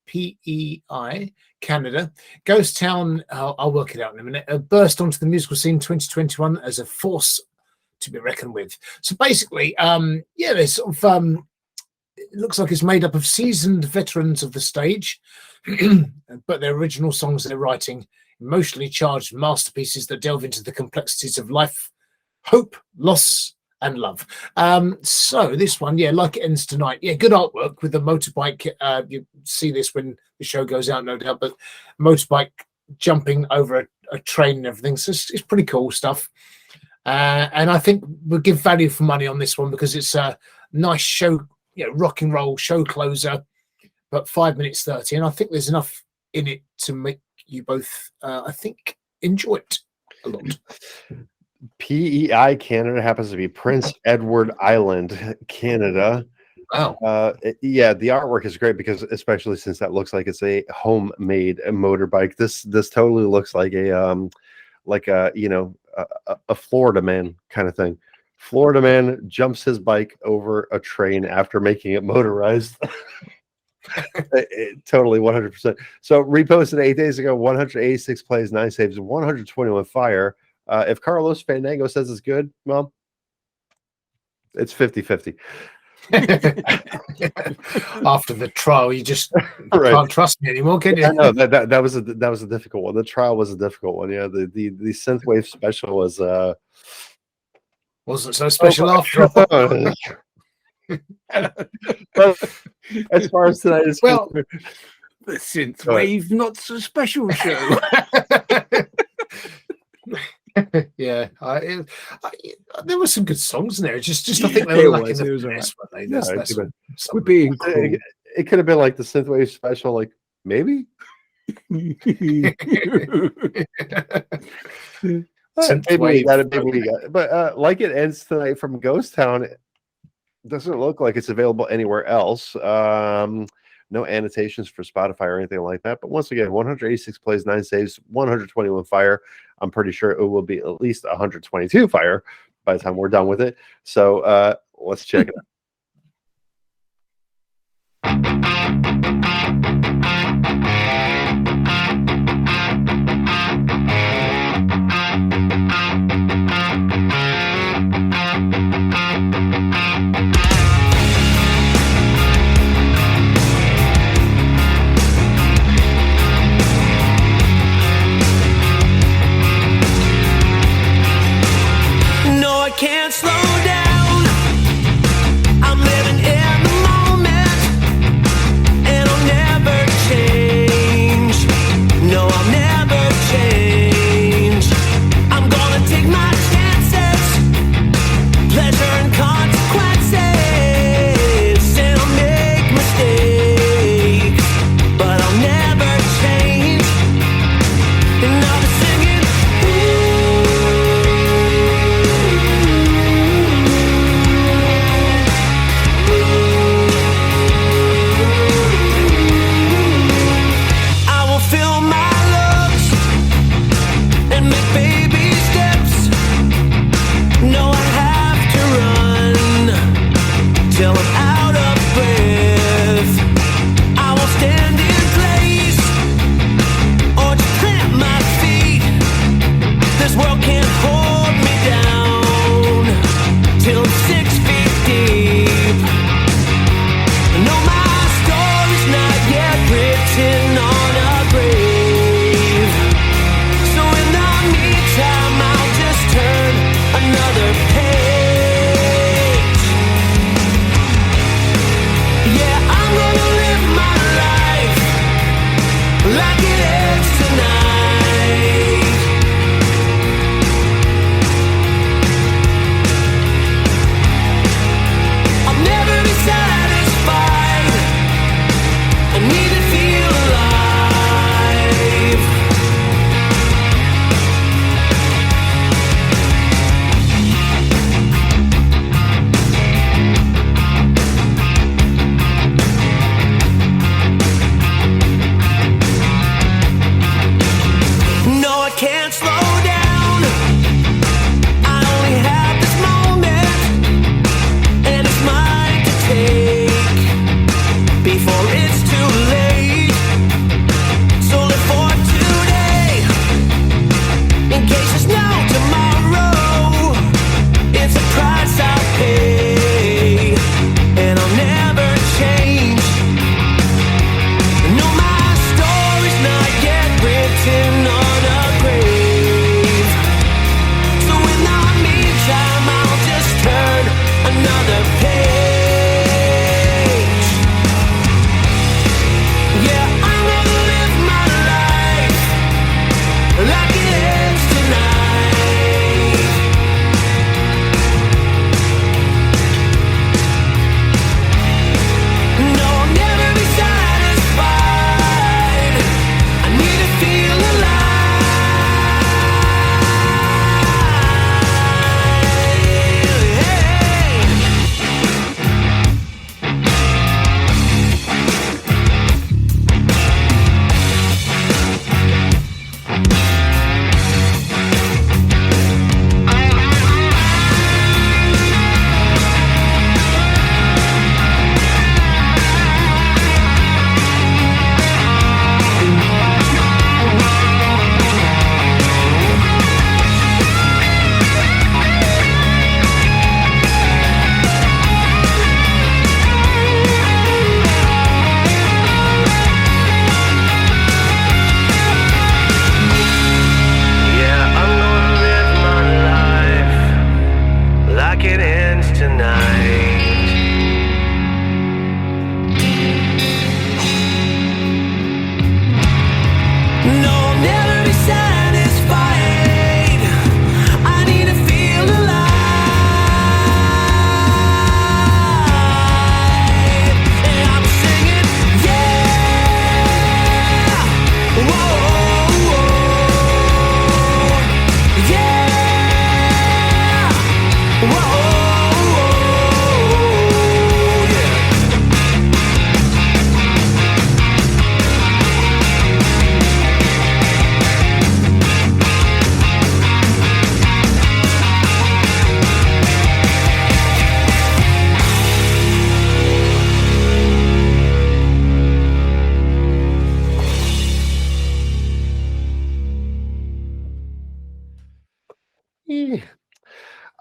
PEI, Canada. Ghost Town, I'll work it out in a minute, burst onto the musical scene 2021 as a force to be reckoned with. So basically, there's sort of, it looks like it's made up of seasoned veterans of the stage, but their original songs they're writing, emotionally charged masterpieces that delve into the complexities of life, hope, loss, and love. So this one, Like It Ends Tonight. Yeah, good artwork with the motorbike. You see this when the show goes out, no doubt, but motorbike jumping over a train and everything. So it's pretty cool stuff. And I think we'll give value for money on this one because it's a nice show, rock and roll show closer, but 5 minutes 30. And I think there's enough in it to make you both, I think, enjoy it a lot. PEI Canada happens to be Prince Edward Island, Canada. Wow. The artwork is great because, especially since that looks like it's a homemade motorbike. This totally looks like a Florida man kind of thing. Florida man jumps his bike over a train after making it motorized. Totally 100%. So reposted 8 days ago, 186 plays, 9 saves, 121 fire. If Carlos Fandango says it's good, well, it's 50-50. After the trial, you just Right. can't trust me anymore, can you? I know that was a difficult one. The trial was a difficult one. Yeah, the synthwave special was wasn't so special after all. But as far as tonight is concerned, The synthwave, not so special show. Yeah, there were some good songs in there. Just I think they were lacking the finesse, weren't they? That's We're being cruel. it could have been like the synthwave special, like maybe. But Like It Ends Tonight from Ghost Town doesn't look like it's available anywhere else. No annotations for Spotify or anything like that. But once again, 186 plays, 9 saves, 121 fire. I'm pretty sure it will be at least 122 fire by the time we're done with it. So let's check it out. Can't slow down. I'm living in the moment, and I'm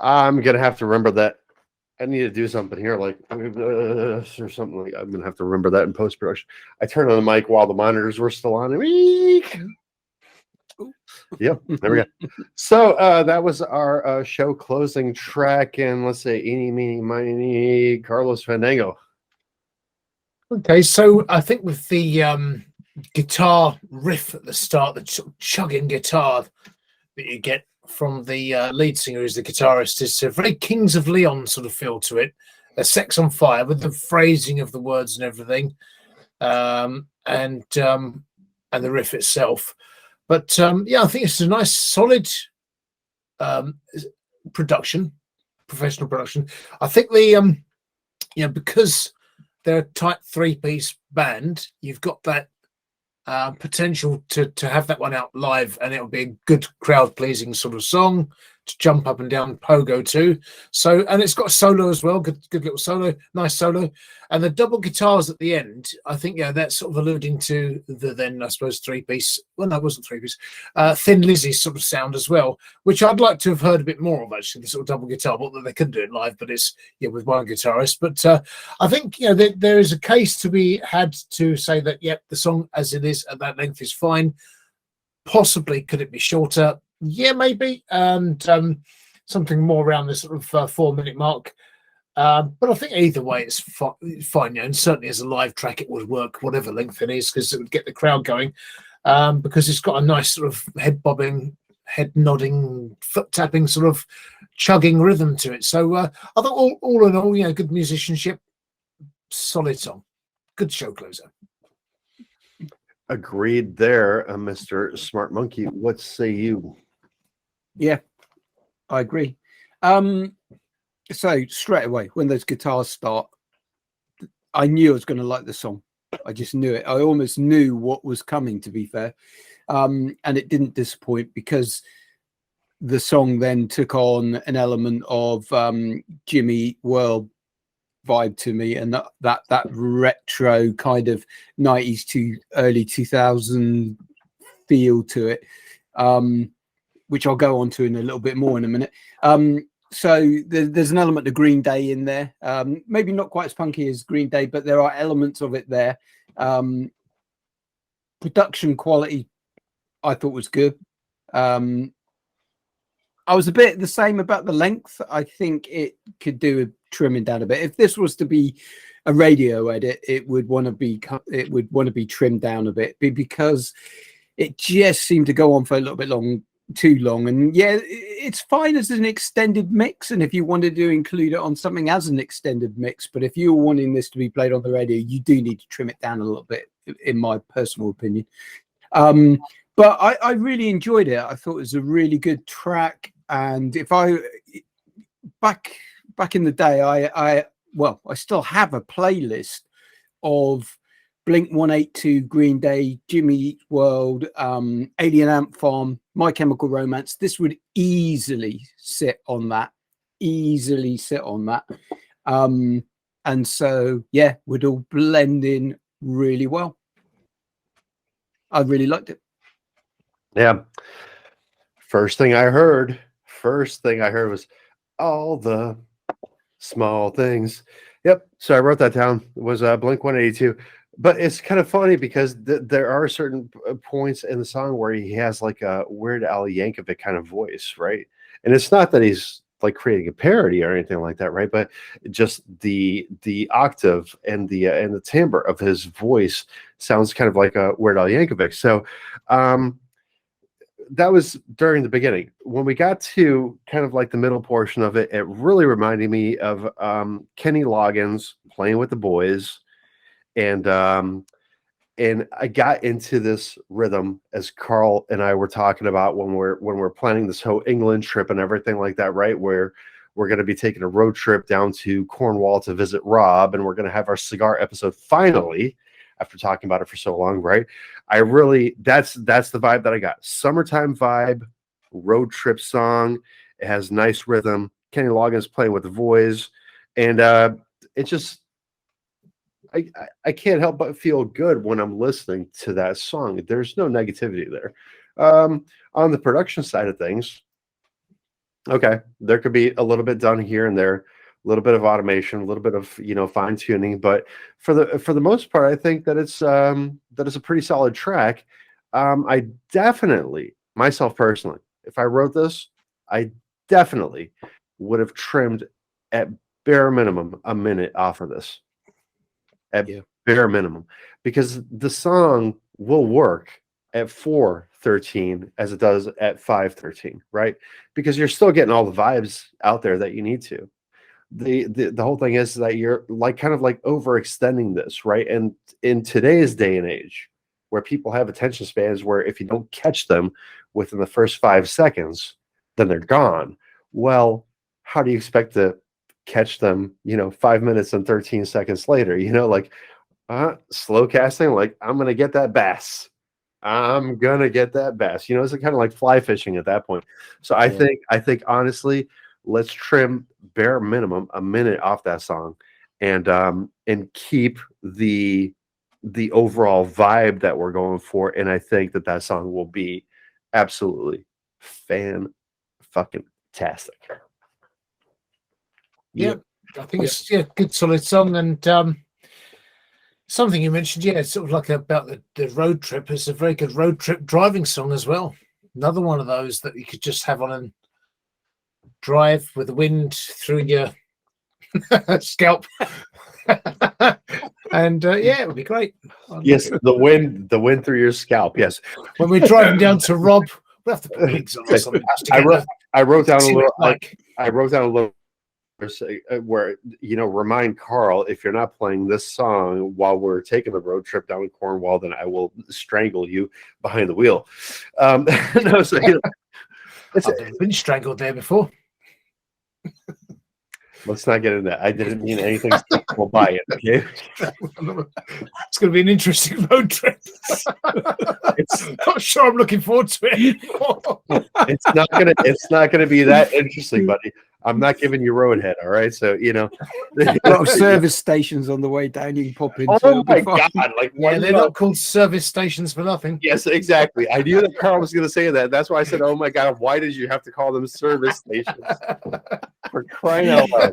I'm gonna have to remember that. I need to do something here, like or something like. I'm gonna have to remember that in post production. I turned on the mic while the monitors were still on. Yep, there we go. So that was our show closing track, and let's say eeny, meeny, miny, Carlos Fandango. Okay, so I think with the guitar riff at the start, the sort of chugging guitar that you get from the lead singer, who's the guitarist, is a very Kings of Leon sort of feel to it. A Sex on Fire with the phrasing of the words and everything, and the riff itself. But yeah, I think it's a nice, solid production, professional production. I think the because they're a tight 3-piece band, you've got that potential to have that one out live, and it'll be a good crowd pleasing sort of song to jump up and down pogo to. So, and it's got a solo as well, good little solo, nice solo, and the double guitars at the end. I think that's sort of alluding to the then I suppose 3-piece. Well, no, it wasn't 3-piece. Thin Lizzy sort of sound as well, which I'd like to have heard a bit more of actually. The sort of double guitar, not that they couldn't do it live, but it's with one guitarist. But I think there is a case to be had to say that the song as it is at that length is fine. Possibly could it be shorter? Yeah, maybe, and something more around the sort of 4-minute mark. But I think either way it's fine. And certainly as a live track, it would work, whatever length it is, because it would get the crowd going. Because it's got a nice sort of head bobbing, head nodding, foot tapping, sort of chugging rhythm to it. So I thought all in all, good musicianship, solid song, good show closer. Agreed there, Mr. Smart Monkey. What say you? Yeah, I agree. So straight away, when those guitars start, I knew I was going to like the song. I just knew it. I almost knew what was coming, to be fair. And it didn't disappoint, because the song then took on an element of Jimmy World vibe to me, and that retro kind of 90s to early 2000 feel to it, which I'll go on to in a little bit more in a minute. So there's an element of Green Day in there, maybe not quite as punky as Green Day, but there are elements of it there. Production quality I thought was good. I was a bit the same about the length. I think it could do a trimming down a bit. If this was to be a radio edit, it would want to be trimmed down a bit, because it just seemed to go on for a little bit too long. And yeah, it's fine as an extended mix, and if you wanted to include it on something as an extended mix, but if you're wanting this to be played on the radio, you do need to trim it down a little bit, in my personal opinion. But I really enjoyed it. I thought it was a really good track. And if back in the day, I still have a playlist of Blink-182, Green Day, Jimmy Eat World, Alien Ant Farm, My Chemical Romance. This would easily sit on that. And so, yeah, would all blend in really well. I really liked it. Yeah. First thing I heard was all the small things. Yep. So I wrote that down. It was Blink-182. But it's kind of funny, because there are certain points in the song where he has like a Weird Al Yankovic kind of voice, right? And it's not that he's like creating a parody or anything like that, right? But just the octave and the timbre of his voice sounds kind of like a Weird Al Yankovic. So that was during the beginning. When we got to kind of like the middle portion of it, it really reminded me of Kenny Loggins Playing with the Boys. And I got into this rhythm, as Carl and I were talking about when we're planning this whole England trip and everything like that, right? Where we're going to be taking a road trip down to Cornwall to visit Rob, and we're going to have our cigar episode finally, after talking about it for so long, right? That's the vibe that I got. Summertime vibe, road trip song. It has nice rhythm. Kenny Loggins playing with the voice, and it just. I can't help but feel good when I'm listening to that song. There's no negativity there. On the production side of things, Okay, there could be a little bit done here and there, a little bit of automation, a little bit of fine tuning, but for the most part, I think that it's a pretty solid track. I definitely, myself personally, if I wrote this, I definitely would have trimmed at bare minimum a minute off of this, at Yeah. bare minimum, because the song will work at 4:13 as it does at 5:13, right? Because you're still getting all the vibes out there that you need to. The whole thing is that you're like kind of like overextending this, right? And in today's day and age, where people have attention spans where if you don't catch them within the first 5 seconds, then they're gone. Well, how do you expect to catch them, 5 minutes and 13 seconds later? Like slow casting, like I'm gonna get that bass. I'm gonna get that bass. It's kind of like fly fishing at that point. So I think honestly, let's trim bare minimum a minute off that song, and keep the overall vibe that we're going for. And I think that song will be absolutely fan-fucking-tastic. Yeah, I think it's a good solid song. And something you mentioned, it's sort of like about the road trip. It's a very good road trip driving song as well. Another one of those that you could just have on and drive with the wind through your scalp. And it would be great. Yes, the wind through your scalp. Yes. When we're driving down to Rob, we'll have to put wigs on or something. I wrote down a See what little. it's like. I wrote down a little where remind Carl, if you're not playing this song while we're taking the road trip down Cornwall, then I will strangle you behind the wheel. No, so I've been strangled there before. Let's not get into that. I didn't mean anything sexual by it. Okay, it's going to be an interesting road trip. It's not sure I'm looking forward to it. It's not gonna be that interesting, buddy. I'm not giving you roadhead. All right, so A lot of service stations on the way down. You can pop into. Oh my god! Like, they're not called service stations for nothing. Yes, exactly. I knew that Carl was going to say that. That's why I said, "Oh my god, why did you have to call them service stations?" For crying out loud!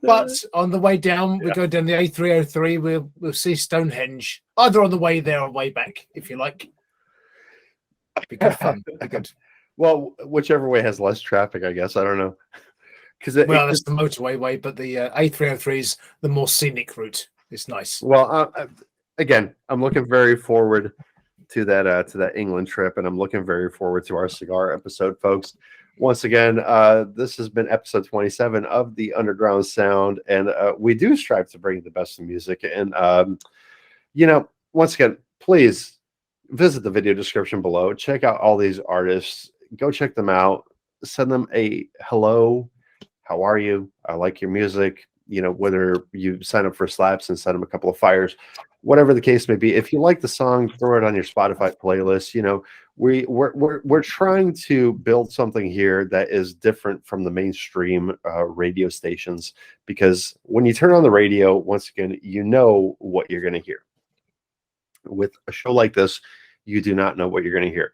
But on the way down, we go down the A303. We'll see Stonehenge, either on the way there or way back, if you like. Be good fun. Be good. Well, whichever way has less traffic, I guess. I don't know. That's the motorway way, but the A303 is the more scenic route. It's nice. Well, again, I'm looking very forward to that England trip, and I'm looking very forward to our cigar episode, folks. Once again, this has been episode 27 of the Underground Sound, and we do strive to bring the best of music. And once again, please visit the video description below. Check out all these artists. Go check them out. Send them a hello. How are you? I like your music. Whether you sign up for Slaps and send them a couple of fires, whatever the case may be. If you like the song, throw it on your Spotify playlist. We're trying to build something here that is different from the mainstream radio stations, because when you turn on the radio, once again, you know what you're going to hear. With a show like this, you do not know what you're going to hear.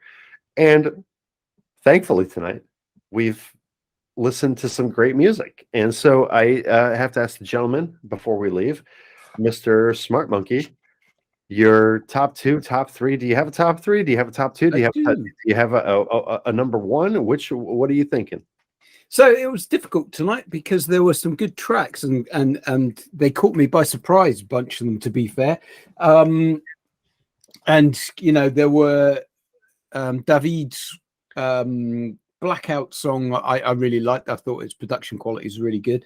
And thankfully tonight, we've listened to some great music. And so I have to ask the gentleman before we leave, Mr. Smart Monkey, your top two, top three. Do you have a top three? Do you have a top two? Do you have a number one? What are you thinking? So it was difficult tonight because there were some good tracks and they caught me by surprise, a bunch of them, to be fair. And there were Davide's Blackout song I really liked. I thought its production quality is really good.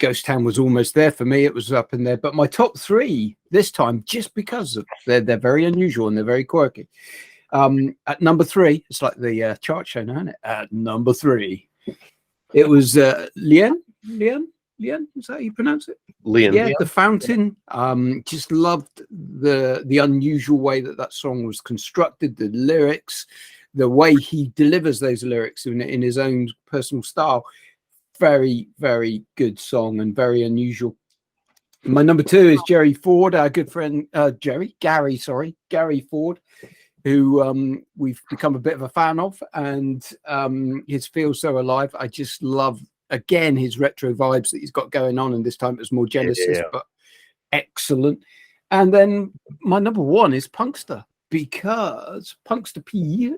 GHOSTOWN was almost there for me. It was up in there. But my top three this time, just because they're very unusual and they're very quirky. At number three, it's like the chart show now, isn't it? At number three, it was Lien. Is that how you pronounce it? Lien. Yeah, The Fountain. Just loved the unusual way that song was constructed, the lyrics, the way he delivers those lyrics in his own personal style. Very, very good song and very unusual. My number two is Garry Ford, our good friend Garry Ford. who we've become a bit of a fan of, and his Feel So Alive. I just love, again, his retro vibes that he's got going on, and this time it was more Genesis, but excellent. And then my number one is Punxta, because Punxta P,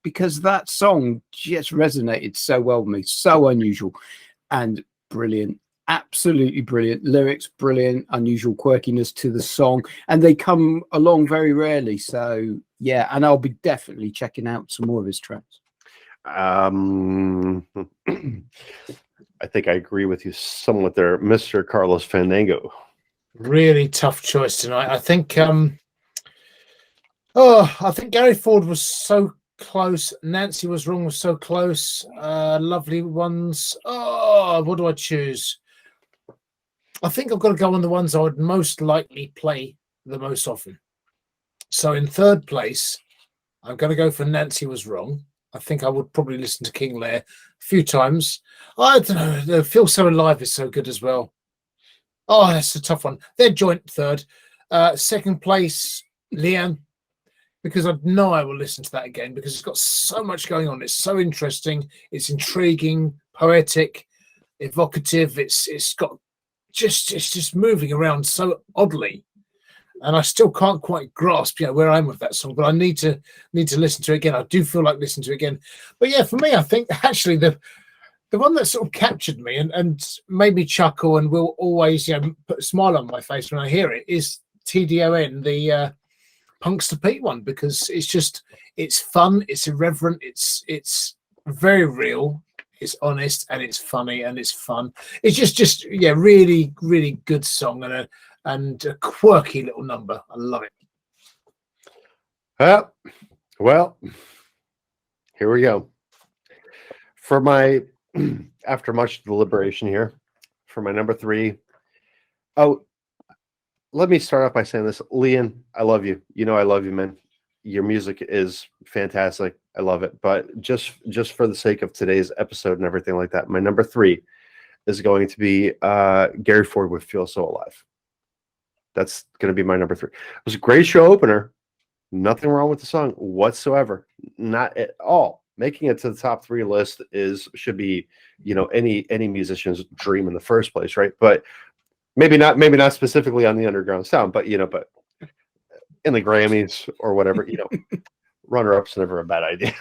because that song just resonated so well with me, so unusual and brilliant. Absolutely brilliant lyrics, brilliant, unusual quirkiness to the song, and they come along very rarely. So yeah, and I'll be definitely checking out some more of his tracks. I think I agree with you somewhat there, Mr. Carlos Fandango. Really tough choice tonight. I think I think Garry Ford was so close. Nancy Was Wrong was so close. Lovely Ones. Oh, what do I choose? I think I've got to go on the ones I would most likely play the most often. So in third place, I'm going to go for Nancy Was Wrong. I think I would probably listen to Kiing Lair a few times. I don't know. The Feel So Alive is so good as well. Oh, that's a tough one. They're joint third. Second place, Lien, because I know I will listen to that again because it's got so much going on. It's so interesting. It's intriguing, poetic, evocative. It's just moving around so oddly, and I still can't quite grasp where I am with that song, but I need to listen to it again. I do feel like listening to it again. But yeah, for me, I think actually the one that sort of captured me and made me chuckle and will always put a smile on my face when I hear it is T.D.O.N, the Punxta P one, because it's fun, it's irreverent, it's very real, it's honest, and it's funny, and it's fun. It's just really, really good song and a quirky little number. I love it. Well, here we go. For my, after much deliberation here, for my number three. Oh, let me start off by saying this. Lien, I love you. You know I love you, man. Your music is fantastic. I love it. But just for the sake of today's episode and everything like that, my number three is going to be Garry Ford with Feel So Alive. That's going to be my number three. It was a great show opener. Nothing wrong with the song whatsoever. Not at all. Making it to the top three list should be, any musician's dream in the first place, right? But maybe not specifically on the underground sound, but but in the Grammys or whatever, runner-up's never a bad idea.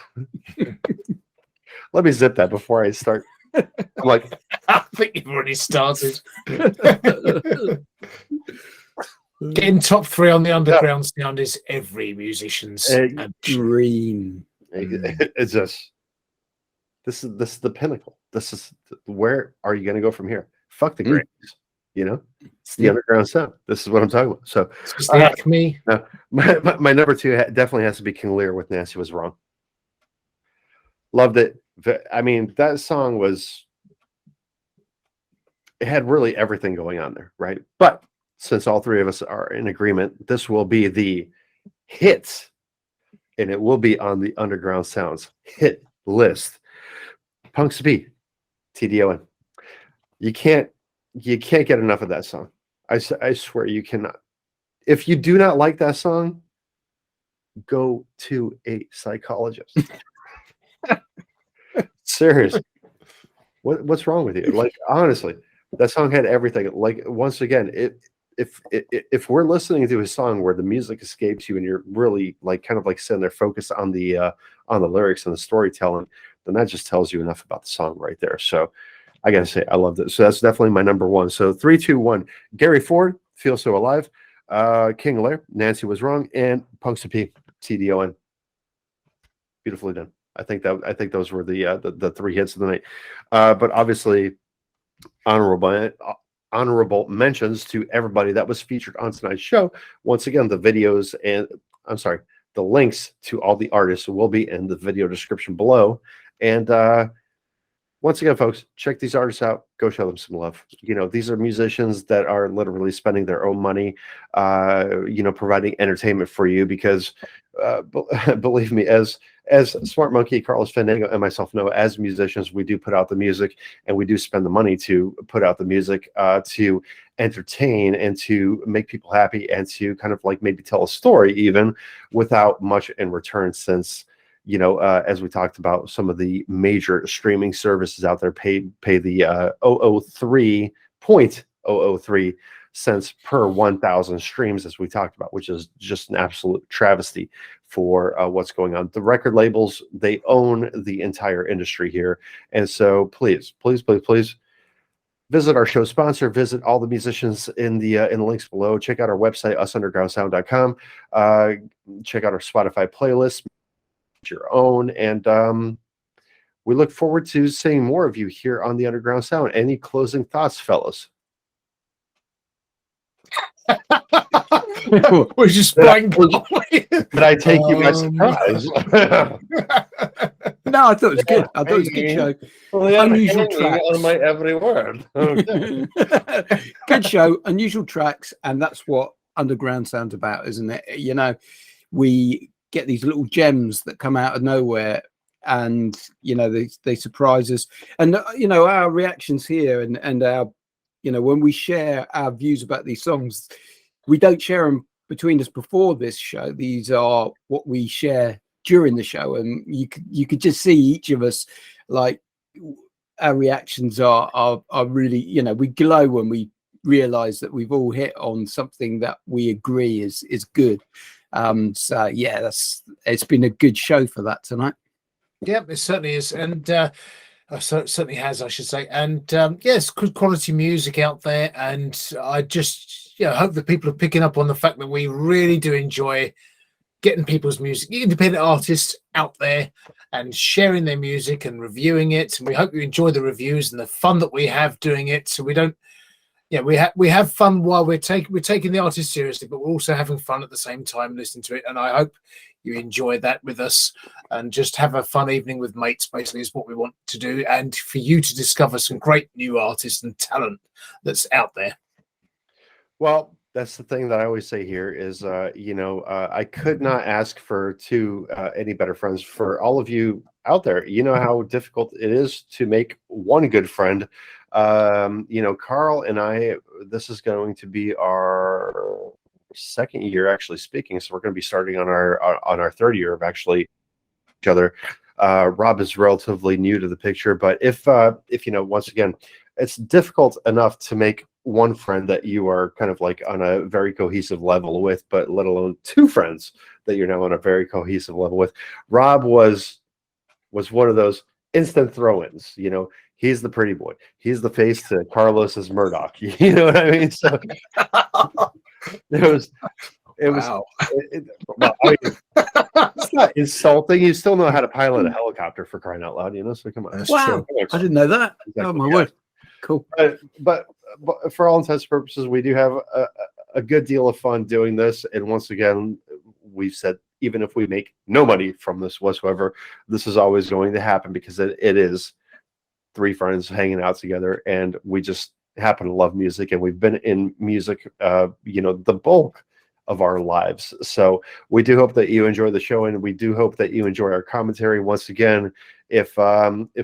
Let me zip that before I start. I'm like, I think you've already started. Getting top three on the underground sound is every musician's dream. It's just this is the pinnacle. This is where are you going to go from here? Fuck the Grammys, it's the underground sound. This is what I'm talking about. So it's the Acme. My number two definitely has to be Kiing Lair with Nancy Was Wrong. Loved it. I mean, that song it had really everything going on there, right? But since all three of us are in agreement, this will be the hit, and it will be on the Underground Sounds hit list. Punxta P, T.D.O.N. You can't get enough of that song. I swear you cannot. If you do not like that song, go to a psychologist. Seriously. What's wrong with you? Like, honestly, that song had everything. Like, once again, if we're listening to a song where the music escapes you and you're really kind of sitting there focused on the lyrics and the storytelling, then that just tells you enough about the song right there. So I gotta say, I love this. So that's definitely my number one. So 3, 2, 1. Garry Ford, Feel So Alive. Kiing Lair, Nancy Was Wrong, and Punxta P, T.D.O.N. Beautifully done. I think those were the three hits of the night. But obviously, honorable mentions to everybody that was featured on tonight's show. Once again, the links to all the artists will be in the video description below. And once again, folks, check these artists out. Go show them some love. These are musicians that are literally spending their own money, providing entertainment for you because, believe me, as as Smart Monkey, Carlos Fandango, and myself know, as musicians, we do put out the music, and we do spend the money to put out the music to entertain and to make people happy and to kind of like maybe tell a story even without much in return, since as we talked about, some of the major streaming services out there pay the 0.003 cents per 1,000 streams, as we talked about, which is just an absolute travesty for what's going on. The record labels, they own the entire industry here, and so please visit our show sponsor, visit all the musicians in the links below, check out our website, usundergroundsound.com, check out our Spotify playlist, your own, and we look forward to seeing more of you here on the Underground Sound. Any closing thoughts, fellas? We're just blank. Did I take you by surprise? No, I thought it was good. I thought it was a good show. Unusual tracks on my every word. Okay. Good show, unusual tracks, and that's what Underground Sound's about, isn't it? We get these little gems that come out of nowhere, and they surprise us, and our reactions here and our when we share our views about these songs, we don't share them between us before this show. These are what we share during the show, and you could just see each of us, like, our reactions are really, we glow when we realize that we've all hit on something that we agree is good. So yeah, it's been a good show for that tonight. Yeah, it certainly is, and so it certainly has, I should say. And yes, good quality music out there, and I just hope that people are picking up on the fact that we really do enjoy getting people's music, independent artists out there, and sharing their music and reviewing it. And we hope you enjoy the reviews and the fun that we have doing it. So we don't. Yeah, we have fun while we're taking the artist seriously, but we're also having fun at the same time listening to it. And I hope you enjoy that with us, and just have a fun evening with mates, basically, is what we want to do. And for you to discover some great new artists and talent that's out there. Well, that's the thing that I always say here is, I could not ask for any better friends. For all of you out there, you know how difficult it is to make one good friend. Carl and I, this is going to be our second year actually speaking, so we're going to be starting on our third year of actually each other. Rob is relatively new to the picture, but if once again, it's difficult enough to make one friend that you are kind of like on a very cohesive level with, but let alone two friends that you're now on a very cohesive level with. Rob was one of those instant throw-ins. He's the pretty boy. He's the face to Carlos's Murdoch. You know what I mean? So it was. Wow. It's not insulting. You still know how to pilot a helicopter, for crying out loud. So come on. That's wow, true. I didn't know that. Exactly. Oh my word. Cool. But for all intents and purposes, we do have a good deal of fun doing this. And once again, we've said, even if we make no money from this whatsoever, this is always going to happen, because it is three friends hanging out together, and we just happen to love music, and we've been in music the bulk of our lives. So we do hope that you enjoy the show, and we do hope that you enjoy our commentary. Once again, if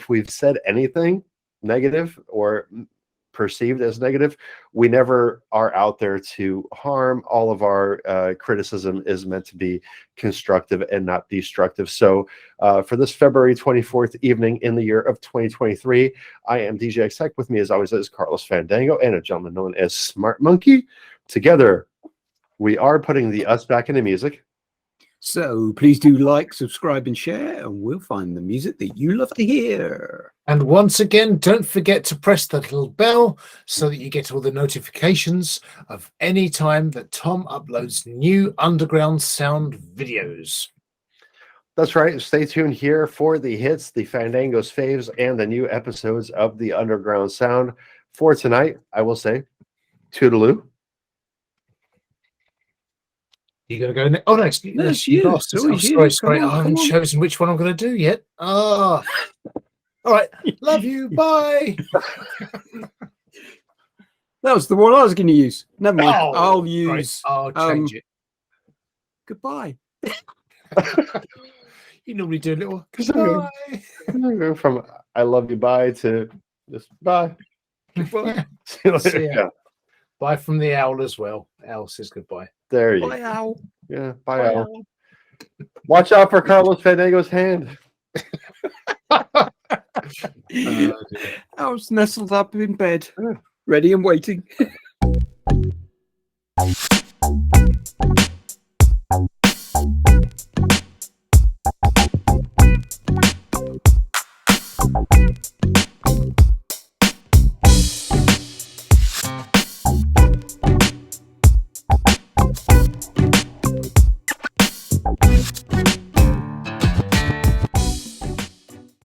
we've said anything negative or perceived as negative, we never are out there to harm. All of our criticism is meant to be constructive and not destructive. So for this February 24th evening in the year of 2023, I am DJ Exec. With me, as always, is Carlos Fandango and a gentleman known as Smart Monkey. Together, we are putting the us back into music. So please do like, subscribe, and share, and we'll find the music that you love to hear. And once again, don't forget to press that little bell so that you get all the notifications of any time that Tom uploads new Underground Sound videos. That's right. Stay tuned here for the hits, the Fandango's faves, and the new episodes of the Underground Sound. For tonight, I will say, toodaloo. You gotta go next. Oh no, yes, you lost. I'm sorry. I haven't chosen which one I'm gonna do yet. All right. Love you. Bye. That was the one I was going to use. Never mind. I'll use. I'll change it. Goodbye. You normally do a little So- bye. From I love you, bye to just bye. Yeah. See you later. See ya. Yeah, Bye from the owl as well. Owl says goodbye. there you Bye, go. Al. Yeah, bye, Al. Watch out for Carlos Fandango's hand. Al's nestled up in bed, Yeah. ready and waiting.